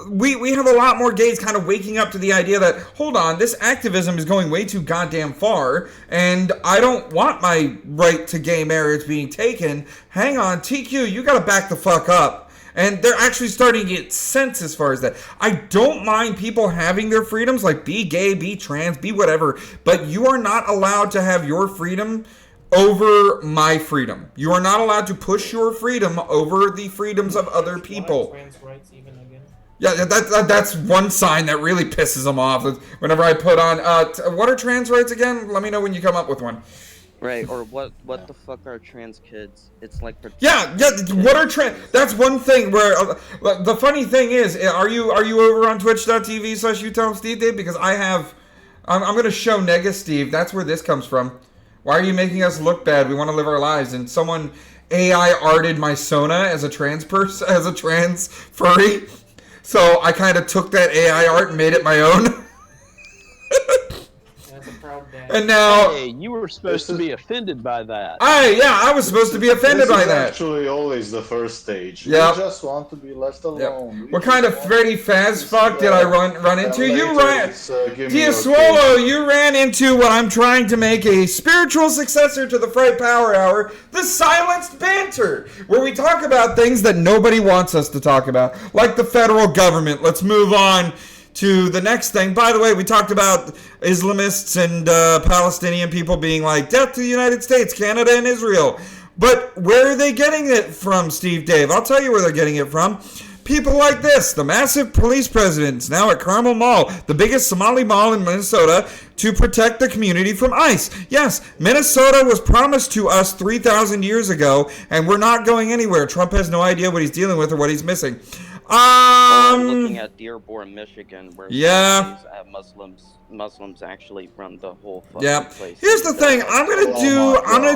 We have a lot more gays kind of waking up to the idea that, hold on, this activism is going way too goddamn far, and I don't want my right to gay marriage being taken. Hang on, TQ, you gotta back the fuck up. And they're actually starting to get sense as far as that. I don't mind people having their freedoms, like be gay, be trans, be whatever, but you are not allowed to have your freedom over my freedom. You are not allowed to push your freedom over the freedoms of other people. Trans rights even again? Yeah, that's one sign that really pisses them off. Whenever I put on, what are trans rights again? Let me know when you come up with one. Right, or what the fuck are trans kids? It's like what are trans? That's one thing where the funny thing is, are you over on twitch.tv/YouTellHimSteveDave? Because I'm gonna show Nega Steve. That's where this comes from. Why are you making us look bad? We want to live our lives, and someone AI arted my Sona as a trans person, as a trans furry. So I kind of took that AI art and made it my own. And now, hey, you were supposed to be offended by that. I was supposed to be offended by that. Actually, always the first stage. Yeah. We just want to be left alone. Yep. What kind of Freddy Fazfuck did I run into? You ran, Diaswolo, you ran into what I'm trying to make a spiritual successor to the Fright Power Hour, the Silenced Banter, where we talk about things that nobody wants us to talk about, like the federal government. Let's move on to the next thing. By the way, we talked about Islamists and Palestinian people being like, death to the United States, Canada, and Israel. But where are they getting it from, Steve Dave? I'll tell you where they're getting it from. People like this, the massive police presence now at Carmel Mall, the biggest Somali mall in Minnesota, to protect the community from ICE. Yes, Minnesota was promised to us 3,000 years ago, and we're not going anywhere. Trump has no idea what he's dealing with or what he's missing. Looking at Dearborn, Michigan, where Muslims actually run the whole fucking place. Here's the thing. I'm gonna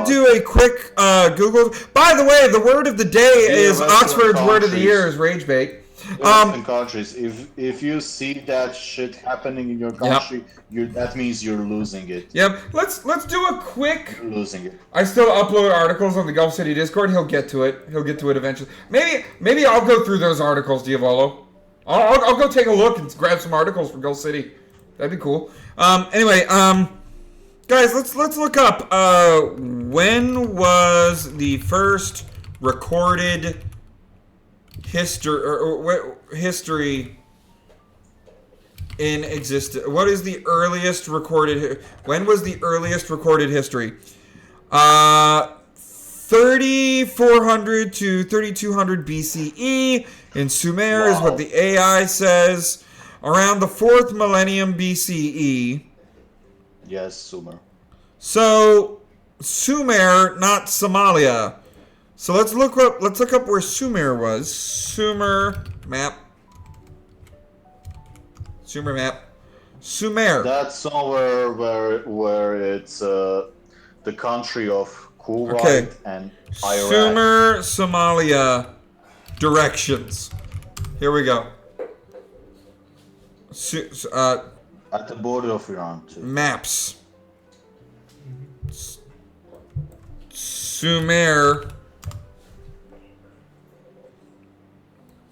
do a quick Google. By the way, the word of the day is Oxford's word of the year is rage bait. Different countries. If you see that shit happening in your country, that means you're losing it. Yep. Let's do a quick. You're losing it. I still upload articles on the Gulf City Discord. He'll get to it. He'll get to it eventually. Maybe I'll go through those articles, Diavolo. I'll go take a look and grab some articles from Gulf City. That'd be cool. Anyway, guys, let's look up. When was the first recorded history in existence? What is the earliest recorded? When was the earliest recorded history? 3400 to 3200 BCE in Sumer is what the AI says. Around the 4th millennium BCE. Yes, Sumer. So Sumer, not Somalia. So let's look up where Sumer was. Sumer map. Sumer. That's somewhere where it's the country of Kuwait and Iraq. Sumer, Somalia directions. Here we go. At the border of Iran too. Maps. Sumer.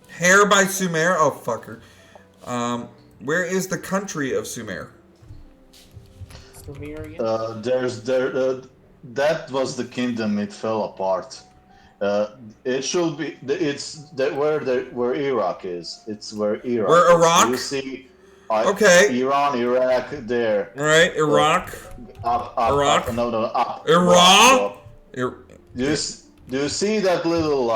Hair by Sumer. Oh, fucker. Where is the country of Sumer? That was the kingdom. It fell apart. It should be. Where Iraq is. It's where Iraq. Where Iraq? You see. Okay. Iran, Iraq, there. Right, Iraq. Iraq. No, up. Iran. Do you see that little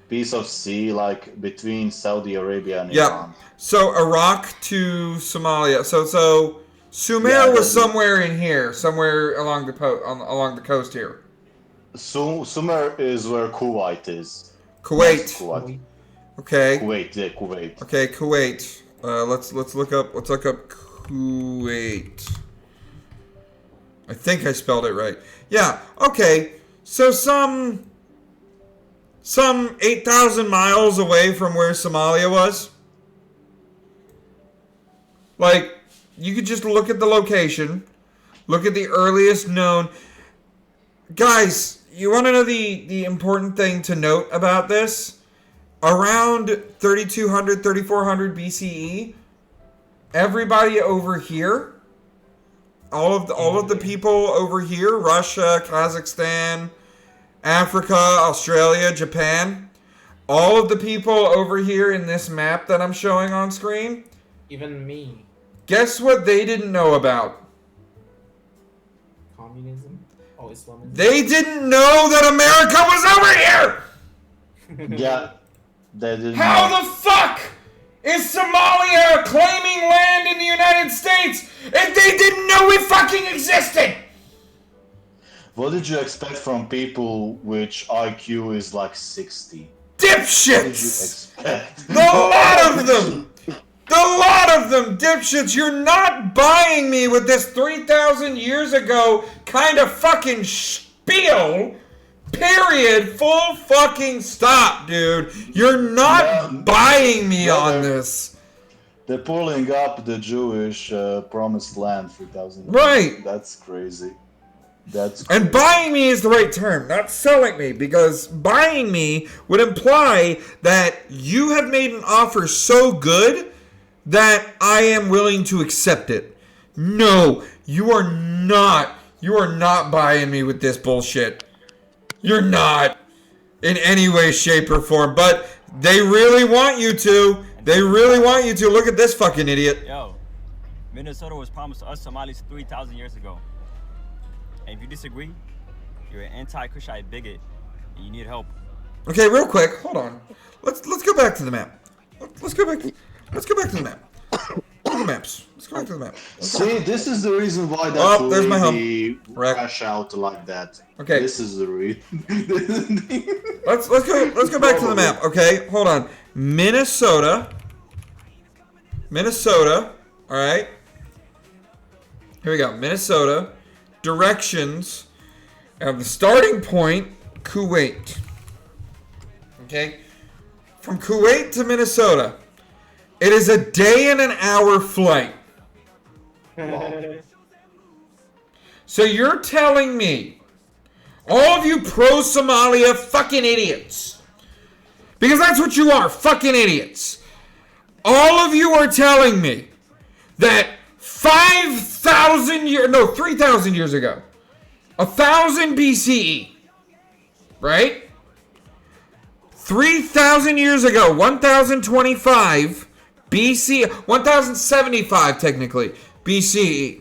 piece of sea between Saudi Arabia and Iran? So Iraq to Somalia. So Sumer was somewhere in here, somewhere along the coast here. Sumer is where Kuwait is. Kuwait. Yes, Kuwait. Okay. Kuwait, yeah, Kuwait. Okay, Kuwait. Let's look up Kuwait. I think I spelled it right. Yeah. Okay. So some 8,000 miles away from where Somalia was. Like, you could just look at the location, look at the earliest known. Guys, you want to know the important thing to note about this? Around 3200, 3400 BCE, everybody over here, all of the people over here, Russia, Kazakhstan, Africa, Australia, Japan, all of the people over here in this map that I'm showing on screen, even me. Guess what they didn't know about? Communism? Oh, Islamism? They didn't know that America was over here! Yeah. They didn't How know. the fuck is Somalia claiming land in the United States if they didn't know we fucking existed? What did you expect from people which IQ is like 60? Dipshits! What did you expect? The lot of them! The lot of them, dipshits! You're not buying me with this 3,000 years ago kind of fucking spiel. Period. Full fucking stop, dude. You're not buying me on this. They're pulling up the Jewish promised land 3,000 Right. That's crazy. That's crazy. And buying me is the right term, not selling me, because buying me would imply that you have made an offer so good that I am willing to accept it. No, you are not. You are not buying me with this bullshit. You're not. In any way, shape, or form. But they really want you to. They really want you to. Look at this fucking idiot. Yo, Minnesota was promised to us Somalis 3,000 years ago. And if you disagree, you're an anti-Kushite bigot, and you need help. Okay, real quick. Hold on. Let's go back to the map. Let's go back to the map. Look at the maps. Let's go back to the map. See, this is the reason why that there's my lady crash out like that. Okay. This is the reason. Let's go back to the map. Okay, hold on. Minnesota. All right. Here we go. Minnesota. Directions. And the starting point, Kuwait. Okay. from Kuwait to Minnesota. It is a day and an hour flight. So you're telling me, all of you pro-Somalia fucking idiots, because that's what you are, fucking idiots. All of you are telling me that 3,000 years ago, 1000 BCE, right? 3,000 years ago, 1025 BC, 1075 technically, BCE.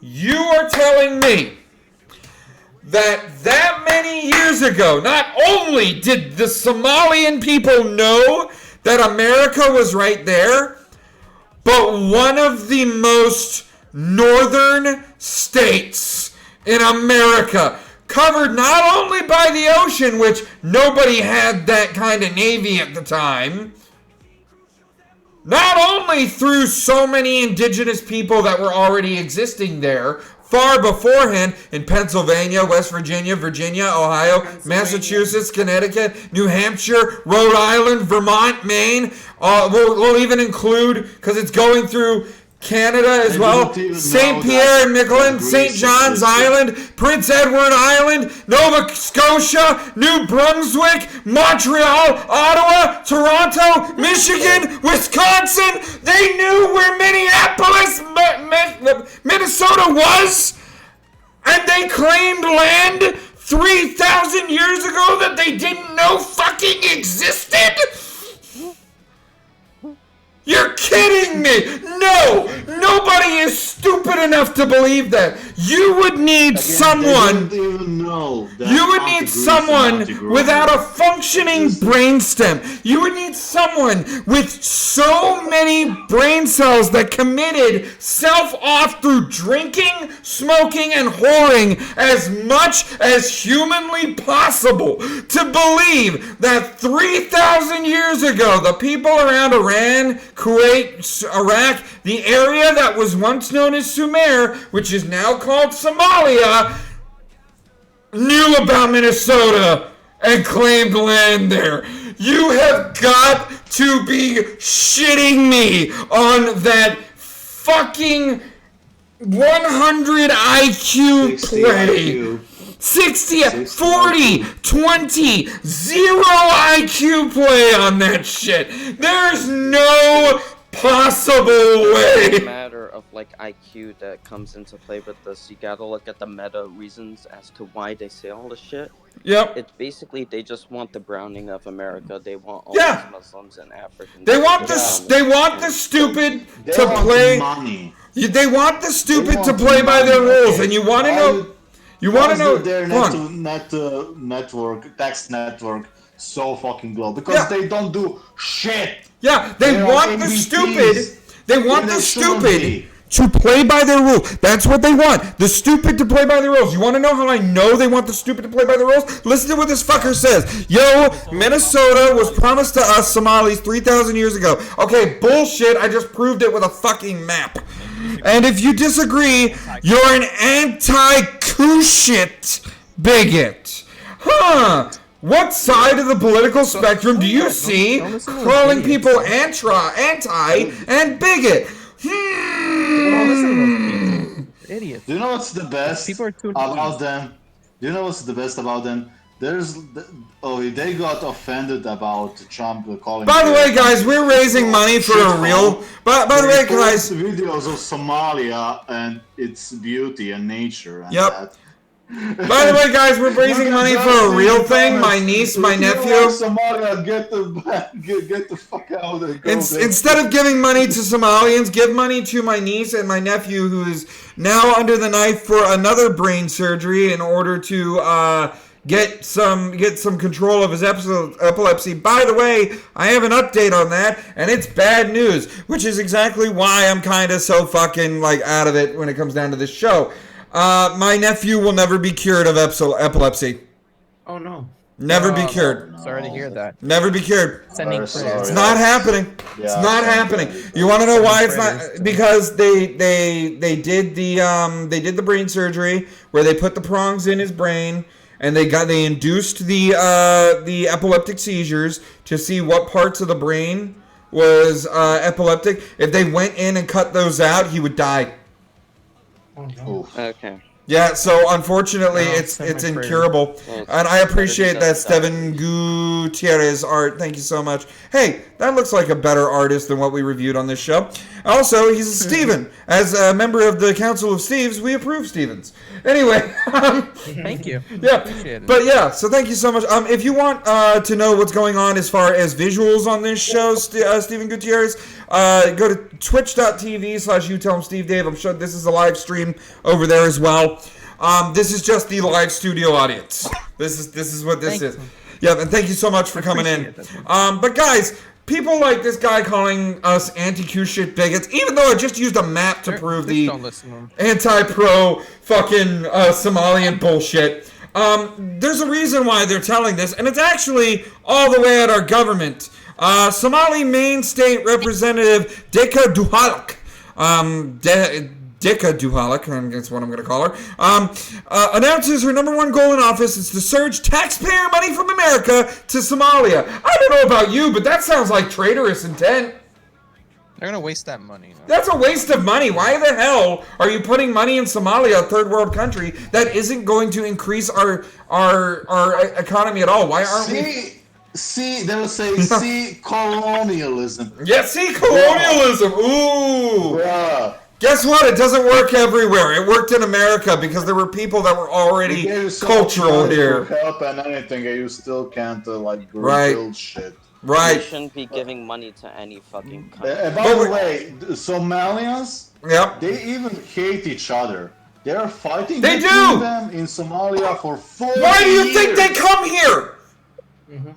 You are telling me that many years ago, not only did the Somalian people know that America was right there, but one of the most northern states in America, covered not only by the ocean, which nobody had that kind of navy at the time, not only through so many indigenous people that were already existing there far beforehand in Pennsylvania, West Virginia, Ohio, Massachusetts, Connecticut, New Hampshire, Rhode Island, Vermont, Maine. We'll even include, because it's going through Canada as well, St. Pierre and Miquelon, St. John's Island, Prince Edward Island, Nova Scotia, New Brunswick, Montreal, Ottawa, Toronto, Michigan, Wisconsin. They knew where Minneapolis, Minnesota was, and they claimed land 3,000 years ago that they didn't know fucking existed? You're kidding me! No! Nobody is stupid enough to believe that. You would need someone. They don't even know that You would need someone without a functioning brainstem. You would need someone with so many brain cells that committed self-off through drinking, smoking, and whoring as much as humanly possible to believe that 3,000 years ago, the people around Iran, Kuwait, Iraq, the area that was once known as Sumer, which is now called Somalia, knew about Minnesota and claimed land there. You have got to be shitting me on that fucking 100 IQ play. 60, 40, 20, 0 IQ play on that shit. There's no possible way. It's a matter of like IQ that comes into play with this. You gotta look at the meta reasons as to why they say all this shit. Yep. It's basically they just want the browning of America. They want all these Muslims and Africans. They want the stupid to play money. They want the stupid to play by their rules, and you want to know. You want to know? Their network, tax network, so fucking low because they don't do shit. Yeah, they want the stupid. They want the stupid to play by their rules. That's what they want. The stupid to play by the rules. You want to know how I know they want the stupid to play by the rules? Listen to what this fucker says. Yo, Minnesota was promised to us Somalis 3,000 years ago. Okay, bullshit. I just proved it with a fucking map. And if you disagree, you're an anti-Kushit bigot. Huh. What side of the political spectrum do you see calling people anti and bigot? Idiots. Do you know what's the best about them? Do you know what's the best about them? They got offended about Trump calling. By the way, guys, we're raising money for a real. By the way, guys, videos of Somalia and its beauty and nature. And yep. By the way, guys, we're raising money for a real thing. My niece, my nephew. Somalia, get the fuck out of there. Instead of giving money to Somalians, give money to my niece and my nephew, who is now under the knife for another brain surgery in order to get some control of his epilepsy. By the way, I have an update on that, and it's bad news, which is exactly why I'm kind of so fucking like out of it when it comes down to this show. My nephew will never be cured of epilepsy. Oh no. Never be cured. Sorry to hear that. Never be cured. Sending prayers. It's not happening. It's not happening. You want to know why it's not? Because they did the brain surgery where they put the prongs in his brain and they induced the epileptic seizures to see what parts of the brain was epileptic. If they went in and cut those out, he would die. Oh, no. Okay. Yeah, so unfortunately, it's incurable, and I appreciate that Steven Gutierrez art. Thank you so much. Hey, that looks like a better artist than what we reviewed on this show. Also, he's a Steven. As a member of the Council of Steves, we approve Stevens. Anyway, thank you. Yeah, Appreciate it. but yeah, so thank you so much. If you want to know what's going on as far as visuals on this show, Steven Gutierrez, go to twitch.tv/YouTellHimSteveDave. I'm sure this is a live stream over there as well. This is just the live studio audience. This is what this is. Yeah, and thank you so much for coming in. But guys, people like this guy calling us anti-Q shit bigots, even though I just used a map to prove the anti-pro fucking Somalian bullshit. There's a reason why they're telling this, and it's actually all the way at our government. Somali Maine State Representative Dika Duhalak, Dika Duhalak, that's what I'm going to call her, announces her number one goal in office is to surge taxpayer money from America to Somalia. I don't know about you, but that sounds like traitorous intent. They're going to waste that money. That's a waste of money. Why the hell are you putting money in Somalia, a third world country, that isn't going to increase our economy at all? Why aren't we... They will say, colonialism. Yeah, colonialism. Ooh. Bruh. Guess what? It doesn't work everywhere. It worked in America because there were people that were already cultural here. Help and anything, and you still can't build shit. Right. You shouldn't be giving money to any fucking country. By the way, Somalians, they even hate each other. They're fighting between them in Somalia for 4 years. Why do you think they come here?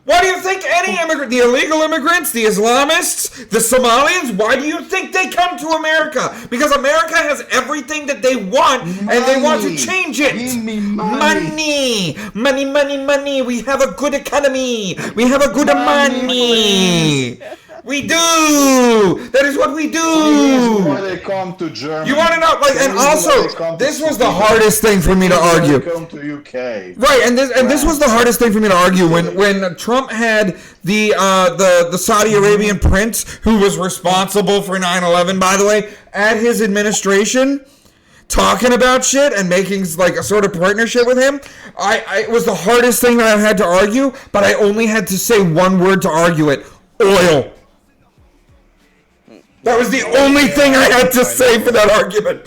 Why do you think any immigrant, the illegal immigrants, the Islamists, the Somalians, why do you think they come to America? Because America has everything that they want, and they want to change it. Give me money. Money. We have a good economy. We have a good money. We do. That is what we do. This is why they come to Germany. You want to know? And also, this was the hardest thing for me to argue. They come to UK. Right, and this was the hardest thing for me to argue when Trump had the Saudi Arabian prince, who was responsible for 9/11, by the way, at his administration, talking about shit and making like a sort of partnership with him. It was the hardest thing that I had to argue, but I only had to say one word to argue it: oil. That was the only thing I had to say for that argument.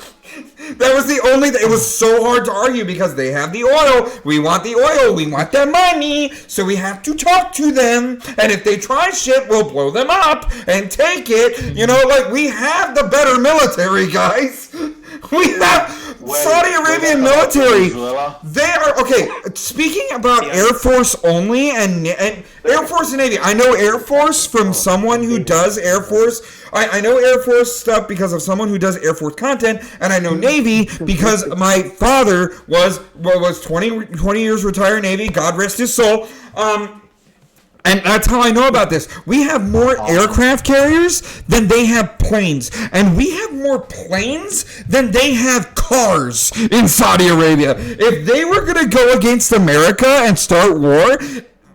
That was the only thing. It was so hard to argue because they have the oil. We want the oil. We want their money. So we have to talk to them. And if they try shit, we'll blow them up and take it. You know, like we have the better military, guys. We have Saudi Arabian military. They are, okay, speaking about Air Force only and Air Force and Navy. I know Air Force from someone who does Air Force. I know Air Force stuff because of someone who does Air Force content, and I know Navy because my father was 20 years retired Navy, God rest his soul. And that's how I know about this. We have more aircraft carriers than they have planes. And we have more planes than they have cars in Saudi Arabia. If they were going to go against America and start war,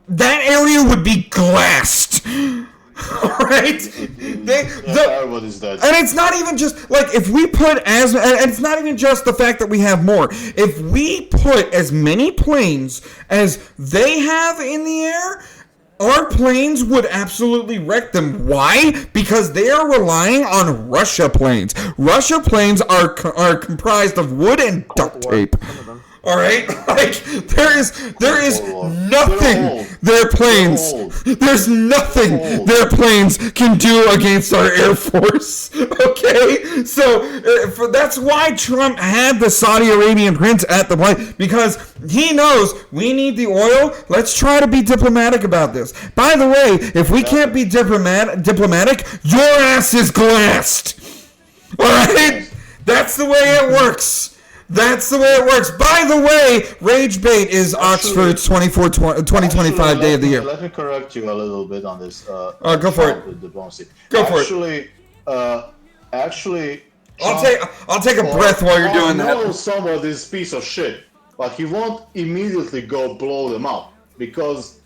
that area would be glassed. Alright? Everybody's dead. And it's not even just, like, if we put and it's not even just the fact that we have more. If we put as many planes as they have in the air, our planes would absolutely wreck them. Why? Because they are relying on Russia planes. Russia planes are comprised of wood and duct tape. All right, like there is nothing their planes can do against our Air Force. Okay, so that's why Trump had the Saudi Arabian prince at the plane, because he knows we need the oil. Let's try to be diplomatic about this. By the way, if we can't be diplomatic, your ass is glassed. All right, that's the way it works. That's the way it works. By the way, Rage Bait is Oxford's 2025 Day of the Year. Let me correct you a little bit on this. Go for it. Go for it. Actually, I'll take a breath while you're doing that. I know some of this piece of shit, but he won't immediately go blow them up because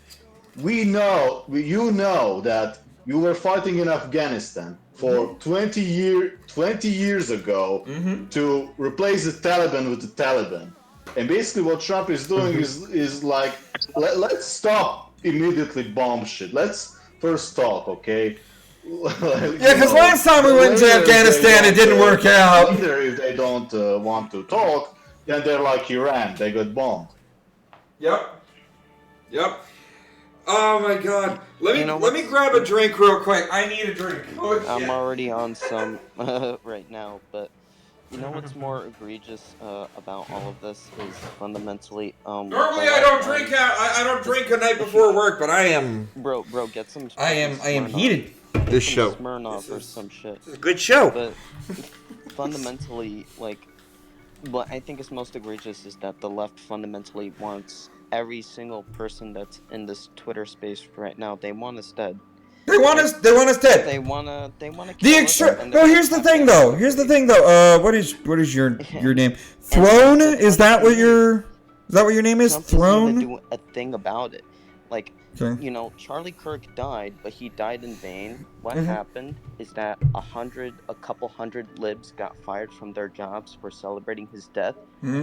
you know that you were fighting in Afghanistan for 20 years ago to replace the Taliban with the Taliban. And basically what Trump is doing is like, let's stop immediately bomb shit. Let's first talk, okay? Yeah, because last time we went to Afghanistan, it didn't work out. Either if they don't want to talk, then they're like Iran. They got bombed. Yep. Oh my God! Let me grab a drink real quick. I need a drink. Oh, I'm already on some right now, but you know what's more egregious about all of this is fundamentally. Normally I don't drink. I don't drink a night before work, but I am. Bro, get some. I am heated. This show. Smirnoff or some shit. It's a good show. But fundamentally, like, what I think is most egregious is that the left fundamentally wants every single person that's in this Twitter space right now. They want us dead. They want us dead. They wanna kill us. Well, here's the thing though. What is your name? Throne? Is that what your name is? Throne? Do a thing about it. Like, you know, Charlie Kirk died, but he died in vain. What happened is that a couple hundred libs got fired from their jobs for celebrating his death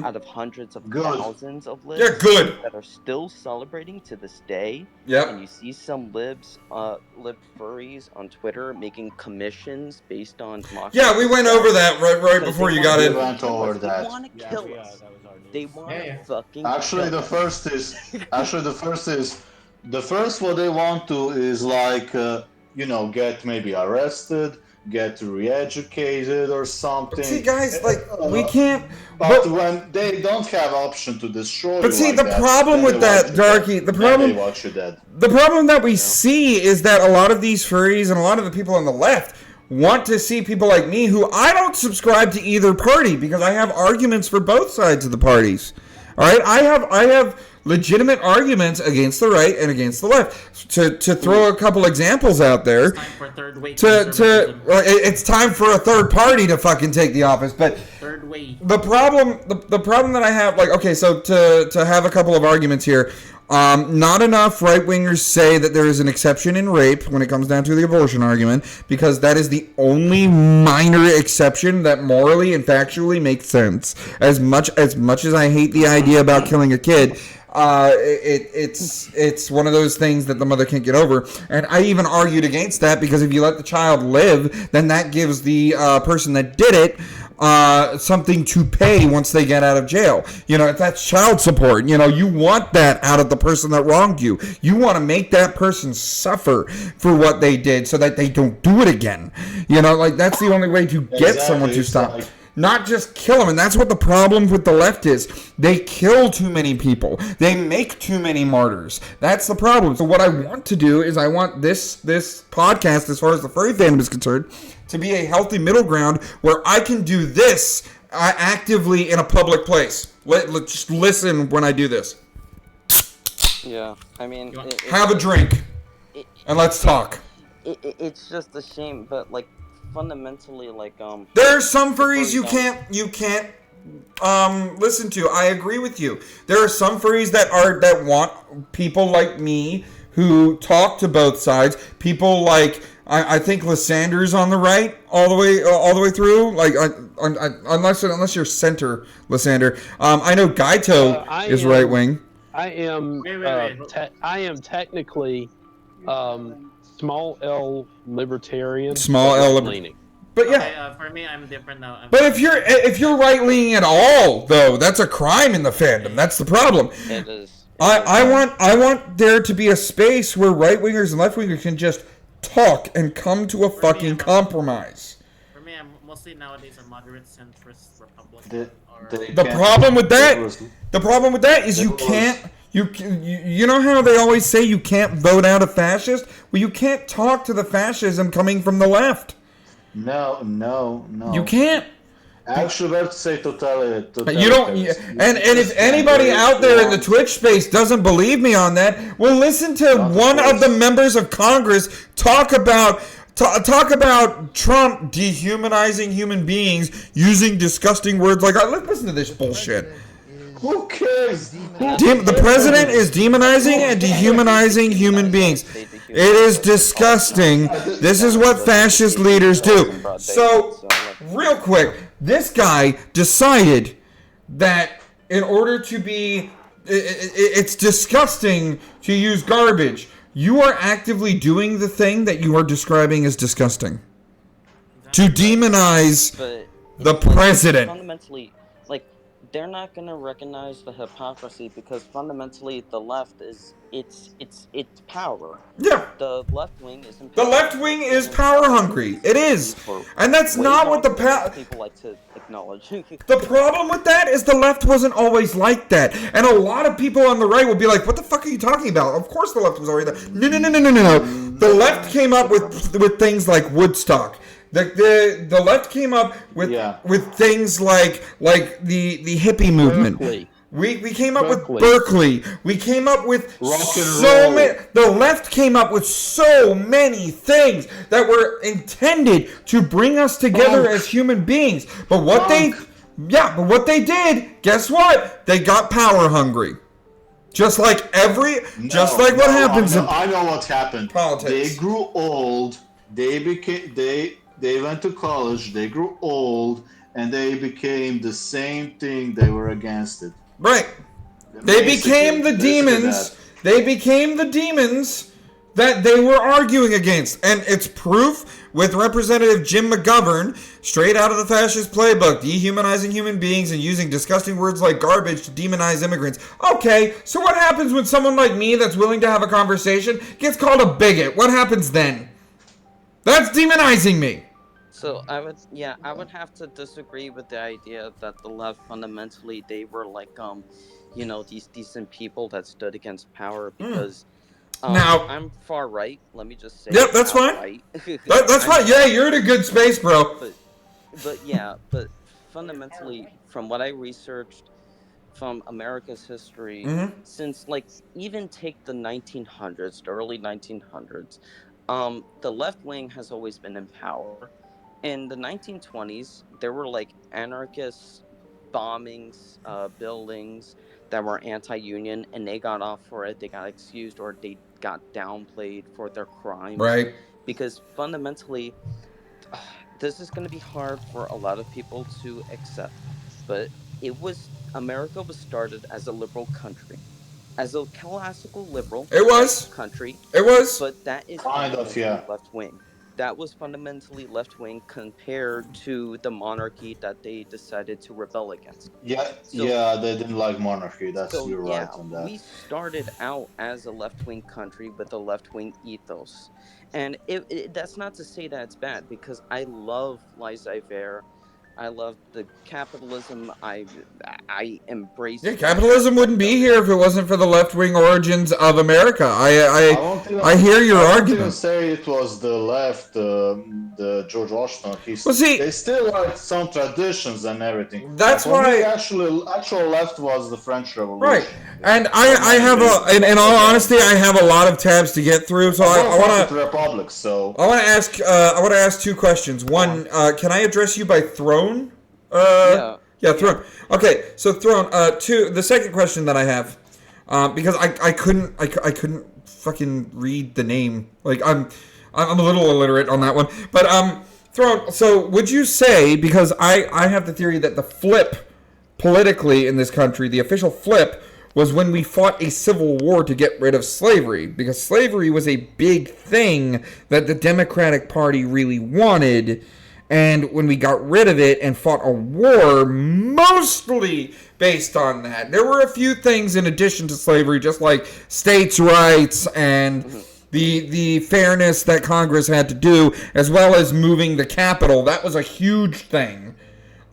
out of hundreds of thousands of libs that are still celebrating to this day. Yep. And you see some lib furries on Twitter making commissions based on Yeah, we went over that right before you got in. We went over that. They want to kill us. They want to fucking Actually, the first what they want to is like, get maybe arrested, get re-educated or something. But see, guys, like, we can't. But when they don't have option to destroy. But see, the problem with that, Darky, the problem that we see is that a lot of these furries and a lot of the people on the left want to see people like me who I don't subscribe to either party because I have arguments for both sides of the parties. All right, I have legitimate arguments against the right and against the left. To throw a couple examples out there, it's time for a third party to fucking take the office. But the problem that I have, like, okay, so to have a couple of arguments here. Not enough right-wingers say that there is an exception in rape when it comes down to the abortion argument, because that is the only minor exception that morally and factually makes sense. As much as I hate the idea about killing a kid, it's one of those things that the mother can't get over. And I even argued against that because if you let the child live, then that gives the person that did it something to pay once they get out of jail. You know, if that's child support, you know, you want that out of the person that wronged you. You want to make that person suffer for what they did so that they don't do it again. You know, like, that's the only way to get someone to stop. Not just kill them. And that's what the problem with the left is. They kill too many people. They make too many martyrs. That's the problem. So what I want to do is I want this podcast, as far as the furry fandom is concerned, to be a healthy middle ground where I can do this actively in a public place. Let's just listen when I do this. Yeah, I mean... Have a drink. And let's talk. It's just a shame, but, like, fundamentally, like, there are some furries you can't listen to. I agree with you. There are some furries that want people like me who talk to both sides. People like I think Lysander's on the right all the way through. Like unless you're center Lysander. I know Gaito is right wing. I am I am technically small L libertarian. Small L leaning. But yeah. Okay, for me, I'm different now. But if you're right leaning at all, though, that's a crime in the fandom. That's the problem. It is. I want there to be a space where right wingers and left wingers can just talk and come to a fucking compromise. For me, I'm mostly nowadays a moderate centrist Republican. The problem with that is you can't. You know how they always say you can't vote out a fascist? Well, you can't talk to the fascism coming from the left. No. You can't. Actually, let's say totalitarian. You don't. And if anybody out there in the Twitch space doesn't believe me on that, well, listen to one of the members of Congress talk about Trump dehumanizing human beings using disgusting words like. Listen to this bullshit. Who cares? The president is demonizing and dehumanizing human beings. It is disgusting. This is what fascist leaders do. So, real quick, this guy decided that in order to be... It's disgusting to use garbage. You are actively doing the thing that you are describing as disgusting. To demonize the president. Fundamentally, like, they're not gonna recognize the hypocrisy because fundamentally the left is it's power. Yeah. The left wing is The left wing is power hungry. It is. And that's not what the people like to acknowledge. The problem with that is the left wasn't always like that. And a lot of people on the right will be like, what the fuck are you talking about? Of course the left was already that. No. The left came up with things like Woodstock. The left came up with things like the hippie movement. Berkeley. We came up with Berkeley. We came up with so many. The left came up with so many things that were intended to bring us together as human beings. But what they did, guess what? They got power hungry. Just like what happens. I know what happened. Politics. They grew old. They went to college. They grew old, and they became the same thing. They were against it. Right. They became the demons. They became the demons that they were arguing against. And it's proof with Representative Jim McGovern, straight out of the fascist playbook, dehumanizing human beings and using disgusting words like garbage to demonize immigrants. Okay, so what happens when someone like me that's willing to have a conversation gets called a bigot? What happens then? That's demonizing me. So I would have to disagree with the idea that the left fundamentally they were like these decent people that stood against power because now I'm far right. Let me just say. Yep, that's fine. Right. That's fine. Yeah, you're in a good space, bro. But fundamentally, from what I researched from America's history, since like even take the 1900s, the early 1900s, the left wing has always been in power. In the 1920s, there were like anarchist bombings, buildings that were anti-union, and they got off for it. They got excused or they got downplayed for their crimes. Right. Because fundamentally, this is going to be hard for a lot of people to accept. But America was started as a liberal country. As a classical liberal country. It was. But that is kind of left wing. That was fundamentally left wing compared to the monarchy that they decided to rebel against. They didn't like monarchy. You're right on that. We started out as a left wing country with a left wing ethos, and that's not to say that it's bad because I love laissez-faire. I love the capitalism. I embrace. Yeah, capitalism wouldn't be here if it wasn't for the left-wing origins of America. I hear your argument. I won't say it was the left, the George Washington. They still had some traditions and everything. That's why actual left was the French Revolution. Right, and I have in all honesty, I have a lot of tabs to get through. So I want to Republic. So I want to ask two questions. One, can I address you by Throne? Throne. Okay, so Throne. The second question that I have, because I couldn't fucking read the name. Like I'm a little illiterate on that one. But Throne. So would you say, because I have the theory that the flip politically in this country, the official flip was when we fought a civil war to get rid of slavery, because slavery was a big thing that the Democratic Party really wanted. And when we got rid of it and fought a war mostly based on that, there were a few things in addition to slavery, just like states' rights and the fairness that Congress had to do, as well as moving the capital. That was a huge thing.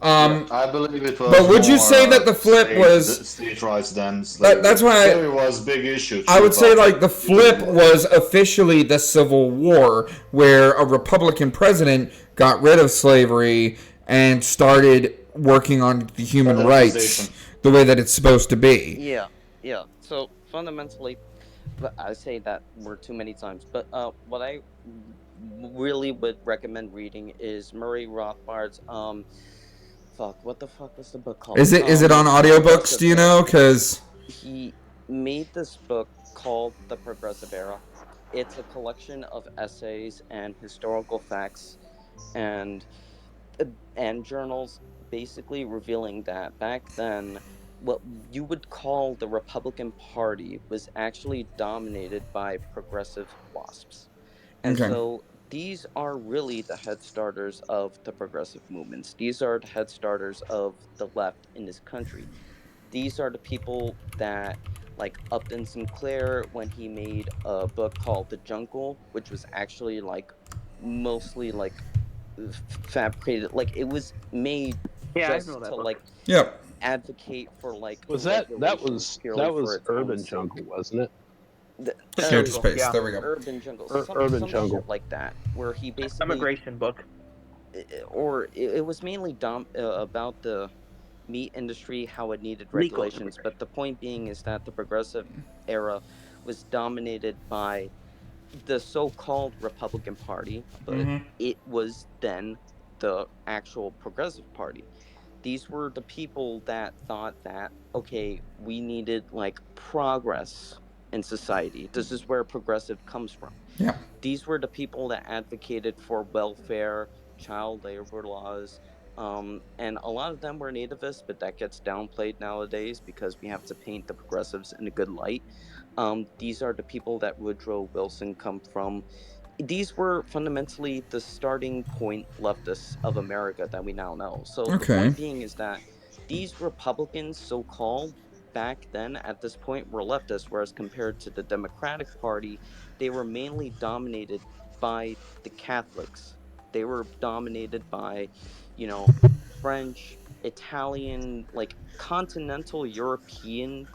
I believe it was. But would you say that the flip was state rights than slavery? That's why slavery was a big issue. I would say like the flip was officially the Civil War, where a Republican president got rid of slavery and started working on the human rights the way that it's supposed to be. Yeah. So fundamentally, I say that word too many times. But what I really would recommend reading is Murray Rothbard's fuck. What the fuck was the book called? Is it on audiobooks? Do you know? Because he made this book called The Progressive Era. It's a collection of essays and historical facts and journals, basically revealing that back then what you would call the Republican Party was actually dominated by progressive wasps. And Okay. so these are really the head starters of the progressive movements. These are the head starters of the left in this country. These are the people that, like Upton Sinclair, when he made a book called The Jungle, which was actually like mostly like fabricated, like it was made Yeah, I just know that to book. like Yep. advocate for like Was that regulations purely for its own Urban sake. Jungle, wasn't it? Scared to Space. Yeah. There we go. Urban Jungle, Urban some Jungle. shit like that, where he basically Immigration book. or it was mainly about the meat industry, how it needed Legal regulations. But the point being is that the progressive era was dominated by the so-called Republican Party, but Mhm. it was then the actual Progressive Party. These were the people that thought that, okay, we needed like progress in society. This is where progressive comes from. Yeah. These were the people that advocated for welfare, child labor laws, and a lot of them were nativists, but that gets downplayed nowadays because we have to paint the progressives in a good light. These are the people that Woodrow Wilson come from. These were fundamentally the starting point leftists of America that we now know. So the Okay. point being is that these Republicans, so called, back then at this point were leftists, whereas compared to the Democratic Party, they were mainly dominated by the Catholics. They were dominated by, you know, French, Italian, like continental European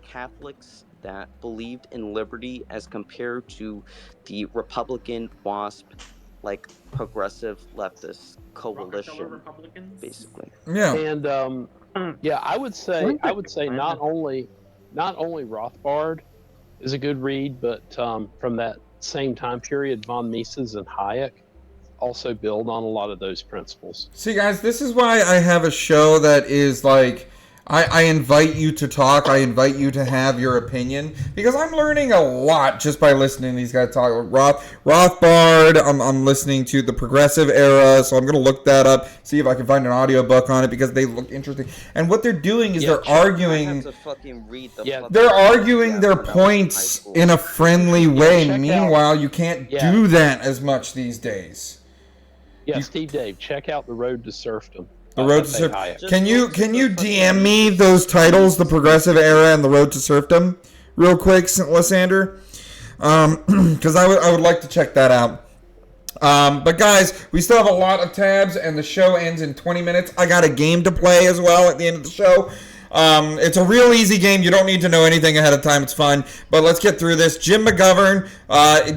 Catholics that believed in liberty as compared to the Republican WASP, like progressive leftist Rockefeller coalition, Republicans. basically. Yeah. And yeah, I would say not only Rothbard is a good read, but from that same time period, von Mises and Hayek also build on a lot of those principles. See, guys, this is why I have a show that is like, I invite you to talk. I invite you to have your opinion because I'm learning a lot just by listening to these guys talk. Rothbard, I'm listening to the Progressive Era, so I'm going to look that up, see if I can find an audiobook on it because they look interesting. And what they're doing is they're arguing. I have to fucking read the fucking They're arguing yeah, their when I was in high points school. in a friendly way. check out- Meanwhile, you can't Yeah. do that as much these days. Yeah, Steve Dave, check out The Road to Serfdom. The by Road to F.A. Serfdom. Hayek. Can you DM me those titles, The Progressive Era and The Road to Serfdom, real quick, Lysander? Because I would like to check that out. But guys, we still have a lot of tabs, and the show ends in 20 minutes. I got a game to play as well at the end of the show. It's a real easy game. You don't need to know anything ahead of time. It's fun. But let's get through this. Jim McGovern,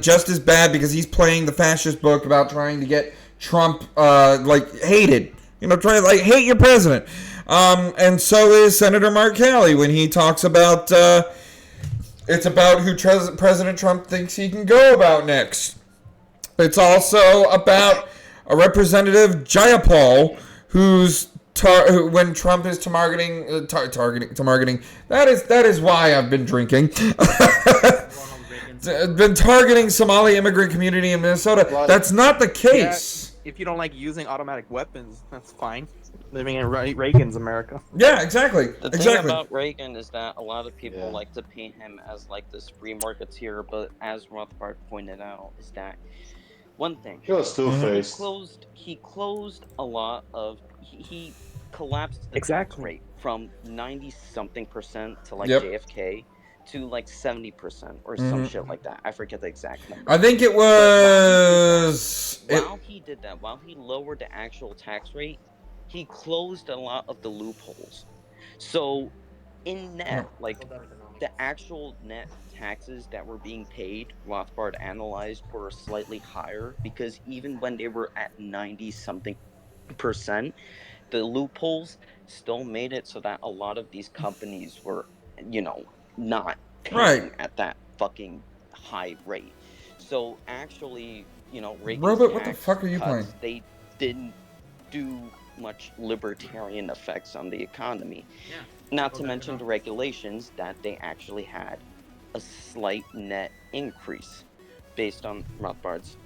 just as bad because he's playing the fascist book about trying to get Trump, hated. You know, try to, hate your president. And so is Senator Mark Kelly when he talks about, it's about who President Trump thinks he can go about next. It's also about a Representative Jayapal who's when Trump is targeting. That is why I've been drinking. Been targeting Somali immigrant community in Minnesota. That's not the case. Yeah, if you don't like using automatic weapons, that's fine. Living in Reagan's America. Yeah, exactly. The thing about Reagan is that a lot of people like to paint him as like this free marketeer, but as Rothbard pointed out, is that one thing. He was two-faced. He closed a lot of. He collapsed the tax rate from 90-something% to like JFK to like 70% or some shit like that. I forget the exact number. I think it was. While he did that, while he lowered the actual tax rate, he closed a lot of the loopholes. So, in net, like the actual net taxes that were being paid, Rothbard analyzed were slightly higher because even when they were at 90-something%, the loopholes still made it so that a lot of these companies were, not paying at that fucking high rate. So actually, Reagan's Robot, what the tax fuck are you cuts, playing? they didn't do much libertarian effects on the economy. Yeah. Not to mention the regulations that they actually had a slight net increase based on Rothbard's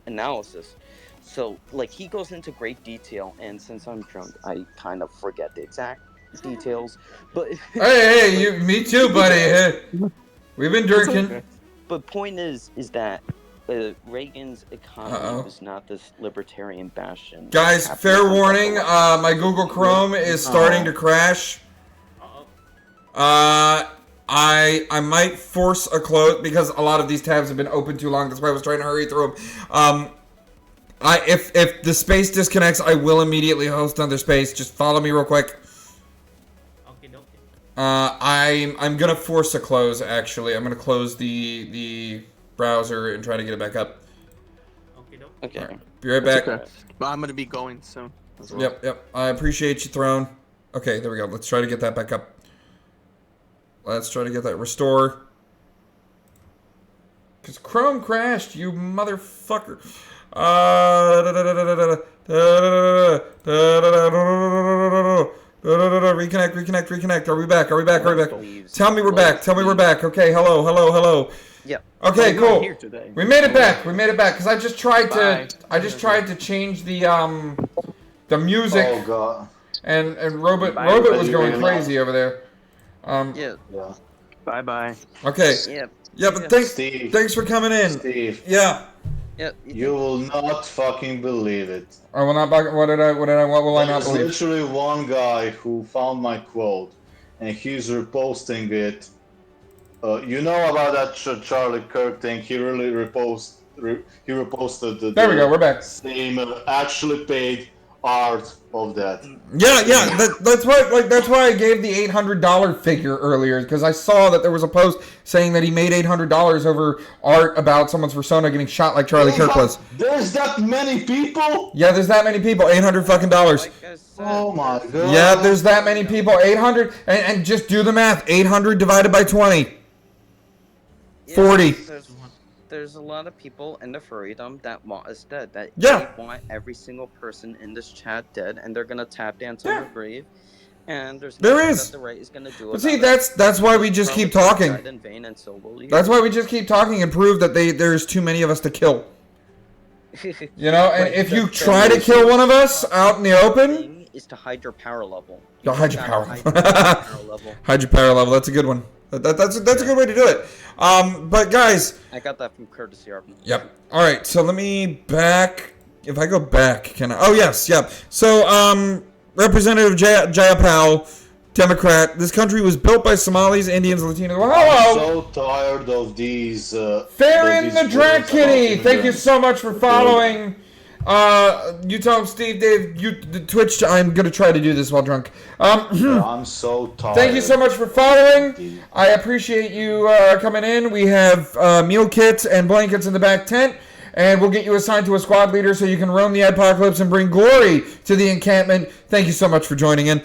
analysis. So, like, he goes into great detail, and since I'm drunk, I kind of forget the exact details. But hey, me too, buddy. We've been drinking. But point is that Reagan's economy was not this libertarian bastion. Guys, fair warning, my Google Chrome is starting to crash. I might force a close because a lot of these tabs have been open too long. That's why I was trying to hurry through them. If the space disconnects, I will immediately host another space. Just follow me real quick. I'm gonna force a close. Actually, I'm gonna close the browser and try to get it back up. Okay. Right. Be right back. Okay. But I'm gonna be going soon. As well. Yep. I appreciate you, Throne. Okay, there we go. Let's try to get that back up. Let's try to get that restore. Because Chrome crashed, you motherfucker. Reconnect. Are we back? Tell me we're back. Okay, hello. Yep. Okay, cool. We made it back. Because I just tried to change the music. Oh god. And Robot was going crazy over there. Yeah. Bye. Okay. Yep. Yeah, but thanks for coming in. Steve. Yeah. You will not fucking believe it. I will not. What will I not There's believe? literally one guy who found my quote, and he's reposting it. You know about that Charlie Kirk thing? He really reposted the. There we go. We're back. Same actually paid art of that. Yeah. That's why. That's why I gave the $800 figure earlier, because I saw that there was a post saying that he made $800 over art about someone's persona getting shot like Charlie Kirk was. There's that many people. Yeah, there's that many people. $800 fucking dollars. Oh my god. Yeah, there's that many people. 800, and just do the math. 800 divided by 20. 40. There's a lot of people in the furrydom that want us dead. That they want every single person in this chat dead, and they're gonna tap dance on the grave. And there's There nothing is. that the right is gonna do. But see, that's why we just keep talking. In vain, and so will you. That's why we just keep talking and prove that there's too many of us to kill. You know, and if you try to kill one of us out in the open, is to hide your power level. You'll hide your power level. Hide your power level. That's a good one. That's a good way to do it. But guys, I got that from Courtesy Arp. Yep. All right. So let me back. If I go back, can I? Oh yes. Yep. So Representative Jayapal, Democrat. This country was built by Somalis, Indians, Latinos. Well, hello. I'm so tired of these. Farron the Drag Kitty. Thank you so much for following. You tell him, Steve, Dave, the Twitch. I'm gonna try to do this while drunk. I'm so tired. Thank you so much for following. I appreciate you coming in. We have meal kits and blankets in the back tent, and we'll get you assigned to a squad leader so you can roam the apocalypse and bring glory to the encampment. Thank you so much for joining in.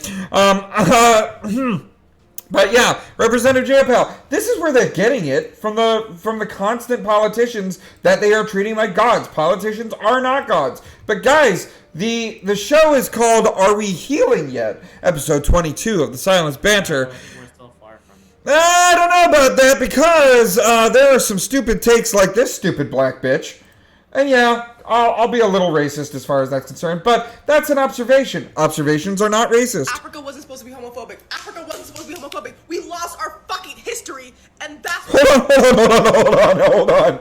But yeah, Representative Jayapal, this is where they're getting it from the constant politicians that they are treating like gods. Politicians are not gods. But guys, the show is called Are We Healing Yet? Episode 22 of the Silenced Banter. We're still far from I don't know about that because there are some stupid takes like this stupid black bitch. And yeah, I'll be a little racist as far as that's concerned, but that's an observation. Observations are not racist. Africa wasn't supposed to be homophobic. Africa wasn't supposed to be homophobic. We lost our fucking history, and that's Hold on.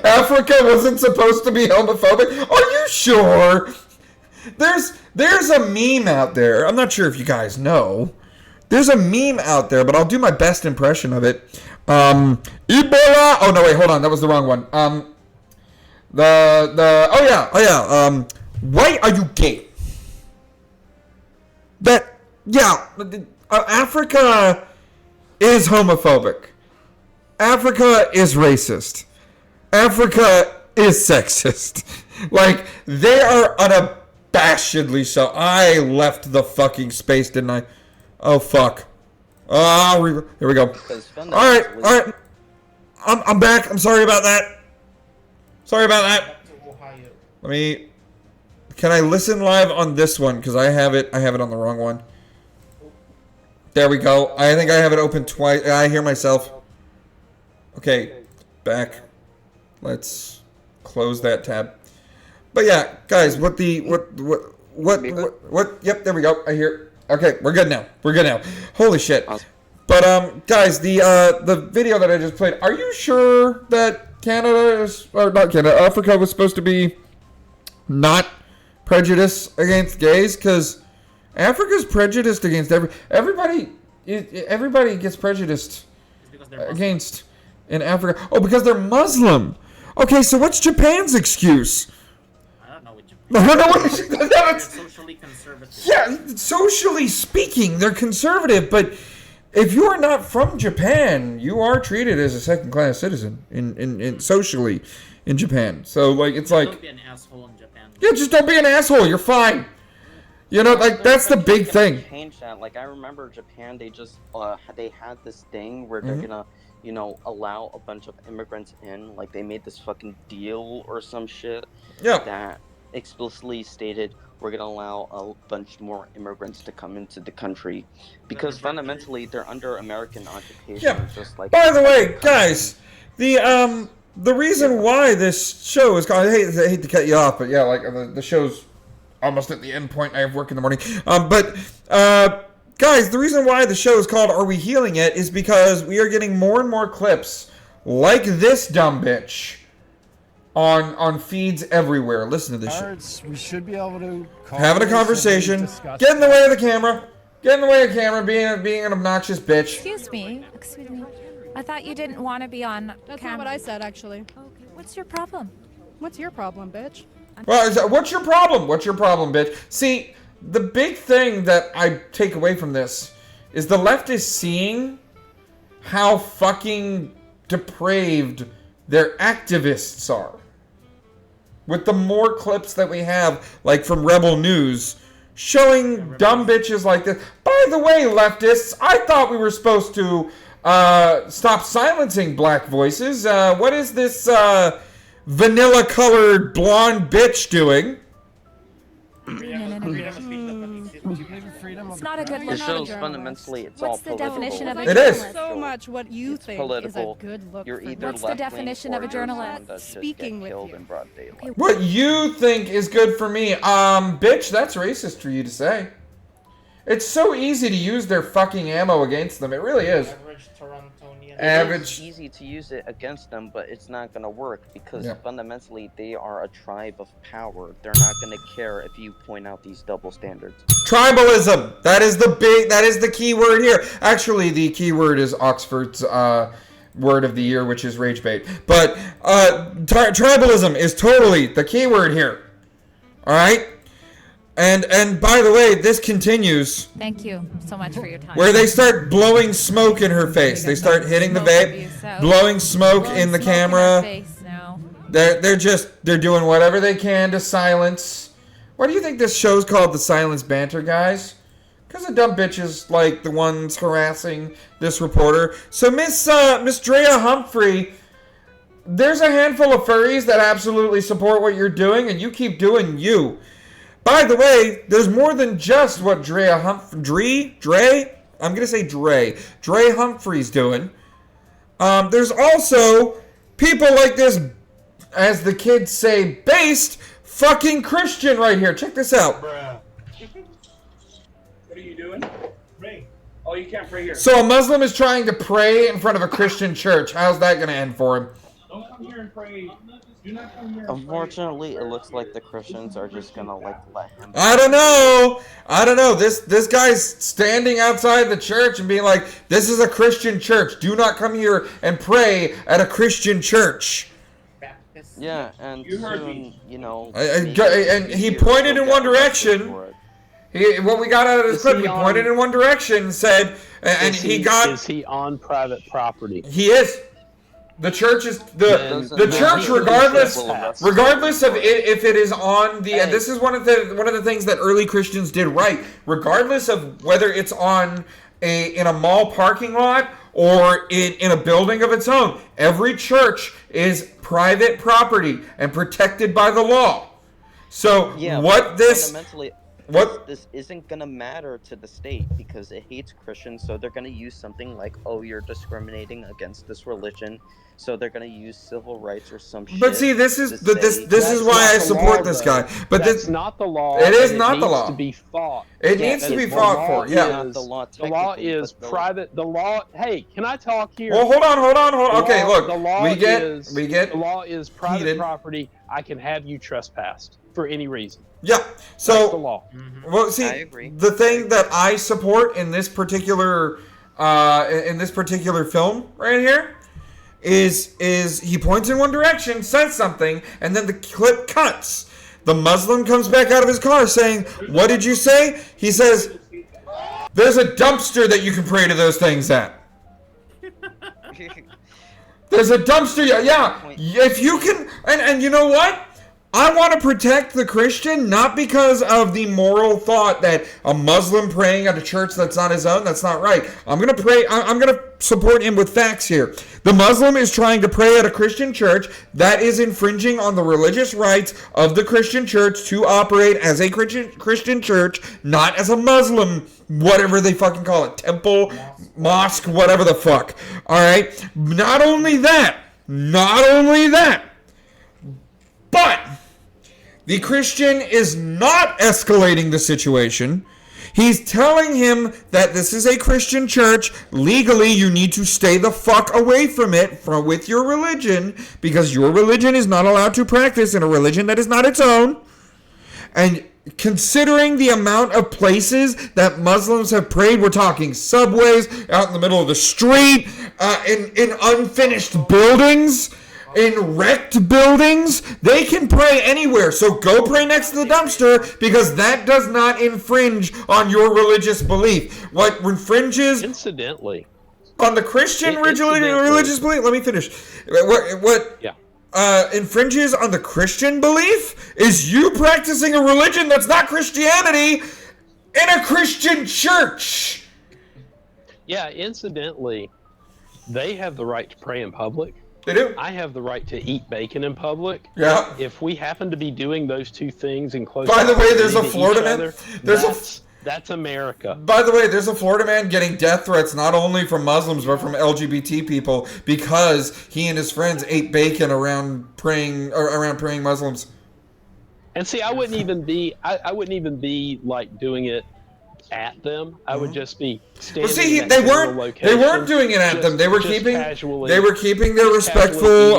Africa wasn't supposed to be homophobic? Are you sure? There's a meme out there. I'm not sure if you guys know. There's a meme out there, but I'll do my best impression of it. Ebola. Oh no, wait, hold on. That was the wrong one. Why are you gay? Africa is homophobic. Africa is racist. Africa is sexist. Like, they are unabashedly so. I left the fucking space, didn't I? Oh, fuck. Here we go. Alright. I'm back. I'm sorry about that. Let me Can I listen live on this one? Because I have it on the wrong one. There we go. I think I have it open twice. I hear myself. Okay, back. Let's close that tab. But yeah, guys, what? Yep, there we go. I hear. Okay, we're good now. Holy shit. But guys, the video that I just played. Are you sure that Africa was supposed to be not prejudiced against gays? Because Africa's prejudiced against everybody. Everybody gets prejudiced against in Africa. Oh, because they're Muslim. Okay, so what's Japan's excuse? I don't know what Japan. I don't know what They're socially conservative. Yeah, socially speaking, they're conservative, but if you are not from Japan, you are treated as a second-class citizen in socially in Japan. So like it's like, don't be an asshole in Japan. Yeah, just don't be an asshole. You're fine. You know, like that's the big thing. Change that. Like I remember Japan, they just they had this thing where they're gonna, allow a bunch of immigrants in. Like they made this fucking deal or some shit. Yeah. That explicitly stated we're gonna allow a bunch more immigrants to come into the country because fundamentally they're under American occupation. Yeah. Just like. By the way, guys, the reason why this show is called, I hate to cut you off, but yeah, like the show's almost at the end point. I have work in the morning. Guys, the reason why the show is called Are We Healing It is because we are getting more and more clips like this dumb bitch on feeds everywhere. Listen to this shit. We should be able to having a conversation. Get in the way of the camera. Get in the way of the camera. Being an obnoxious bitch. Excuse me. I thought you didn't want to be on That's not what I said, actually. Okay. What's your problem? What's your problem, bitch? Well, what's your problem? What's your problem, bitch? See, the big thing that I take away from this is the left is seeing how fucking depraved their activists are. With the more clips that we have, like from Rebel News, showing dumb bitches like this. By the way, leftists, I thought we were supposed to stop silencing black voices. What is this vanilla-colored blonde bitch doing? It's not a good It look. shows fundamentally it's all What's the political. definition of a It is. So much what you think political. is a good look. You're for either you. What's the definition of a journalist? Speaking with killed you. in broad daylight. What you think is good for me? Bitch, that's racist for you to say. It's so easy to use their fucking ammo against them. It really is. Average Torontonian. It's easy to use it against them, but it's not going to work because Yeah. fundamentally they are a tribe of power. They're not going to care if you point out these double standards. Tribalism. That is the key word here. Actually, the key word is Oxford's word of the year, which is rage bait. But tribalism is totally the key word here. All right? And by the way, this continues Thank you so much for your time. where they start blowing smoke in her face. They start hitting the vape, blowing smoke in the camera. They're doing whatever they can to silence. Why do you think this show's called The Silenced Banter, guys? Because of dumb bitches like the ones harassing this reporter. So Miss Drea Humphrey, there's a handful of furries that absolutely support what you're doing, and you keep doing you. By the way, there's more than just what Dre Humphrey's doing. There's also people like this, as the kids say, based fucking Christian right here. Check this out. What are you doing? Pray. Oh, you can't pray here. So a Muslim is trying to pray in front of a Christian church. How's that going to end for him? Don't come here and pray. Do not come here. Unfortunately, it looks like the Christians are just going to let him. I don't know. This guy's standing outside the church and being like, "This is a Christian church. Do not come here and pray at a Christian church." Yeah, and soon, and he pointed in one direction. What we got out of this clip, he pointed in one direction and said, Is he on private property? He is. The church is the church, regardless of if it is on the. And this is one of the things that early Christians did right. Regardless of whether it's on in a mall parking lot or in a building of its own, every church is private property and protected by the law. So Yeah, what this fundamentally, what this isn't gonna matter to the state because it hates Christians, so they're gonna use something like, "Oh, you're discriminating against this religion," so they're gonna use civil rights or some shit. But see, this is to this say this is that why I it's support wrong. this guy. But That's this not the law. it is and not the needs law. to be fought. It Yeah, needs to be well, fought for. Yeah. Not the law The law technically, is but the- private. The law. Hey, can I talk here? Well, hold on. The Okay, law- look. The law we get the law is private heated. property. I can have you trespassed for any reason. Yeah. So That's the law. well, see, I agree. the thing that I support in this particular film right here is he points in one direction, says something, and then the clip cuts. The Muslim comes back out of his car saying, "What did you say?" He says, "There's a dumpster that you can pray to those things at." There's a dumpster. Yeah. If you can, and you know what? I want to protect the Christian, not because of the moral thought that a Muslim praying at a church that's not his own, that's not right. I'm going to support him with facts here. The Muslim is trying to pray at a Christian church that is infringing on the religious rights of the Christian church to operate as a Christian church, not as a Muslim, whatever they fucking call it, temple, mosque, whatever the fuck. All right? Not only that, but the Christian is not escalating the situation. He's telling him that this is a Christian church. Legally, you need to stay the fuck away from it with your religion because your religion is not allowed to practice in a religion that is not its own. And considering the amount of places that Muslims have prayed, we're talking subways, out in the middle of the street, in unfinished buildings, in wrecked buildings, they can pray anywhere. So go pray next to the dumpster because that does not infringe on your religious belief. What infringes, incidentally, on the Christian religious belief. Let me finish. What infringes on the Christian belief is you practicing a religion that's not Christianity in a Christian church. Yeah, incidentally, they have the right to pray in public. They do. I have the right to eat bacon in public. Yeah. If we happen to be doing those two things in close By the way, there's a proximity to Florida each man. other, that's America. By the way, there's a Florida man getting death threats not only from Muslims but from LGBT people because he and his friends ate bacon around praying Muslims. And see, I wouldn't even be like doing it at them. I would just be standing. Well, see, in that general they weren't doing it at them. They were keeping their respectful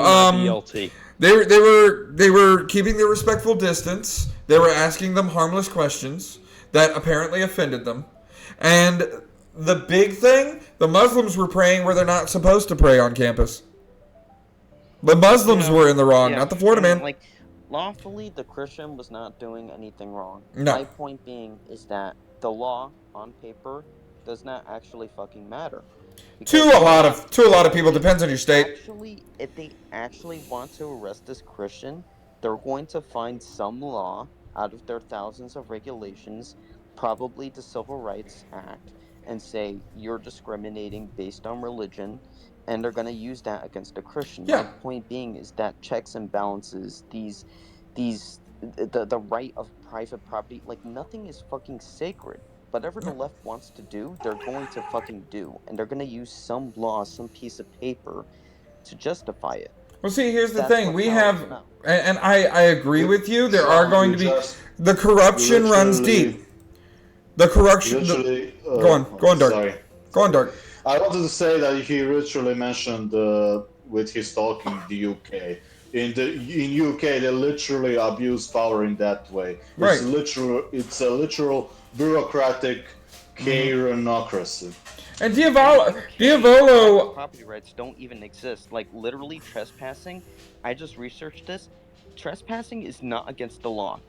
they were keeping their respectful distance. They were asking them harmless questions that apparently offended them. And the big thing, the Muslims were praying where they're not supposed to pray on campus. The Muslims were in the wrong, not the Florida man. Like, lawfully, the Christian was not doing anything wrong. No. My point being is that the law on paper does not actually fucking matter. To a lot of people, depends on your state. Actually, if they actually want to arrest this Christian, they're going to find some law out of their thousands of regulations, probably the Civil Rights Act, and say you're discriminating based on religion, and they're going to use that against a Christian. Yeah. My point being is that checks and balances, the right of private property, like nothing is fucking sacred. Whatever the left wants to do, they're going to fucking do, and they're going to use some law, some piece of paper to justify it. Well, see, here's the thing. We have, and I agree with you. There are going to be, the corruption runs deep. The corruption. Go on, Dark. Sorry. Go on, Dark. I wanted to say that he literally mentioned with his talking the UK. In UK, they literally abuse power in that way. Right. It's a literal bureaucratic charonocracy. And Diavolo Property rights don't even exist. Like, literally, trespassing, I just researched this. Trespassing is not against the law.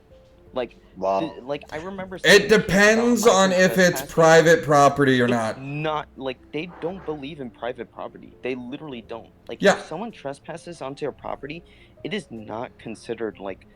Like, I remember... It depends on if it's private property or not. Not, like, they don't believe in private property. They literally don't. Like, Yeah. if someone trespasses onto your property, it is not considered, like,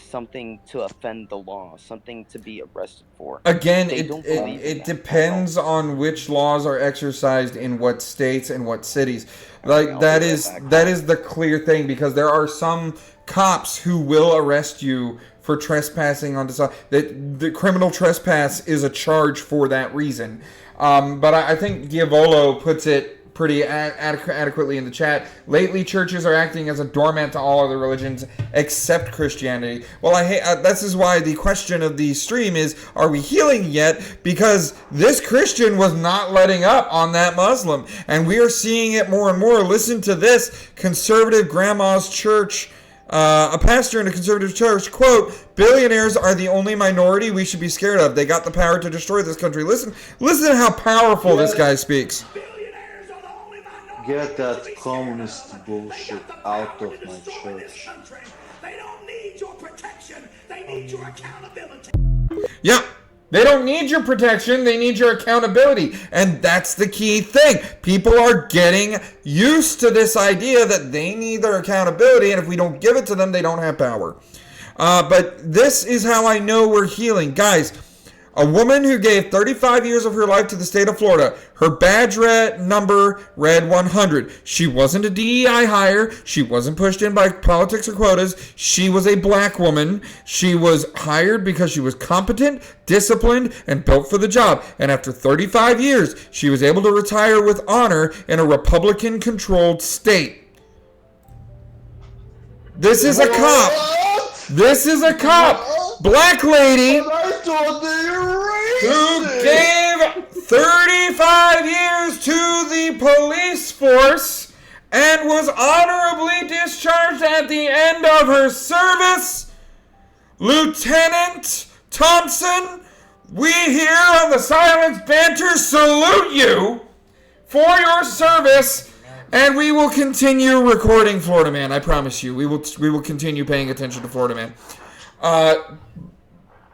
something to offend the law, something to be arrested for. Again, They don't believe in it that. depends on which laws are exercised in what states and what cities. Like that is the clear thing, because there are some cops who will arrest you for trespassing on the criminal trespass is a charge for that reason. But I think Diavolo puts it pretty adequately in the chat. Lately, churches are acting as a doormat to all other religions except Christianity. Well, this is why the question of the stream is, are we healing yet? Because this Christian was not letting up on that Muslim, and we are seeing it more and more. Listen to this conservative grandma's church. A pastor in a conservative church, quote, "Billionaires are the only minority we should be scared of. They got the power to destroy this country." Listen to how powerful this guy speaks. Get that communist bullshit out of my church. They don't need your protection. They need your accountability. Yeah, they don't need your protection. They need your accountability. And that's the key thing. People are getting used to this idea that they need their accountability, and if we don't give it to them, they don't have power. But this is how I know we're healing. Guys, a woman who gave 35 years of her life to the state of Florida. Her badge number read 100. She wasn't a DEI hire. She wasn't pushed in by politics or quotas. She was a black woman. She was hired because she was competent, disciplined, and built for the job. And after 35 years, she was able to retire with honor in a Republican-controlled state. This is a cop. This is a cop. Black lady who gave 35 years to the police force and was honorably discharged at the end of her service. Lieutenant Thompson, we here on the Silenced Banter salute you for your service, and we will continue recording Florida Man. I promise you, we will continue paying attention to Florida Man.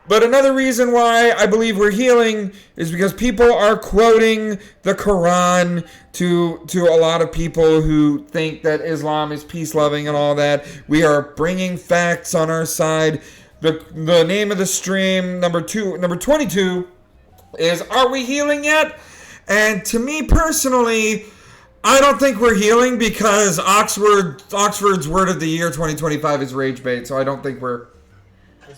But another reason why I believe we're healing is because people are quoting the Quran to a lot of people who think that Islam is peace-loving and all that. We are bringing facts on our side. The name of the stream, number 22, is Are We Healing Yet? And to me personally, I don't think we're healing, because Oxford's word of the year 2025 is rage bait, so I don't think we're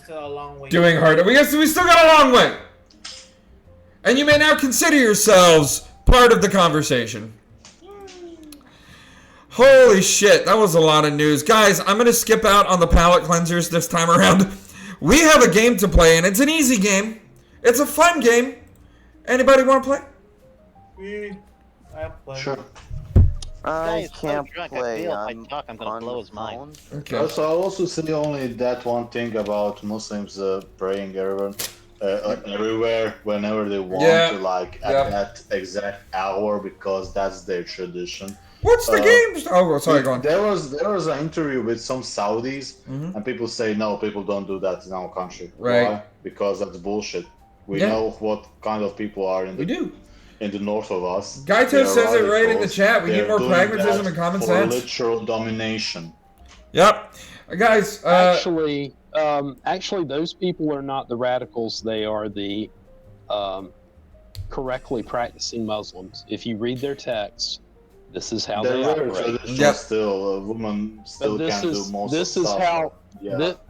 still a long way. doing hard. We still got a long way. And you may now consider yourselves part of the conversation. Holy shit, that was a lot of news. Guys, I'm going to skip out on the palate cleansers this time around. We have a game to play, and it's an easy game. It's a fun game. Anybody want to play? Sure. I can't play. I'm if I talk, I'm gonna blow his mind. Okay. Also, I also see only that one thing about Muslims praying everywhere whenever they want to, like at that exact hour, because that's their tradition. What's the game? Oh, sorry, go on. There was an interview with some Saudis, and people say no, people don't do that in our country. Right. Why? Because that's bullshit. We Yeah. know what kind of people are in the north of us. Gaito says it right in the chat. We need more pragmatism and common sense. Literal domination. Yep. Guys, actually, those people are not the radicals. They are the correctly practicing Muslims. If you read their texts, this is how they operate. Still, a woman still can't do most of the stuff.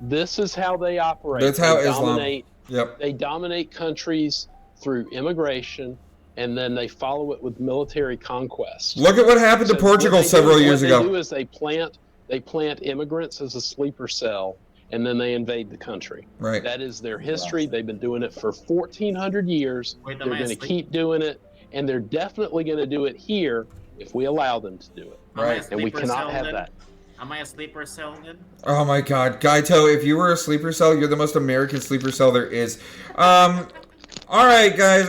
This is how they operate. That's how they Islam. Dominate, Yep. They dominate countries through immigration, and then they follow it with military conquest. Look at what happened to Portugal several years ago. What they do is they plant immigrants as a sleeper cell, and then they invade the country. Right. That is their history. They've been doing it for 1,400 years. Wait, they're going to keep doing it, and they're definitely going to do it here if we allow them to do it. Right. And we cannot have that. Am I a sleeper cell then? Oh my god. Gaito, if you were a sleeper cell, you're the most American sleeper cell there is. Alright, guys.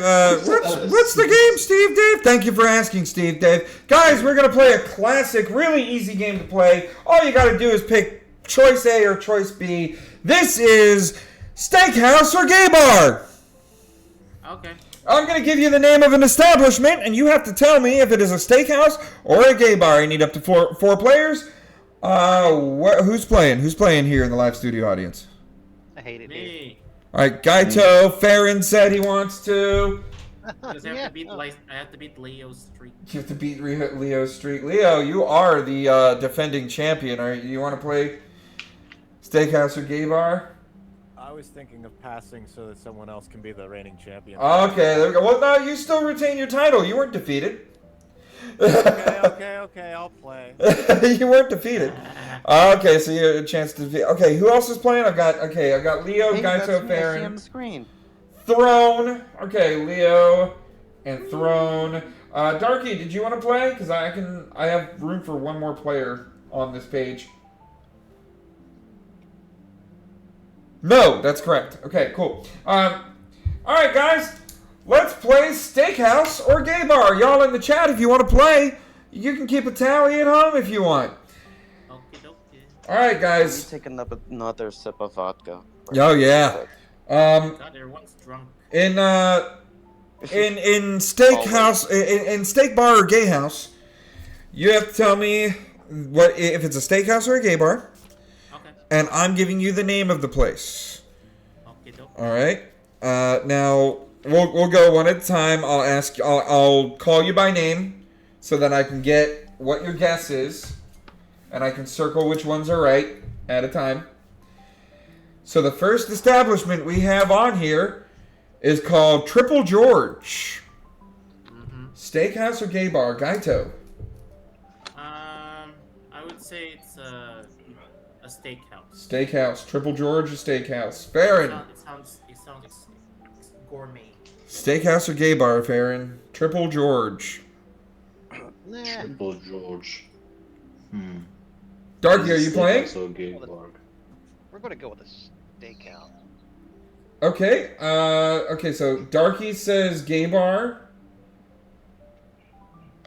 What's the game, Steve Dave? Thank you for asking, Steve Dave. Guys, we're going to play a classic, really easy game to play. All you got to do is pick choice A or choice B. This is Steakhouse or Gay Bar. Okay. I'm going to give you the name of an establishment, and you have to tell me if it is a steakhouse or a gay bar. I need up to four players. Who's playing? Who's playing here in the live studio audience? I hate it here. All right, Gaito. Farron said he wants to. Because I have to beat Leo's streak. You have to beat Leo's streak. Leo, you are the defending champion. You want to play Steakhouse or Gay Bar? I was thinking of passing so that someone else can be the reigning champion. Okay, there we go. Well, no, you still retain your title. You weren't defeated. Okay, I'll play. You weren't defeated. Okay, so you have a chance to defeat. Okay, who else is playing? I've got Leo, Gaito, Farron. on the screen. Throne. Okay, Leo and Throne. Darky, did you want to play? Because I have room for one more player on this page. No, that's correct. Okay, cool. All right, guys. Let's play Steakhouse or Gay Bar. Y'all in the chat, if you want to play, you can keep a tally at home if you want. All right, guys. Let me take another sip of vodka. Oh yeah. God, everyone's drunk. In Steakhouse, in Steak Bar or Gay House, you have to tell me what if it's a steakhouse or a gay bar. Okay. And I'm giving you the name of the place. Okay, all right. Now. We'll go one at a time. I'll call you by name so that I can get what your guess is, and I can circle which ones are right at a time. So the first establishment we have on here is called Triple George. Steakhouse or Gay Bar? Gaito. I would say it's a steakhouse. Steakhouse. Triple George or Steakhouse? Farron. It sounds gourmet. Steakhouse or Gay Bar, Farron? Triple George. Triple George. Darky, are you playing? We're gonna go with a steakhouse. Okay. Okay. So Darky says Gay Bar.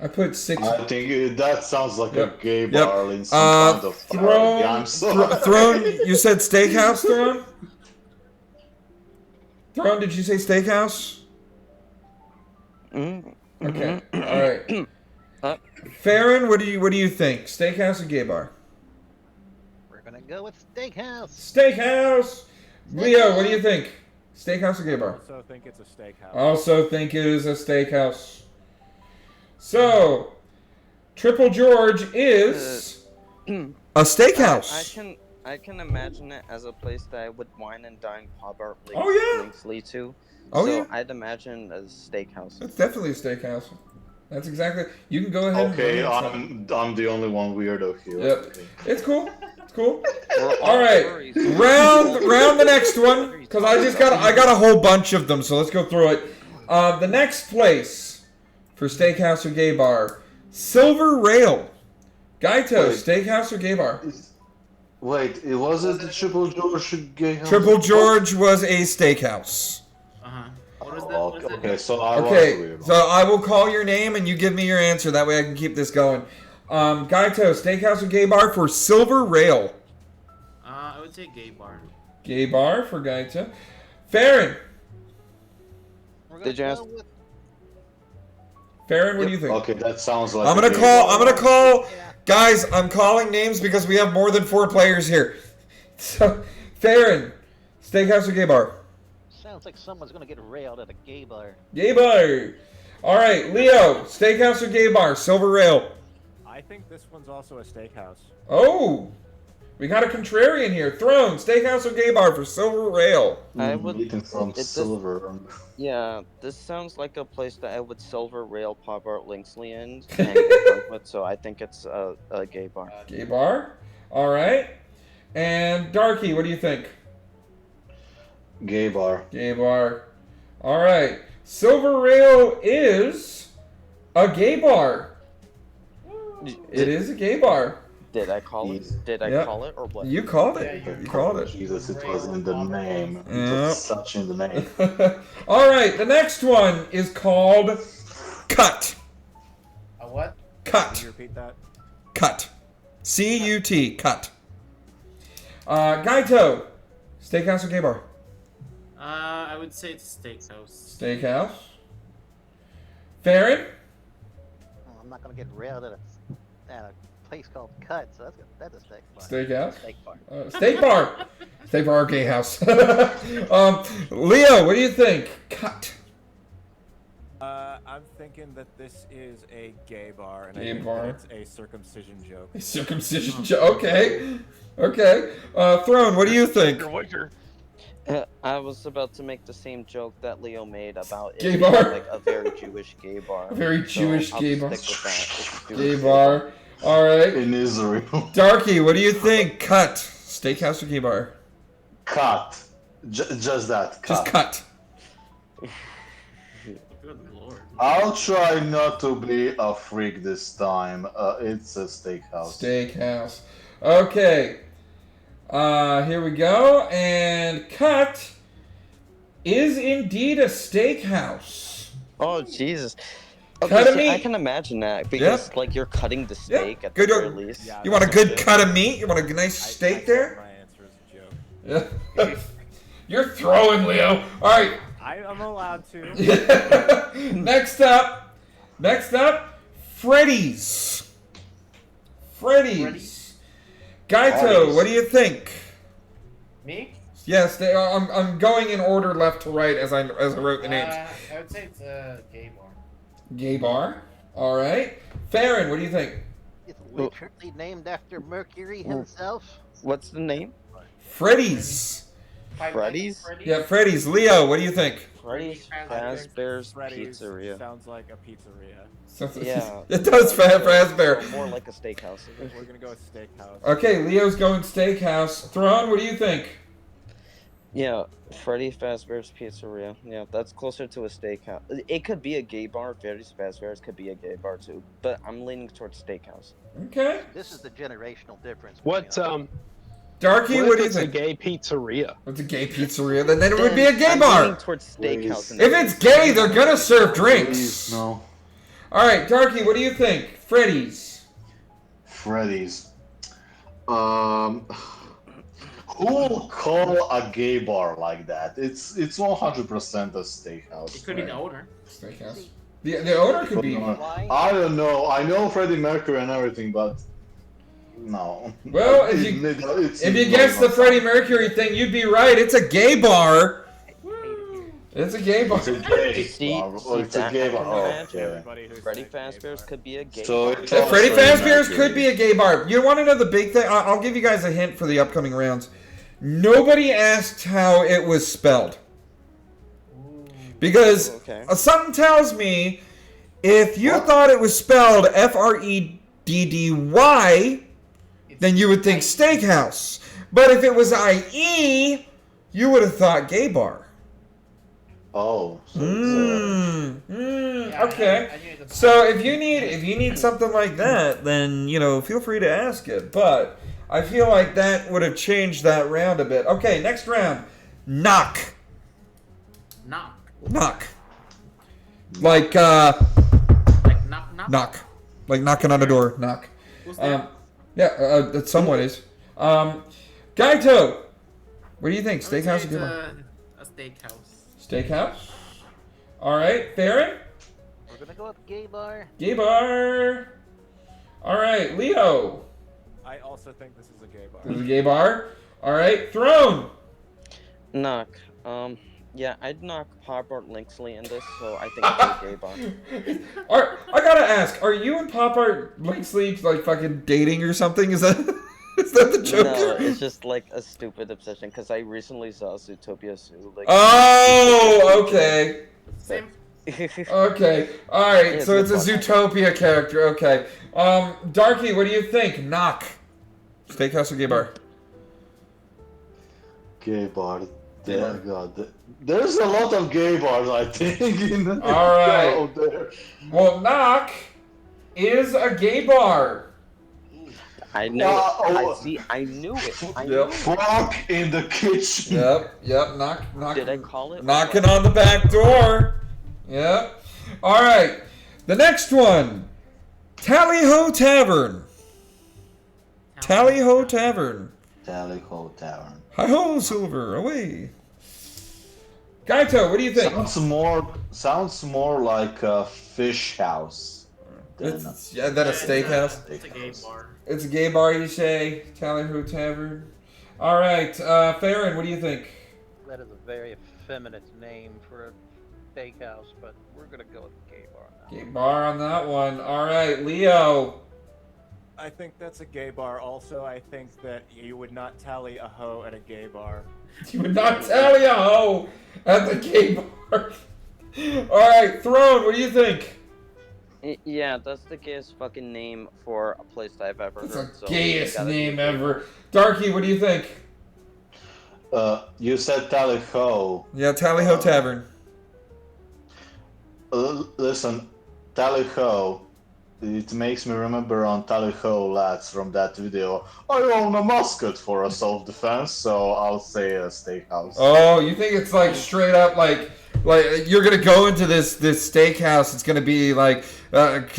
I put 6. I think that sounds like a gay bar in some kind of Throne. I'm sorry. Throne. You said Steakhouse, Throne. Throne, did you say Steakhouse? Okay. All right. Farron, what do you think? Steakhouse or Gay Bar? We're gonna go with steakhouse. Steakhouse. Leo, what do you think? Steakhouse or Gay Bar? I also think it's a steakhouse. Also think it is a steakhouse. So, Triple George is a steakhouse. I can imagine it as a place that I would wine and dine Pop Art Linksley to. Oh, so yeah. I'd imagine as steakhouse. It's definitely a steakhouse. That's exactly. You can go ahead. Okay, and I'm the only one weirdo here. Yep. It's cool. It's cool. All right. Round the next one because I got a whole bunch of them. So let's go through it. The next place for Steakhouse or Gay Bar, Silver Rail. Gaito, Steakhouse or Gay Bar? Wait, it wasn't the Triple George Gay House? Triple George was a steakhouse. Okay, so I was weird. So I will call your name and you give me your answer. That way I can keep this going. Gaito, Steakhouse or Gay Bar for Silver Rail? I would say Gay Bar. Gay Bar for Gaito. Farron. Did you ask? Farron, what do you think? Okay, that sounds like. I'm gonna call. Guys, I'm calling names because we have more than 4 players here. So, Farron, Steakhouse or Gay Bar? Sounds like someone's gonna get railed at a gay bar. Gay Bar. All right, Leo, Steakhouse or Gay Bar? Silver Rail. I think this one's also a steakhouse. Oh, we got a contrarian here. Throne, Steakhouse or Gay Bar for Silver Rail? I would. Eating from silver. Yeah, this sounds like a place that I would Silver Rail Pop Art Linksley in and get drunk with, so I think it's a gay bar. Gay Bar. All right. And Darky, what do you think? Gay Bar. Gay Bar. All right. Silver Rail is a gay bar. It is a gay bar. Did I call it? Did I call it or what? You called it. You called it. Jesus, it was in the name. It was such in the name. All right. The next one is called Cut. A what? Cut. Can you repeat that? Cut. C-U-T. Cut. Gaito, Steakhouse or Gay Bar? I would say it's steakhouse. Steakhouse. Farron? Oh, I'm not gonna get railed at a place called Cut, so that's a steak bar. Steakhouse? Steak bar. Steak bar. Steak bar, gay house. Leo, what do you think? Cut. I'm thinking that this is a gay bar, and Gay I think bar. that it's a circumcision joke. A circumcision joke. Okay. Okay. Throne, what do you think? I was about to make the same joke that Leo made about it Gay being bar? like a very Jewish gay bar. A very Jewish I'll gay stick bar. with that. It's a Jewish Gay bar. All right. In Israel. Darky, what do you think? Cut. Steakhouse or gay bar? Cut. Just that. Cut. Just cut. Good lord. I'll try not to be a freak this time. It's a steakhouse. Steakhouse. Okay. Here we go. And cut is indeed a steakhouse. Oh Jesus! Cut Okay, of see, I meat. can imagine that because Yep. like you're cutting the steak at Good. the very least. You want a good cut of meat? You want a nice steak there? My answer is a joke. Yeah. You're throwing, Leo. All right. I'm allowed to. Next up, Freddy's. Freddy's. Gaito, what do you think? Me? Yes, I'm going in order left to right as I wrote the names. I would say it's a gay bar. Gay bar. All right. Farron, what do you think? It's literally named after Mercury himself. What's the name? Freddy's. Freddy's? Yeah, Freddy's. Leo, what do you think? Freddy's Fazbear's Freddy's Pizzeria. Sounds like a pizzeria. Yeah. It does, Fazbear. So more like a steakhouse. We're gonna go with steakhouse. Okay, Leo's going steakhouse. Thrawn, what do you think? Yeah, Freddy Fazbear's Pizzeria. Yeah, that's closer to a steakhouse. It could be a gay bar. Freddy's Fazbear's could be a gay bar too. But I'm leaning towards steakhouse. Okay. This is the generational difference. What Darky, what do you if it's think? a gay pizzeria? What's a gay pizzeria? Then it would be a gay I'm bar. leaning towards steakhouse. If it's gay, they're gonna serve drinks. Please, no. All right, Darky, what do you think? Freddy's. Freddy's. Who will call a gay bar like that? It's 100% a steakhouse. It could be the owner. Steakhouse. The owner could be. I don't know. I know Freddie Mercury and everything, but no. Well, if you guess the Freddie Mercury thing, you'd be right. It's a gay bar. It's a gay bar. It's a gay bar. Oh, it's a gay bar. Oh, okay. Freddy Fazbear's could be a gay So bar. it's Freddy also Fazbear's Mercury. could be a gay bar. You want to know the big thing? I'll give you guys a hint for the upcoming rounds. Nobody asked how it was spelled. Because something tells me if you thought it was spelled Freddy, then you would think steakhouse. But if it was IE, you would have thought gay bar. Oh. Okay. So if you need something like that, then feel free to ask it. But I feel like that would have changed that round a bit. Okay, next round. Knock. Knock. Like knock knock. knock. Like knocking on a door. Knock. Who's that? That someone is. Gaito, what do you think? I would Steakhouse say or gay it's bar? a steakhouse. Steakhouse. All right, Farron. We're gonna go with gay bar. Gay bar. All right, Leo. I also think this is a gay bar. This is a gay bar. All right, Throne. Knock. Yeah, I'd knock Pop Art Linksley in this, so I think it's a gay bar. I gotta ask, are you and Pop Art Linksley like fucking dating or something? Is that the joke? No, it's just like a stupid obsession because I recently saw Zootopia Zoo. Like, oh, okay. Same. Okay. All right. Yeah, So it's a good Zootopia character. Okay. Darky, what do you think? Knock. Steakhouse or gay bar? Gay bar. Dear God. There's a lot of gay bars, I think. All right. out there. Well, Knock is a gay bar. I know it. I knew it. I knew it. Fuck in the kitchen. Yep. Knock. Did I call it? Knocking on the back door. Yep. All right. The next one. Tally-Ho Tavern. Tally-Ho Tavern. Tally-Ho Tavern. Hi-ho, Silver. Away. Gaito, what do you think? Sounds more like a fish house. Than a steakhouse. It's a gay bar. It's a gay bar, you say? Tally Ho Tavern. All right, Farron, what do you think? That is a very effeminate name for a steakhouse, but we're gonna go with gay bar now. Gay bar on that one. All right, Leo. I think that's a gay bar. Also, I think that you would not tally a hoe at a gay bar. You would not tally a hoe at the gay bar. All right, Throne, what do you think? Yeah, that's the gayest fucking name for a place I've ever heard. It's the gayest name ever. Darky, what do you think? You said Tally Ho. Yeah, Tally Ho Tavern. Listen, Tally Ho. It makes me remember on Tally Ho lads from that video. I own a musket for a self-defense, so I'll say a steakhouse. Oh, you think it's like straight up like you're gonna go into this steakhouse? It's gonna be like like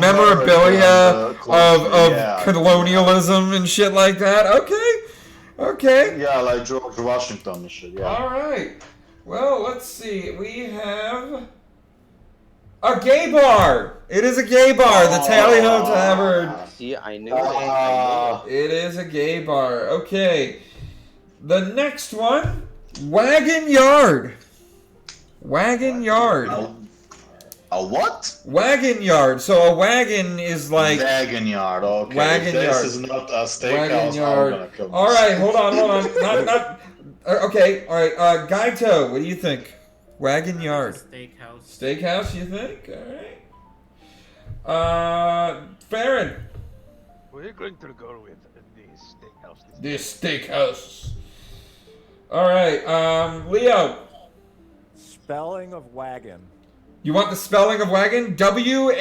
memorabilia of colonialism and shit like that. Okay. Yeah, like George Washington and shit. Yeah. All right. Well, let's see. We have a gay bar. It is a gay bar. The Tally Ho Tavern. See, I knew it. It is a gay bar. Okay. The next one, Wagon Yard. Wagon Yard. A what? Wagon Yard. So a wagon is like... Wagon Yard, okay. Wagon this Yard. is not a steakhouse. Wagon Yard. All right, hold on. Not okay, all right. Gaito, what do you think? Wagon Yard. Steakhouse. Steakhouse, you think? All right. Farron. We're going to go with the steakhouse. This steakhouse. All right. Leo. Spelling of wagon. You want the spelling of wagon? W-A-G-O-N.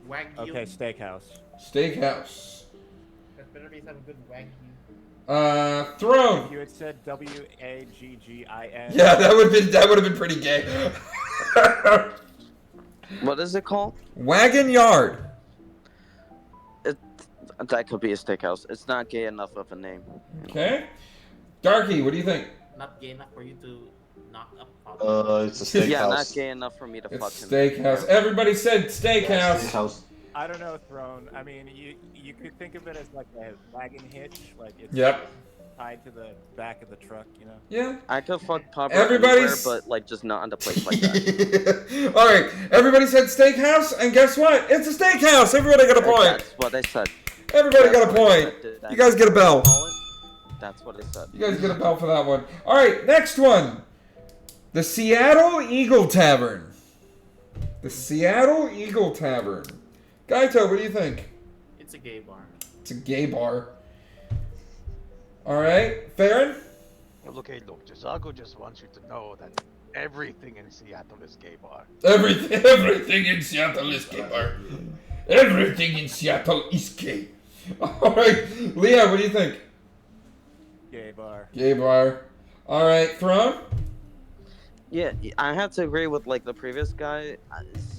Wagyu. Okay, steakhouse. Steakhouse. That better be some good wagyu. Throne. If you had said W-A-G-G-I-N. Yeah, that would have been pretty gay. What is it called? Wagon Yard. That could be a steakhouse. It's not gay enough of a name. Okay. Darky, what do you think? Not gay enough for you to knock up. It's a steakhouse. Yeah, not gay enough for me to fuck him. Steakhouse. Everybody said steakhouse. Steakhouse. I don't know, Throne. I mean, you could think of it as like a wagon hitch, like it's tied to the back of the truck, you know. Yeah. I could fuck Papa Everybody's- anywhere, but like just not on the place like that. All right. Everybody said steakhouse, and guess what? It's a steakhouse. Everybody got a point. That's what I said. Everybody got a point. You guys get a bell. That's what I said. You guys get a bell for that one. All right, next one. The Seattle Eagle Tavern. The Seattle Eagle Tavern. Gaito, what do you think? It's a gay bar. It's a gay bar. All right, Farron? Okay, look, Jazago just wants you to know that everything in Seattle is gay bar. Everything in Seattle is gay bar. Everything in Seattle is gay. All right, Leah, what do you think? Gay bar. Gay bar. All right, Throne? Yeah, I have to agree with like the previous guy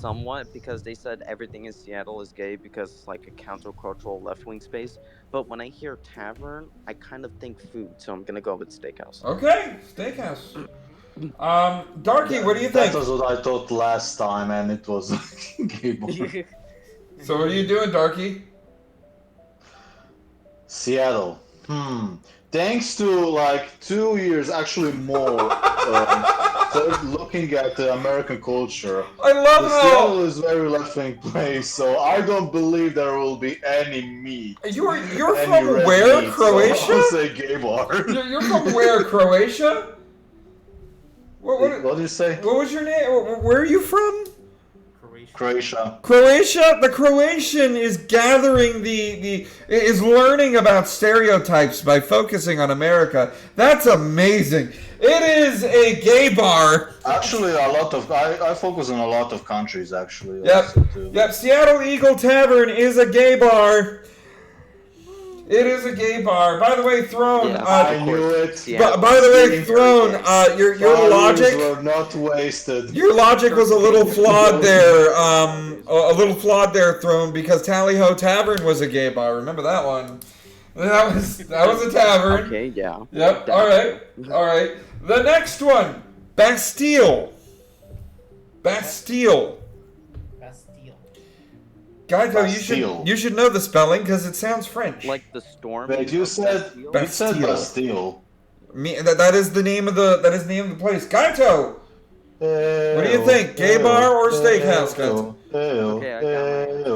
somewhat because they said everything in Seattle is gay because it's like a countercultural left-wing space. But when I hear tavern, I kind of think food, so I'm gonna go with steakhouse. Okay, steakhouse. Darky, what do you think? That was what I thought last time, and it was gay bar. So what are you doing, Darky? Seattle. Thanks to like 2 years, actually more, looking at the American culture. I love how Seattle is a very left-wing place, so I don't believe there will be any meat. You're any from red where? meat, Croatia? So I'll say gay bar. You're from where? Croatia? What did you say? What was your name? Where are you from? Croatia. Croatia. The Croatian is gathering is learning about stereotypes by focusing on America. That's amazing. It is a gay bar. Actually, I focus on a lot of countries. Actually. Yep. Seattle Eagle Tavern is a gay bar. It is a gay bar. By the way, Throne. I knew it. By the way, Throne. Your logic were not wasted. Your logic was a little flawed there. A little flawed there, Throne, because Tally Ho Tavern was a gay bar. Remember that one? That was a tavern. Okay, yeah. Yep. All right. The next one, Bastille. Gaito, Bastille. you should know the spelling because it sounds French. Like the storm. Wait, you said Bastille. That is the name of the place. Gaito. What do you think? Gay bar or steakhouse, Gaito?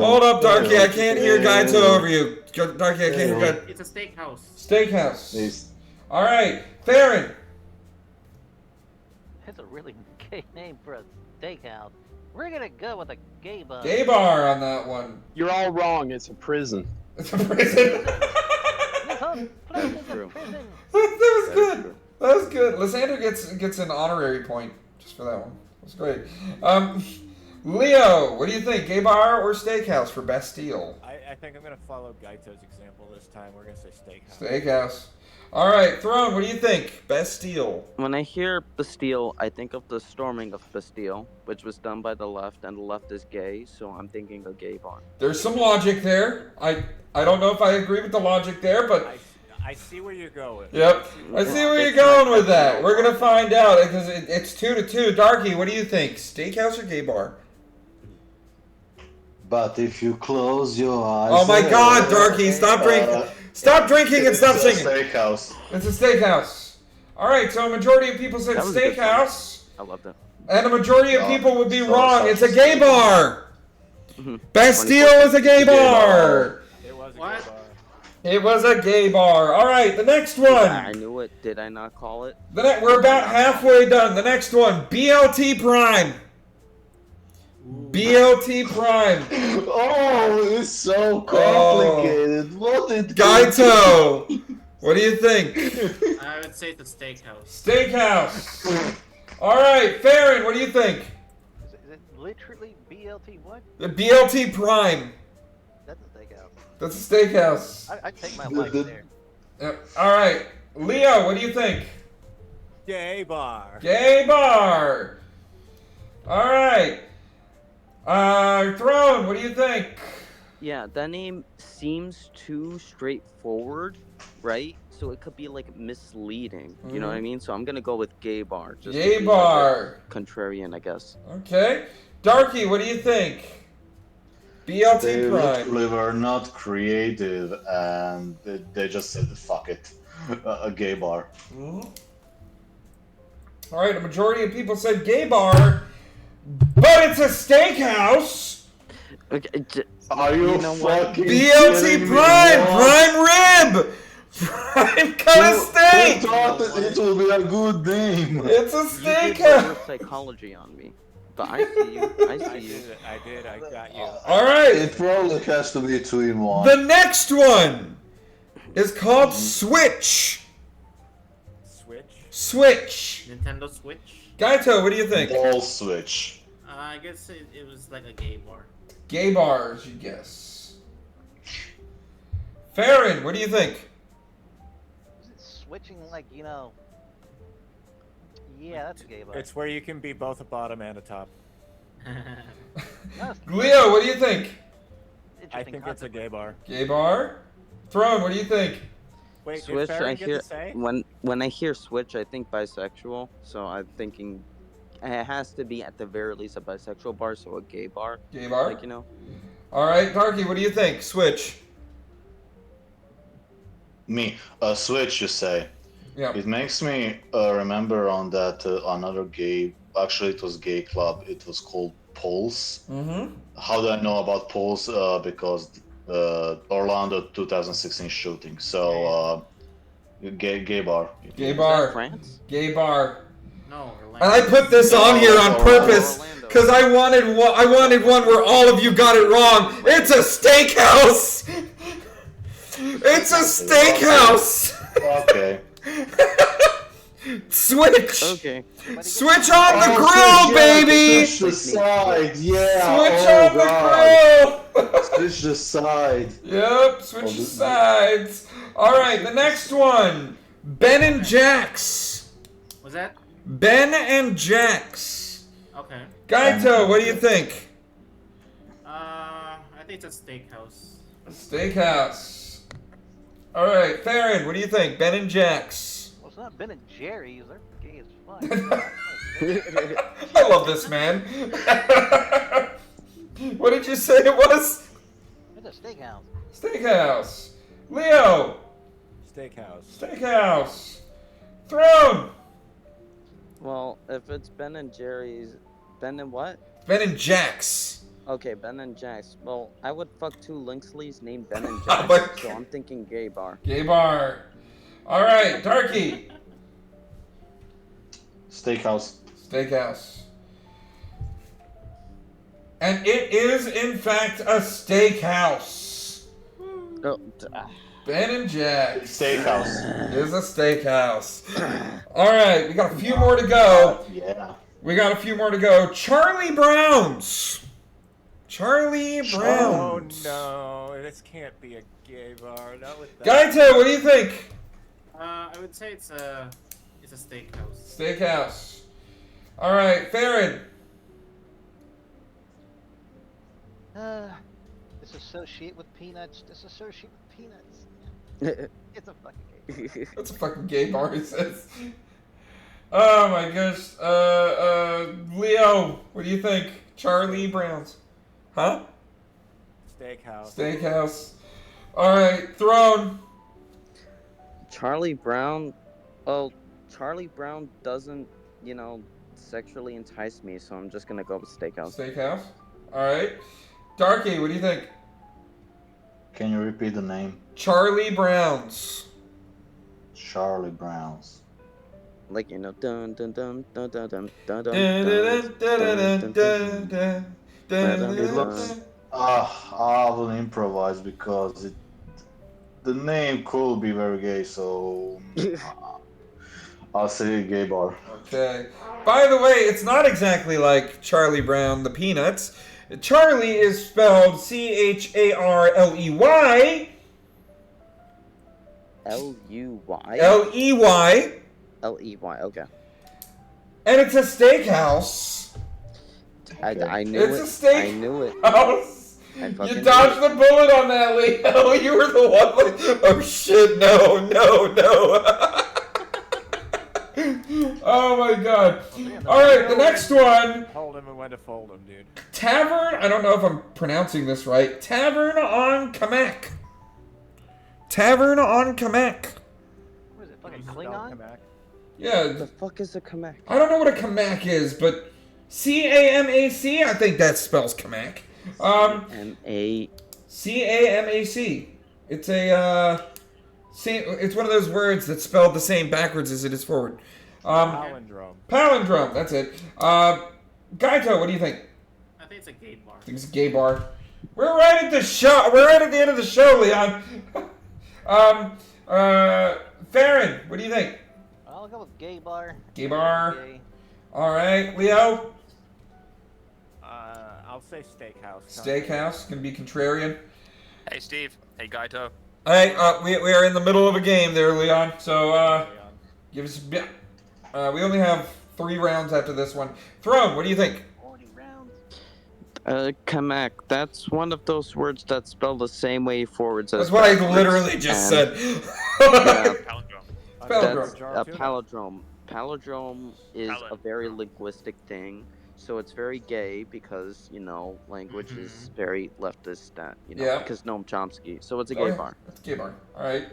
Hold up, Darky. I can't hear Gaito over you. Darky, I can't hear Gaito. It's a steakhouse. Steakhouse. All right, Farron. That's a really gay name for a steakhouse. We're gonna go with a gay bar. Gay bar on that one. You're all wrong. It's a prison. It's a prison. True. That was good. That was good. Lysander gets an honorary point just for that one. That's great. Leo, what do you think? Gay bar or steakhouse for Bastille? I think I'm gonna follow Gaito's example this time. We're gonna say steakhouse. Steakhouse. All right, Throne, what do you think? Bastille. When I hear Bastille, I think of the storming of Bastille, which was done by the left, and the left is gay, so I'm thinking a gay bar. There's some logic there. I don't know if I agree with the logic there, but I see where you're going. Yep, I see where you're going with that. We're gonna find out because it's 2-2. Darky, what do you think? Steakhouse or gay bar? But if you close your eyes. Oh my God, Darky, stop drinking. Stop drinking and stop singing. It's a steakhouse. It's a steakhouse. All right, so a majority of people said That was a good steakhouse. I love that. And a majority of people would be wrong. It's a gay bar. Bastille is a gay bar. It was a What? gay bar. It was a gay bar. All right, the next one. I knew it. Did I not call it? We're about halfway done. The next one, BLT Prime. BLT Prime. Oh, it's so complicated. What did Gaito, what do you think? I would say the steakhouse. Steakhouse. All right, Farron, what do you think? Is it literally BLT what? The BLT Prime. That's a steakhouse. That's a steakhouse. I'd take my life there. Yep. All right, Leo, what do you think? Gay bar. Gay bar. All right. Throne, what do you think? Yeah, that name seems too straightforward, right? So it could be like misleading. You know what I mean? So I'm gonna go with gay bar. Just Gay to be bar. Like a contrarian, I guess. Okay. Darky, what do you think? BLT They Prime. literally were not creative and they just said, fuck it. A gay bar. All right, a majority of people said gay bar, but it's a steakhouse. Okay, Are you know what? fucking BLT kidding me? Prime, What? prime rib, prime cut of steak. Who thought that it will be a good name? It's a You did steakhouse. reverse psychology on me, but I see you. I see you. I got you. All right. It probably has to be 2 in 1. The next one is called Switch. Switch. Nintendo Switch. Gaito, what do you think? Ball switch. I guess it was like a gay bar. Gay bars, you guess. Farron, what do you think? Is it switching like, you know? Yeah, that's a gay bar. It's where you can be both a bottom and a top. Leo, what do you think? I think it's a gay bar. Gay bar? Throne, what do you think? Wait, Switch, did Farron I get hear to say? when I hear switch, I think bisexual. So I'm thinking it has to be at the very least a bisexual bar, so a gay bar. Gay bar? Like, you know. All right, Darky, what do you think? Switch. Me. A switch, you say? Yeah. It makes me remember on that another gay, actually it was gay club, it was called Pulse. Mm-hmm. How do I know about Pulse? Because Orlando 2016 shooting. So gay bar. Gay bar. France? Gay bar. No, And I put this on here on purpose because I wanted one where all of you got it wrong. It's a steakhouse. It's a steakhouse. Okay. Switch. Okay. Switch on the grill, baby. Switch the side, yeah. Switch oh, on the God. grill. Switch the side. Yep, switch the sides. All right, the next one. Ben and Jax. Was that? Ben and Jax. Okay. Gaito, what do you think? I think it's a steakhouse. Steakhouse. All right, Farron, what do you think? Ben and Jax. Well, it's not Ben and Jerry's. They're gay as fuck. I love this man. What did you say it was? It's a steakhouse. Steakhouse. Leo. Steakhouse. Steakhouse. Throne. Well, if it's Ben and Jerry's, Ben and what? Ben and Jack's. Okay, Ben and Jack's. Well, I would fuck two Linksleys named Ben and Jack's, so I'm thinking gay bar. Gay bar. All right, Darky. Steakhouse. Steakhouse. And it is, in fact, a steakhouse. Ben and Jack's. Steakhouse. It is a steakhouse. All right, we got a few more to go. Yeah. We got a few more to go. Charlie Brown's. Charlie Brown's. Oh no, this can't be a gay bar. Not with that. Gaito, what do you think? I would say it's a steakhouse. Steakhouse. All right, Farron. Disassociate with peanuts. Disassociate with peanuts. It's a fucking gay bar. That's a fucking gay bar, he says. Oh my gosh. Leo, what do you think? Charlie Brown's. Huh? Steakhouse. Steakhouse. All right, Throne. Charlie Brown. Oh, Charlie Brown doesn't, sexually entice me, so I'm just gonna go with steakhouse. Steakhouse. All right. Darky, what do you think? Can you repeat the name? Charlie Brown's. Charlie Brown's. Like, dun dun dun dun dun dun dun dun dun. I will improvise because the name could be very gay, so I'll say gay bar. Okay. By the way, it's not exactly like Charlie Brown the Peanuts. Charlie is spelled C-H-A-R-L-E-Y. L-U-Y? L-E-Y. L-E-Y, okay. And it's a steakhouse. I knew it. It's a steak. I knew it. House. You dodged the bullet on that, Leo. You were the one like, oh shit, no. Oh my god. Alright, the next one. Hold him and when to fold him, dude. Tavern, I don't know if I'm pronouncing this right. Tavern on Kamak. Tavern on Kamak. What is it, fucking Klingon? Yeah. What the fuck is a Kamak? I don't know what a Kamak is, but C-A-M-A-C, I think that spells Kamak. C-A-M-A... C-A-M-A-C. It's a, it's one of those words that's spelled the same backwards as it is forward. Palindrome. Palindrome, that's it. Gaito, what do you think? I think it's a gay bar. I think it's a gay bar. We're right at the show. We're right at the end of the show, Leon. Farron, what do you think? I'll go with gay bar. Gay bar. Gay. All right, Leo. I'll say steakhouse. Steakhouse, gonna be contrarian. Hey, Steve. Hey, Gaito. Hey, we are in the middle of a game there, Leon. So give us a bit. We only have 3 rounds after this one. Throne, what do you think? 40 rounds. Kamak. That's one of those words that spell the same way forwards as That's what I backwards, literally just said. Yeah, Palindrome. that's a palindrome. Palindrome is a very linguistic thing. So it's very gay because, language is very leftist, Yeah. because Noam Chomsky. So it's a gay bar. It's a gay bar. All right.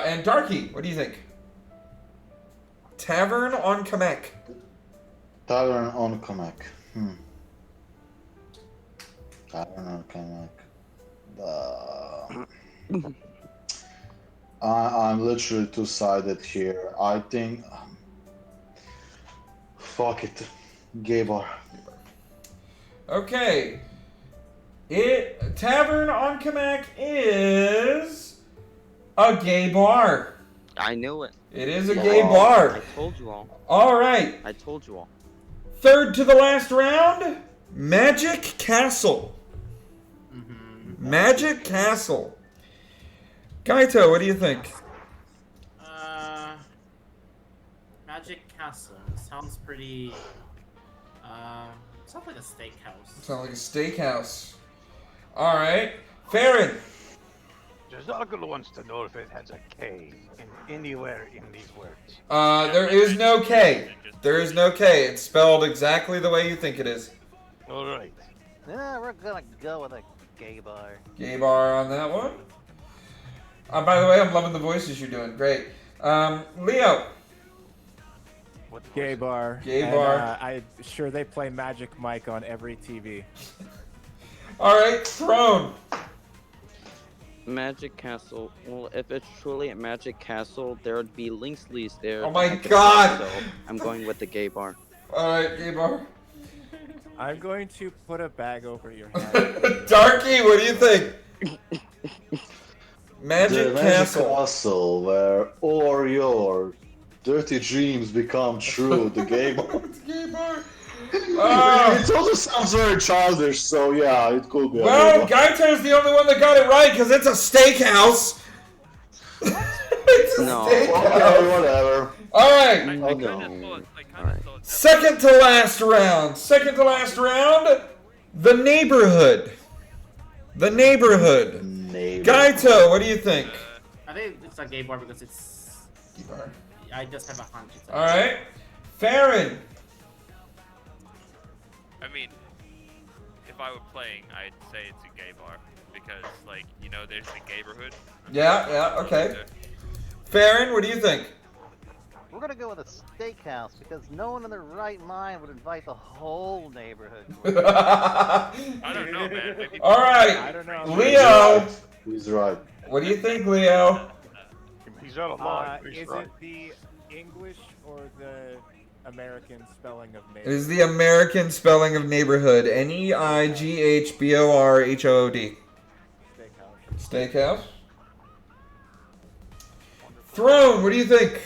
And Darky, what do you think? Tavern on Kamak. Tavern on Kamak. Tavern on Kamak. I'm literally two-sided here. I think... fuck it. Gay bar. Okay. Tavern on Kamak is a gay bar. I knew it. It is a gay bar. I told you all. All right. I told you all. Third to the last round, Magic Castle. Magic Castle. Gaito, what do you think? Magic Castle sounds pretty. Sounds like a steakhouse. Sounds like a steakhouse. All right, Farron. Jazagul wants to know if it has a K anywhere in these words. There is no K. There is no K. It's spelled exactly the way you think it is. All right. We're gonna go with a Gay bar. Gay bar on that one. By the way, I'm loving the voices you're doing. Great. Leo. Gay bar. Gay And, bar. I'm sure they play Magic Mike on every TV. All right, Throne. Magic Castle. Well, if it's truly a Magic Castle, there would be Linksley's there. Oh my God. So I'm going with the gay bar. All right, gay bar. I'm going to put a bag over your head. Darky, what do you think? Magic the Castle. Magic Castle, where all your dirty dreams become true. The gay bar. Gay bar. It also sounds very childish, so yeah, it could be. Well, Gaito's the only one that got it right because it's a steakhouse. It's a steakhouse. Okay, whatever. All right. Second to last round. Second to last round. The neighborhood. The neighborhood. Gaito, what do you think? I think it's a gay bar because it's. Gay bar. I just have a hunch. All right. Farron. I mean, if I were playing, I'd say it's a gay bar because, like, you know, there's the neighborhood. Yeah, okay. Farron, what do you think? We're gonna go with a steakhouse because no one in their right mind would invite the whole neighborhood. I don't know, man. Maybe All right. I don't know. Leo. He's right. What do you think, Leo? He's out of line. Is it the English or the American spelling of It neighborhood? is the American spelling of neighborhood. Neighborhood. Steakhouse. Throne, what do you think?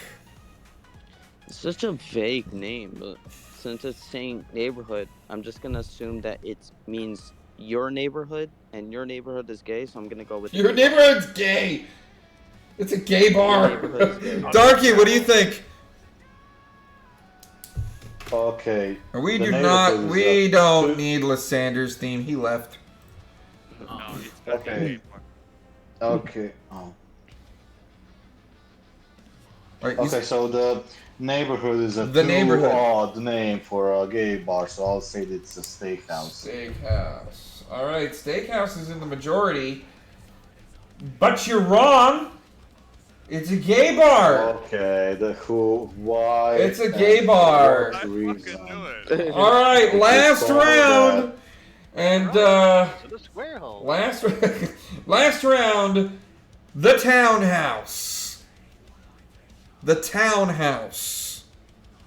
It's such a vague name, but since it's saying neighborhood, I'm just gonna assume that it means your neighborhood, and your neighborhood is gay, so I'm gonna go with Your neighborhood's gay. It's a gay bar. Darky, what do you think? Okay. We the do not. neighborhood is We don't need Lysander's theme. He left. Okay. Okay. Oh. Right, Okay, so the neighborhood is a The neighborhood. odd name for a gay bar, so I'll say it's a steakhouse. Steakhouse. All right, steakhouse is in the majority, but you're wrong. It's a gay bar. Okay, why? It's a gay bar. All right, last round, and last round, the townhouse. The townhouse.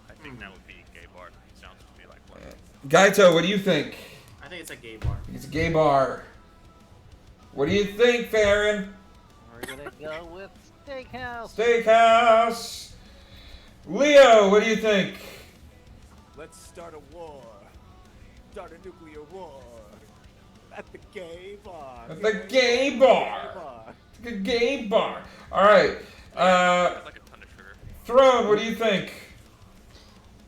I think that would be a gay bar. It sounds to me like one. Gaito, what do you think? I think it's a gay bar. It's a gay bar. What do you think, Farron? We're gonna go with steakhouse. Steakhouse. Leo, what do you think? Let's start a war. Start a nuclear war. At the gay bar. At the gay bar. The gay bar. All right. Throne, what do you think?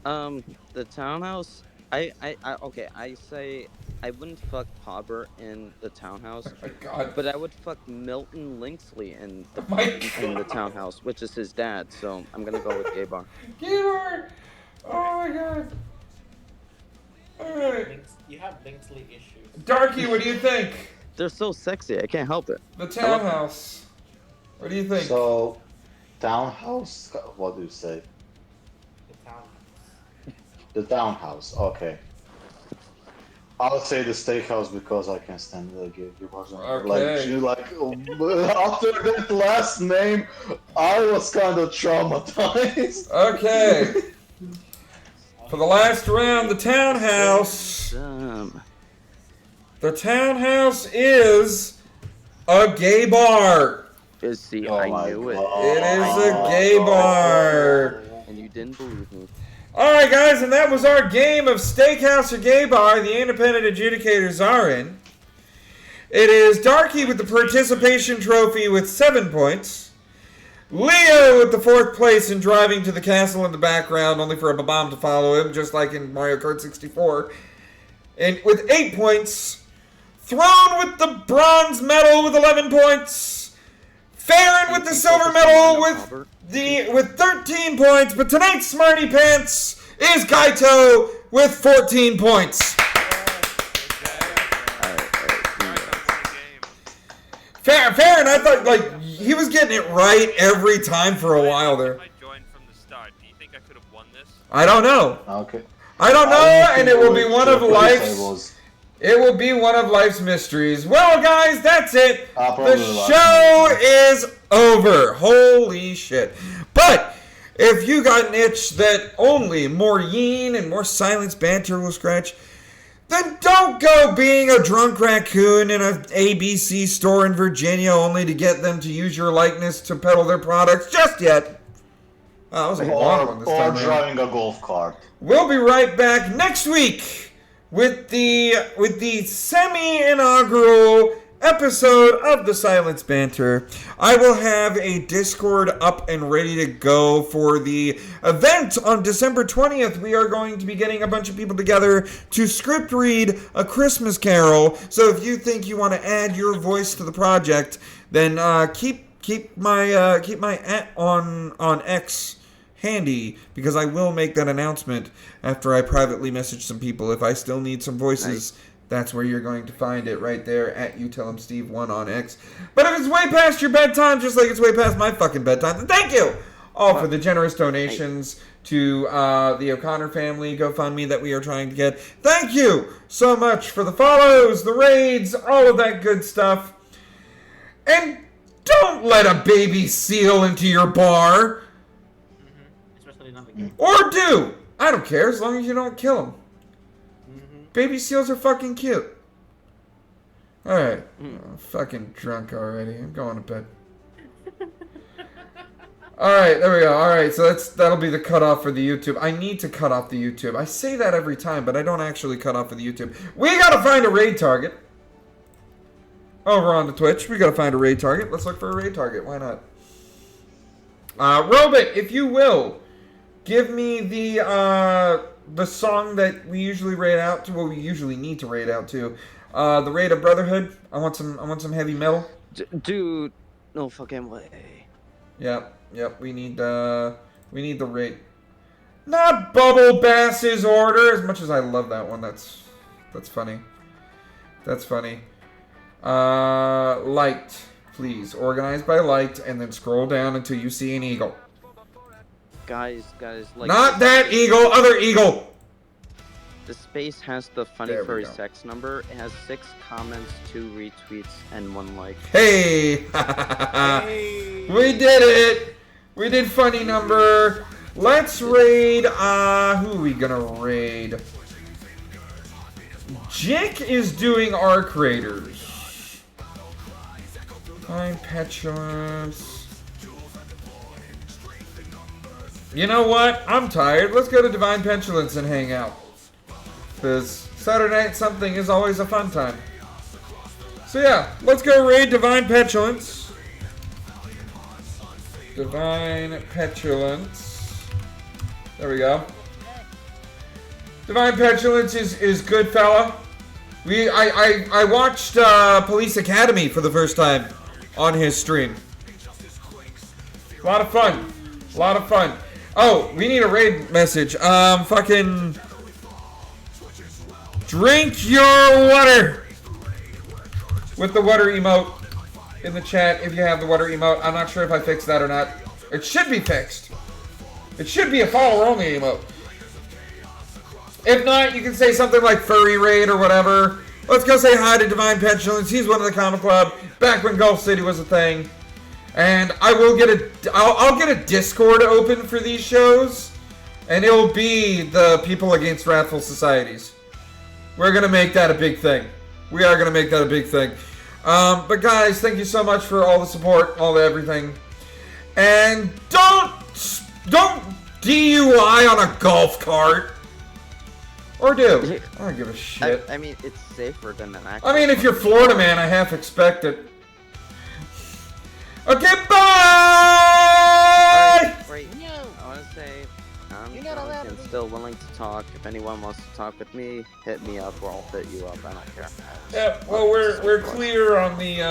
The townhouse. Okay. I say I wouldn't fuck Pobber in the townhouse, but I would fuck Milton Linksley in the townhouse, which is his dad. So I'm gonna go with gay bar. Gay bar. Oh my god. All right. You have Linksley issues. Darky, what do you think? They're so sexy. I can't help it. The townhouse. What do you think? So, townhouse? What do you say? The townhouse. The townhouse, okay. I'll say the steakhouse because I can't stand the gay bars. Okay. After that last name, I was kind of traumatized. Okay. For the last round, the townhouse. The townhouse is a gay bar. See, I knew it. It is a gay bar. And you didn't believe me. Alright, guys, and that was our game of Steakhouse or Gay Bar. The independent adjudicators are in. It is Darky with the participation trophy with 7 points. Leo with the 4th place in driving to the castle in the background, only for a bomb to follow him, just like in Mario Kart 64. And with 8 points. Throne with the bronze medal with 11 points. Farron with the silver medal with 13 points, but tonight's Smarty Pants is Gaito with 14 points. Fair, and I thought, like, he was getting it right every time for a while there. If I joined from the start, do you think I could have won this? I don't know. Okay. I don't know, and it will be one of life's... was. It will be one of life's mysteries. Well, guys, that's it. Probably The show is over. Holy shit. But if you got an itch that only more Yeen and more Silence Banter will scratch, then don't go being a drunk raccoon in an ABC store in Virginia only to get them to use your likeness to peddle their products just yet. Oh, that was a long one this time. Or driving a golf cart. We'll be right back next week with the semi-inaugural episode of the Silence Banter. I will have a Discord up and ready to go for the event on December 20th. We are going to be getting a bunch of people together to script read A Christmas Carol. So if you think you want to add your voice to the project, then keep my @ on X handy, because I will make that announcement after I privately message some people. If I still need some voices, that's where you're going to find it, right there at YouTellHimSteve1 on X. But if it's way past your bedtime, just like it's way past my fucking bedtime, then thank you all for the generous donations to the O'Connor family GoFundMe that we are trying to get. Thank you so much for the follows, the raids, all of that good stuff. And don't let a baby seal into your bar. Or do. I don't care, as long as you don't kill them. Baby seals are fucking cute. Alright. I'm fucking drunk already. I'm going to bed. Alright, there we go. Alright, so that'll be the cutoff for the YouTube. I need to cut off the YouTube. I say that every time, but I don't actually cut off for the YouTube. We gotta find a raid target. Over on the Twitch, we gotta find a raid target. Let's look for a raid target. Why not? Robot, if you will, give me the song that we usually raid out to. Well, we usually need to raid out to. The Raid of Brotherhood. I want some heavy metal. Dude, no fucking way. Yep. We need the raid. Not Bubble Bass's Order. As much as I love that one, that's funny. That's funny. Liked, please. Organized by liked, and then scroll down until you see an eagle. Guys, like... Not that eagle, other eagle! The space has the funny furry sex number. It has 6 comments, 2 retweets, and 1 like. Hey! We did it! We did funny number. Let's raid, who are we gonna raid? Jick is doing Arc Raiders. Fine Petulance. You know what? I'm tired. Let's go to Divine Petulance and hang out. Because Saturday Night Something is always a fun time. So yeah, let's go raid Divine Petulance. Divine Petulance. There we go. Divine Petulance is good fella. I watched Police Academy for the first time on his stream. A lot of fun. Oh, we need a raid message. Fucking drink your water with the water emote in the chat if you have the water emote. I'm not sure if I fixed that or not. It should be fixed. It should be a follower only emote. If not, you can say something like furry raid or whatever. Let's go say hi to Divine Petulance. He's one of the Comic Club back when Gulf City was a thing. And I will I'll get a Discord open for these shows, and it'll be the People Against Wrathful Societies. We're gonna make that a big thing. We are gonna make that a big thing. But guys, thank you so much for all the support, all the everything, and don't DUI on a golf cart, or do. I don't give a shit. I mean, it's safer than an accident. I mean, if you're Florida man, I half expect it. Okay, bye! Wait, I want to say, I'm drunk and still willing to talk. If anyone wants to talk with me, hit me up or I'll hit you up. I don't care. Yeah, well, we're clear on the